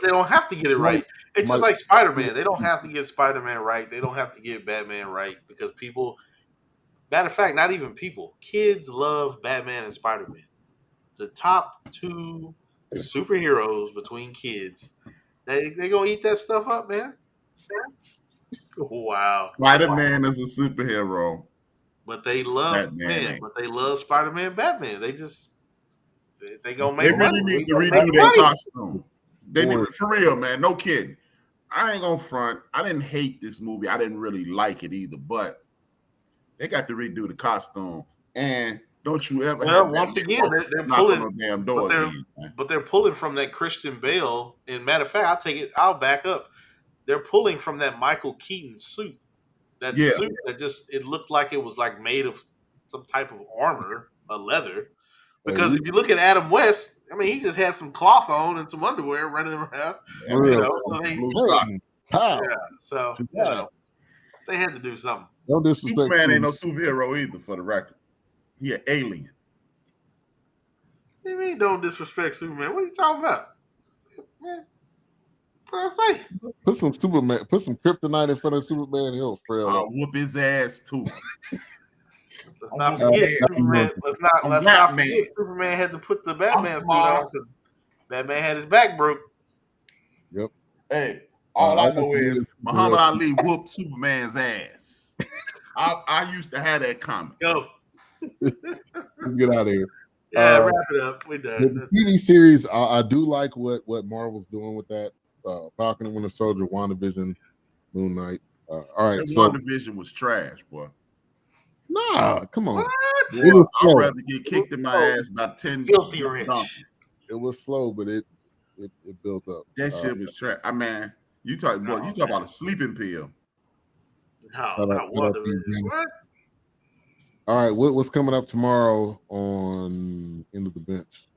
don't have to get it right. It's just like Spider-Man. They don't have to get Spider-Man right. They don't have to get Batman right because people. Matter of fact, not even people. Kids love Batman and Spider-Man. The top 2 superheroes between kids. They gonna eat that stuff up, man. Wow. Spider-Man is a superhero. But they love Batman. But they love Spider-Man, Batman. They gonna make money. They need to redo their costume. They need, for real, man. No kidding. I ain't gonna front. I didn't hate this movie. I didn't really like it either. But they got to redo the costume. And don't you ever? Well, once again, they're pulling on the damn door. But they're pulling from that Christian Bale. And matter of fact, I'll back up. They're pulling from that Michael Keaton suit. That suit that it looked like it was like made of some type of armor, a leather. Because if you look at Adam West, I mean, he just had some cloth on and some underwear running around. So they had to do something. Don't disrespect. Superman ain't no superhero either, for the record. He an alien. What do you mean don't disrespect Superman? What are you talking about? Man, what did I say? Put some kryptonite in front of Superman, he'll frail. I'll whoop his ass too. Let's not forget Superman. Let's not forget Superman had to put the Batman suit on because Batman had his back broke. Yep. Hey, all I know is Muhammad Ali whooped Superman's ass. I used to have that comic. Go. Let's get out of here. Yeah, wrap it up. We're done. The TV series, I do like what Marvel's doing with that. Falcon and Winter Soldier, WandaVision, Moon Knight. All right, WandaVision was trash, boy. Nah, come on. I'd rather get kicked in my ass by 10 filthy rich. It was slow, but it built up. That shit was trash. I mean, you talk about a sleeping pill. No, what? All right, what's coming up tomorrow on End of the Bench?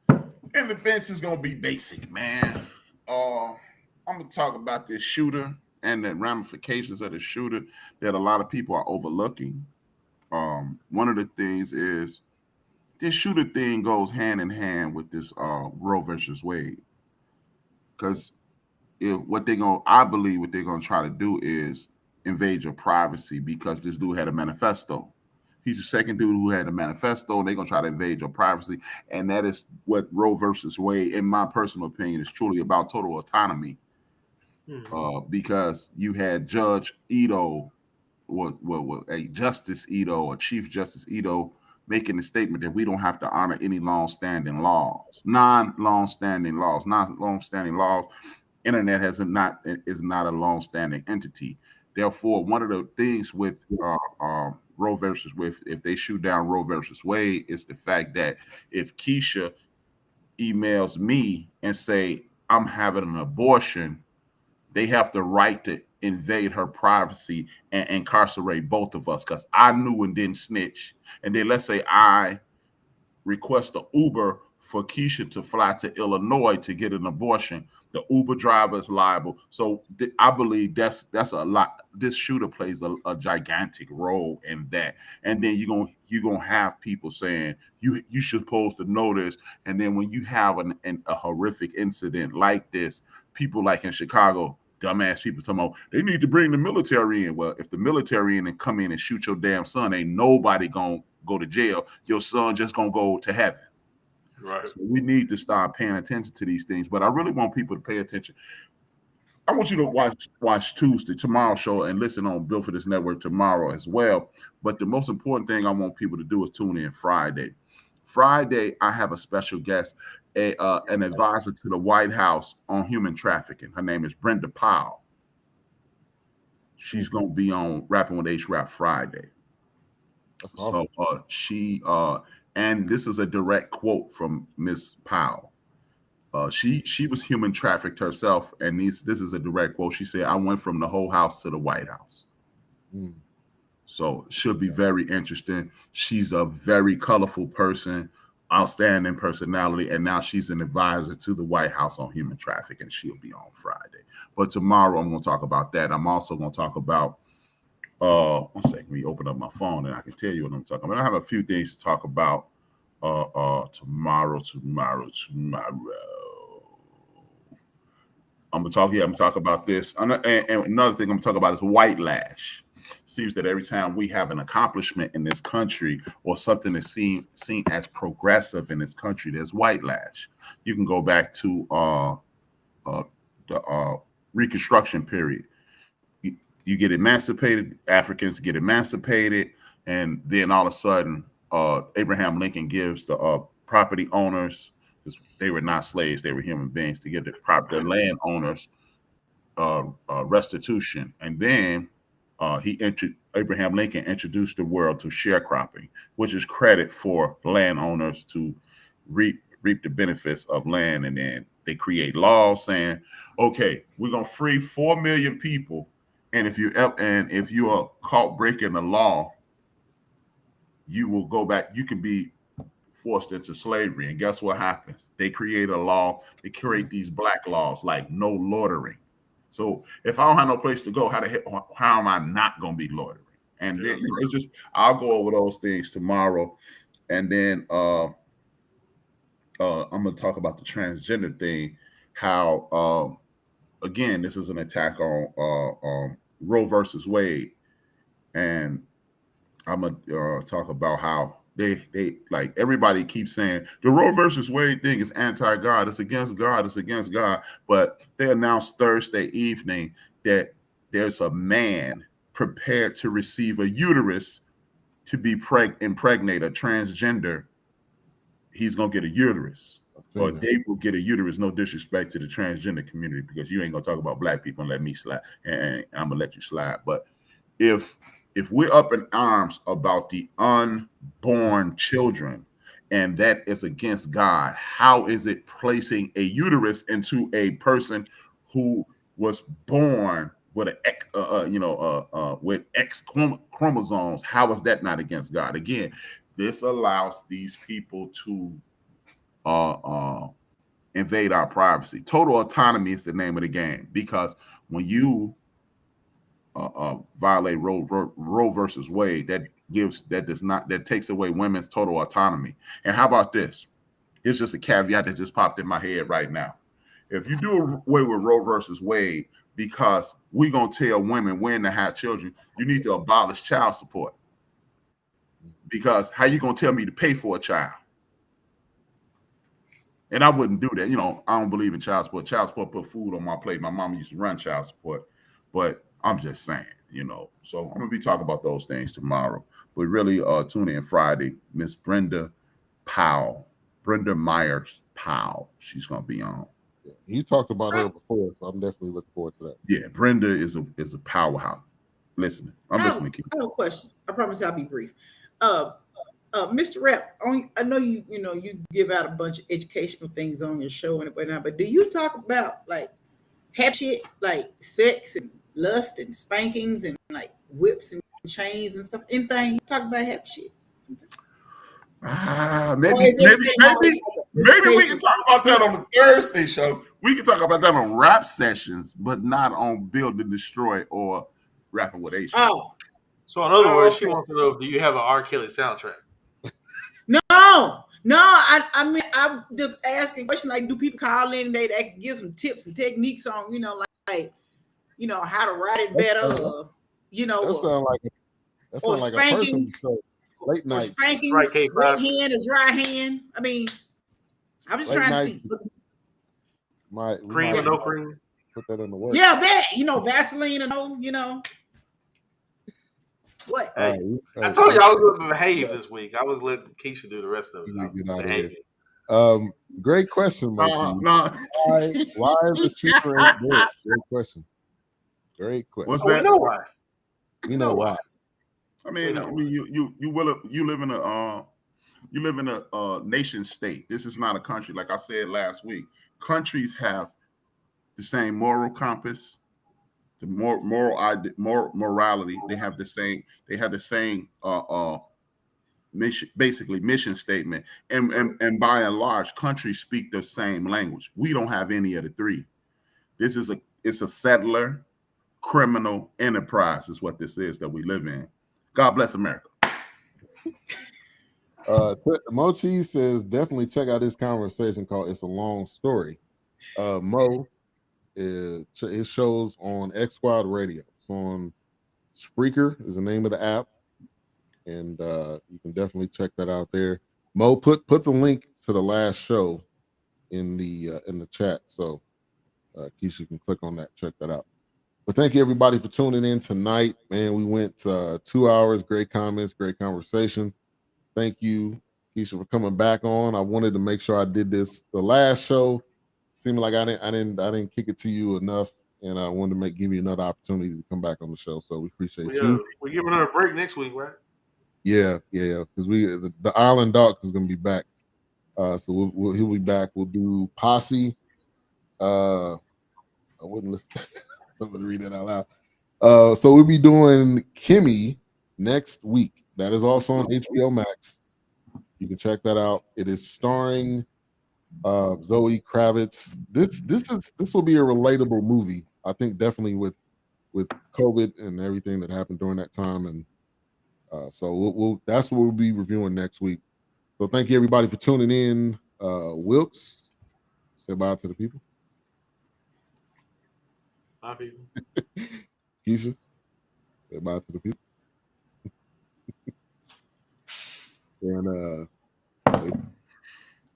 End of the Bench is gonna be basic, man. I'm gonna talk about this shooter and the ramifications of the shooter that a lot of people are overlooking. One of the things is this shooter thing goes hand in hand with this Roe versus Wade, because I believe what they're gonna try to do is invade your privacy because this dude had a manifesto. He's the second dude who had a manifesto, and they're going to try to invade your privacy. And that is what Roe versus Wade, in my personal opinion, is truly about, total autonomy. Because you had Judge Ito, a Justice Ito, or Chief Justice Ito, making the statement that we don't have to honor any non-long-standing laws. Internet is not a long-standing entity. Therefore, one of the things with Roe versus Wade, if they shoot down Roe versus Wade, is the fact that if Keysha emails me and say I'm having an abortion, they have the right to invade her privacy and incarcerate both of us because I knew and didn't snitch. And then let's say I request an Uber for Keysha to fly to Illinois to get an abortion. The Uber driver is liable. So I believe that's a lot. This shooter plays a gigantic role in that. And then you're gonna have people saying you should supposed to know this. And then when you have a horrific incident like this, people like in Chicago, dumbass people talking about they need to bring the military in. Well, if the military in and come in and shoot your damn son, ain't nobody gonna go to jail. Your son just gonna go to heaven. Right. So we need to start paying attention to these things. But I really want people to pay attention. I want you to watch tomorrow's show and listen on Built for This Network tomorrow as well. But the most important thing I want people to do is tune in Friday. Friday, I have a special guest, an advisor to the White House on human trafficking. Her name is Brenda Powell. She's going to be on Rapping with H-Rap Friday. That's awesome. So and this is a direct quote from Miss Powell. She was human trafficked herself, and this is a direct quote. She said, "I went from the whole house to the White House." So it should be very interesting. She's a very colorful person, outstanding personality, and now she's an advisor to the White House on human trafficking. She'll be on Friday. But tomorrow I'm going to talk about that. I'm also going to talk about one second. Let me open up my phone and I can tell you what I'm talking about. I have a few things to talk about tomorrow. I'm gonna talk about this. And another thing I'm gonna talk about is white lash. Seems that every time we have an accomplishment in this country or something that's seen as progressive in this country, there's white lash. You can go back to the Reconstruction period. You get emancipated, Africans get emancipated, and then all of a sudden, Abraham Lincoln gives the property owners, because they were not slaves, they were human beings, to give the landowners restitution. And then Abraham Lincoln introduced the world to sharecropping, which is credit for landowners to reap the benefits of land. And then they create laws saying, okay, we're gonna free 4 million people. And if you are caught breaking the law, you will go back. You can be forced into slavery. And guess what happens? They create a law. They create these black laws like no loitering. So if I don't have no place to go, how am I not going to be loitering? And then it's just, I'll go over those things tomorrow. And then I'm going to talk about the transgender thing. How again, this is an attack on Roe versus Wade, and I'm gonna talk about how they like everybody keeps saying the Roe versus Wade thing is anti-God, it's against God, it's against God. But they announced Thursday evening that there's a man prepared to receive a uterus to be impregnate a transgender. He's gonna get a uterus. Or they will get a uterus. No disrespect to the transgender community, because you ain't gonna talk about black people and let me slide, and I'm gonna let you slide. But if we're up in arms about the unborn children and that is against God, how is it placing a uterus into a person who was born with with X chromosomes? How is that not against God? Again, this allows these people to invade our privacy. Total autonomy is the name of the game, because when you violate Roe versus Wade, that takes away women's total autonomy. And how about this? It's just a caveat that just popped in my head right now. If you do away with Roe versus Wade, because we're going to tell women when to have children. You need to abolish child support. Because how you going to tell me to pay for a child? And I wouldn't do that. You know, I don't believe in child support. Child support put food on my plate. My mama used to run child support. But I'm just saying, you know. So I'm going to be talking about those things tomorrow. But really, tune in Friday. Miss Brenda Myers Powell. She's going to be on. Yeah, you talked about her before, so I'm definitely looking forward to that. Yeah, Brenda is a powerhouse. Listening. I'm listening. I have a question. I promise I'll be brief. Mr. Rap, I know you give out a bunch of educational things on your show and whatnot, but do you talk about like happy shit, like sex and lust and spankings and like whips and chains and stuff? Anything you talk about happy shit? Maybe we can talk about that on the Thursday show. We can talk about that on rap sessions, but not on Build and Destroy or Rapping with H. Oh. So in other words, she wants to know, do you have an R. Kelly soundtrack? No. I mean, I'm just asking questions like, do people call in and they can give some tips and techniques on, like how to write it better, or, that sounds like a person. So late night spankings, wet hand or dry hand. I mean, I'm just trying to see. Cream or no cream? Put that in the work. Yeah, that Vaseline or no, What? Hey, I told you I was going to behave this week. I was letting Keysha do the rest of it. Great question, Mike. No. Why is the cheaper ain't good? Great question. What's that? We know why. You know why? I mean, you live in a nation state. This is not a country. Like I said last week, countries have the same moral compass, the morality. They have the same mission statement, and by and large, countries speak the same language. We don't have any of the three. It's a settler criminal enterprise is what this is that we live in. God bless America. Mochi says definitely check out this conversation called "It's a Long Story." Mo, it shows on X Squad Radio. It's on Spreaker is the name of the app, and you can definitely check that out there. Mo, put the link to the last show in the chat, so Keysha can click on that, check that out. But thank you everybody for tuning in tonight, man. We went 2 hours, great comments, great conversation. Thank you, Keysha, for coming back on. I wanted to make sure I did this. The last show seemed like I didn't kick it to you enough, and I wanted to give you another opportunity to come back on the show. So we appreciate you. We're giving her a break next week, right? Yeah, because the Island Dawk is going to be back. So he'll be back. We'll do Posse. I wouldn't listen. Somebody read that out loud. So we'll be doing Kimmy next week. That is also on HBO Max. You can check that out. It is starring Zoë Kravitz. This will be a relatable movie. I think definitely with COVID and everything that happened during that time, and so that's what we'll be reviewing next week. So thank you everybody for tuning in. Wilkes, say bye to the people. Bye, people. Keysha, say bye to the people. And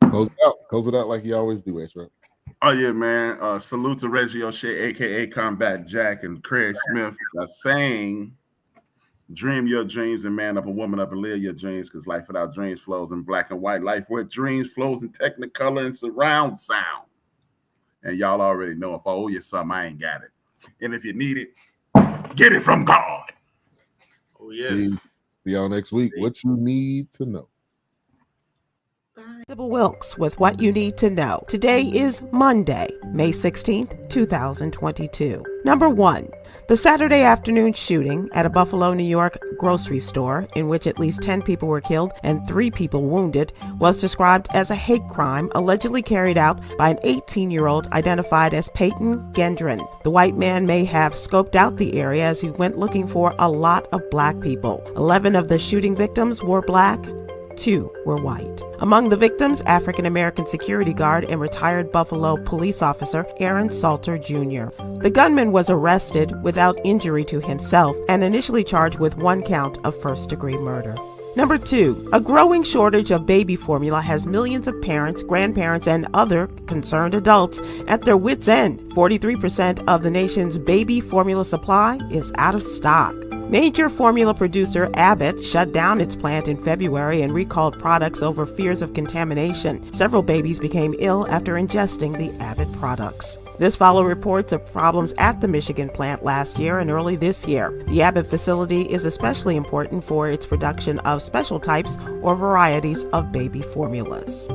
close it out like you always do, H-Rap. Oh yeah, man. Salute to Reggie O'Shea, aka Combat Jack, and Craig Smith saying, dream your dreams and man up and woman up and live your dreams, because life without dreams flows in black and white. Life with dreams flows in technicolor and surround sound. And y'all already know, if I owe you something, I ain't got it. And if you need it, get it from God. Oh, yes. See y'all next week. What you need to know. Sybil Wilkes with What You Need to Know. Today is Monday, May 16th, 2022. Number 1. The Saturday afternoon shooting at a Buffalo, New York grocery store, in which at least 10 people were killed and 3 people wounded, was described as a hate crime allegedly carried out by an 18-year-old identified as Peyton Gendron. The white man may have scoped out the area as he went looking for a lot of black people. 11 of the shooting victims were black. 2 were white. Among the victims, African-American security guard and retired Buffalo police officer Aaron Salter Jr. The gunman was arrested without injury to himself and initially charged with 1 count of first-degree murder. Number 2, a growing shortage of baby formula has millions of parents, grandparents, and other concerned adults at their wits' end. 43% of the nation's baby formula supply is out of stock. Major formula producer Abbott shut down its plant in February and recalled products over fears of contamination. Several babies became ill after ingesting the Abbott products. This followed reports of problems at the Michigan plant last year and early this year. The Abbott facility is especially important for its production of special types or varieties of baby formulas.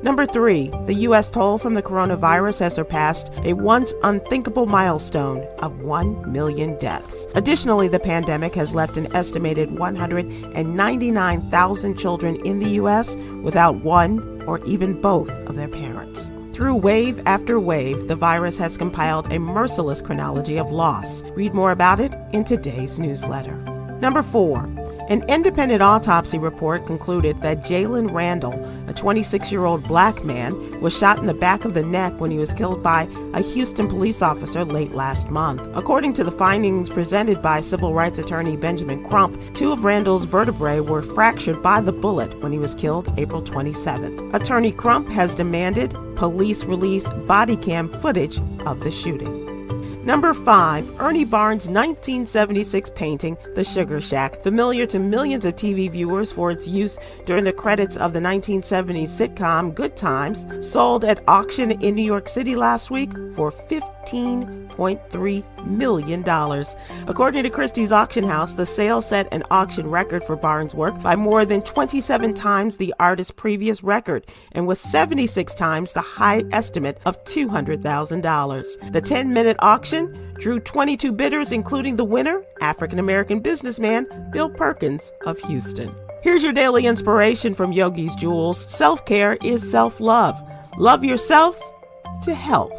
Number 3, the U.S. toll from the coronavirus has surpassed a once unthinkable milestone of 1 million deaths. Additionally, the pandemic has left an estimated 199,000 children in the U.S. without one or even both of their parents. Through wave after wave, the virus has compiled a merciless chronology of loss. Read more about it in today's newsletter. Number 4, an independent autopsy report concluded that Jalen Randall, a 26-year-old black man, was shot in the back of the neck when he was killed by a Houston police officer late last month. According to the findings presented by civil rights attorney Benjamin Crump, 2 of Randall's vertebrae were fractured by the bullet when he was killed April 27th. Attorney Crump has demanded police release body cam footage of the shooting. Number 5, Ernie Barnes' 1976 painting, The Sugar Shack, familiar to millions of TV viewers for its use during the credits of the 1970s sitcom Good Times, sold at auction in New York City last week for $15.3 million. According to Christie's Auction House, the sale set an auction record for Barnes' work by more than 27 times the artist's previous record and was 76 times the high estimate of $200,000. The 10-minute auction drew 22 bidders, including the winner, African-American businessman Bill Perkins of Houston. Here's your daily inspiration from Yogi's Jewels. Self-care is self-love. Love yourself to health.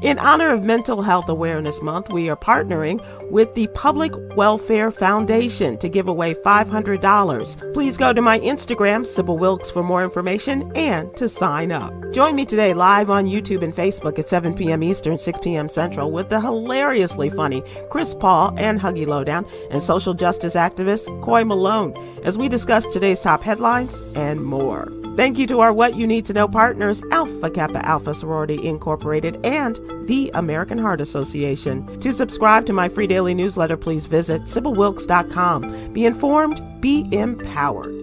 In honor of Mental Health Awareness Month, we are partnering with the Public Welfare Foundation to give away $500. Please go to my Instagram, Sybil Wilkes, for more information and to sign up. Join me today live on YouTube and Facebook at 7 p.m. Eastern, 6 p.m. Central with the hilariously funny Chris Paul and Huggy Lowdown and social justice activist Coy Malone as we discuss today's top headlines and more. Thank you to our What You Need to Know partners, Alpha Kappa Alpha Sorority Incorporated and the American Heart Association. To subscribe to my free daily newsletter, please visit SybilWilkes.com. Be informed, be empowered.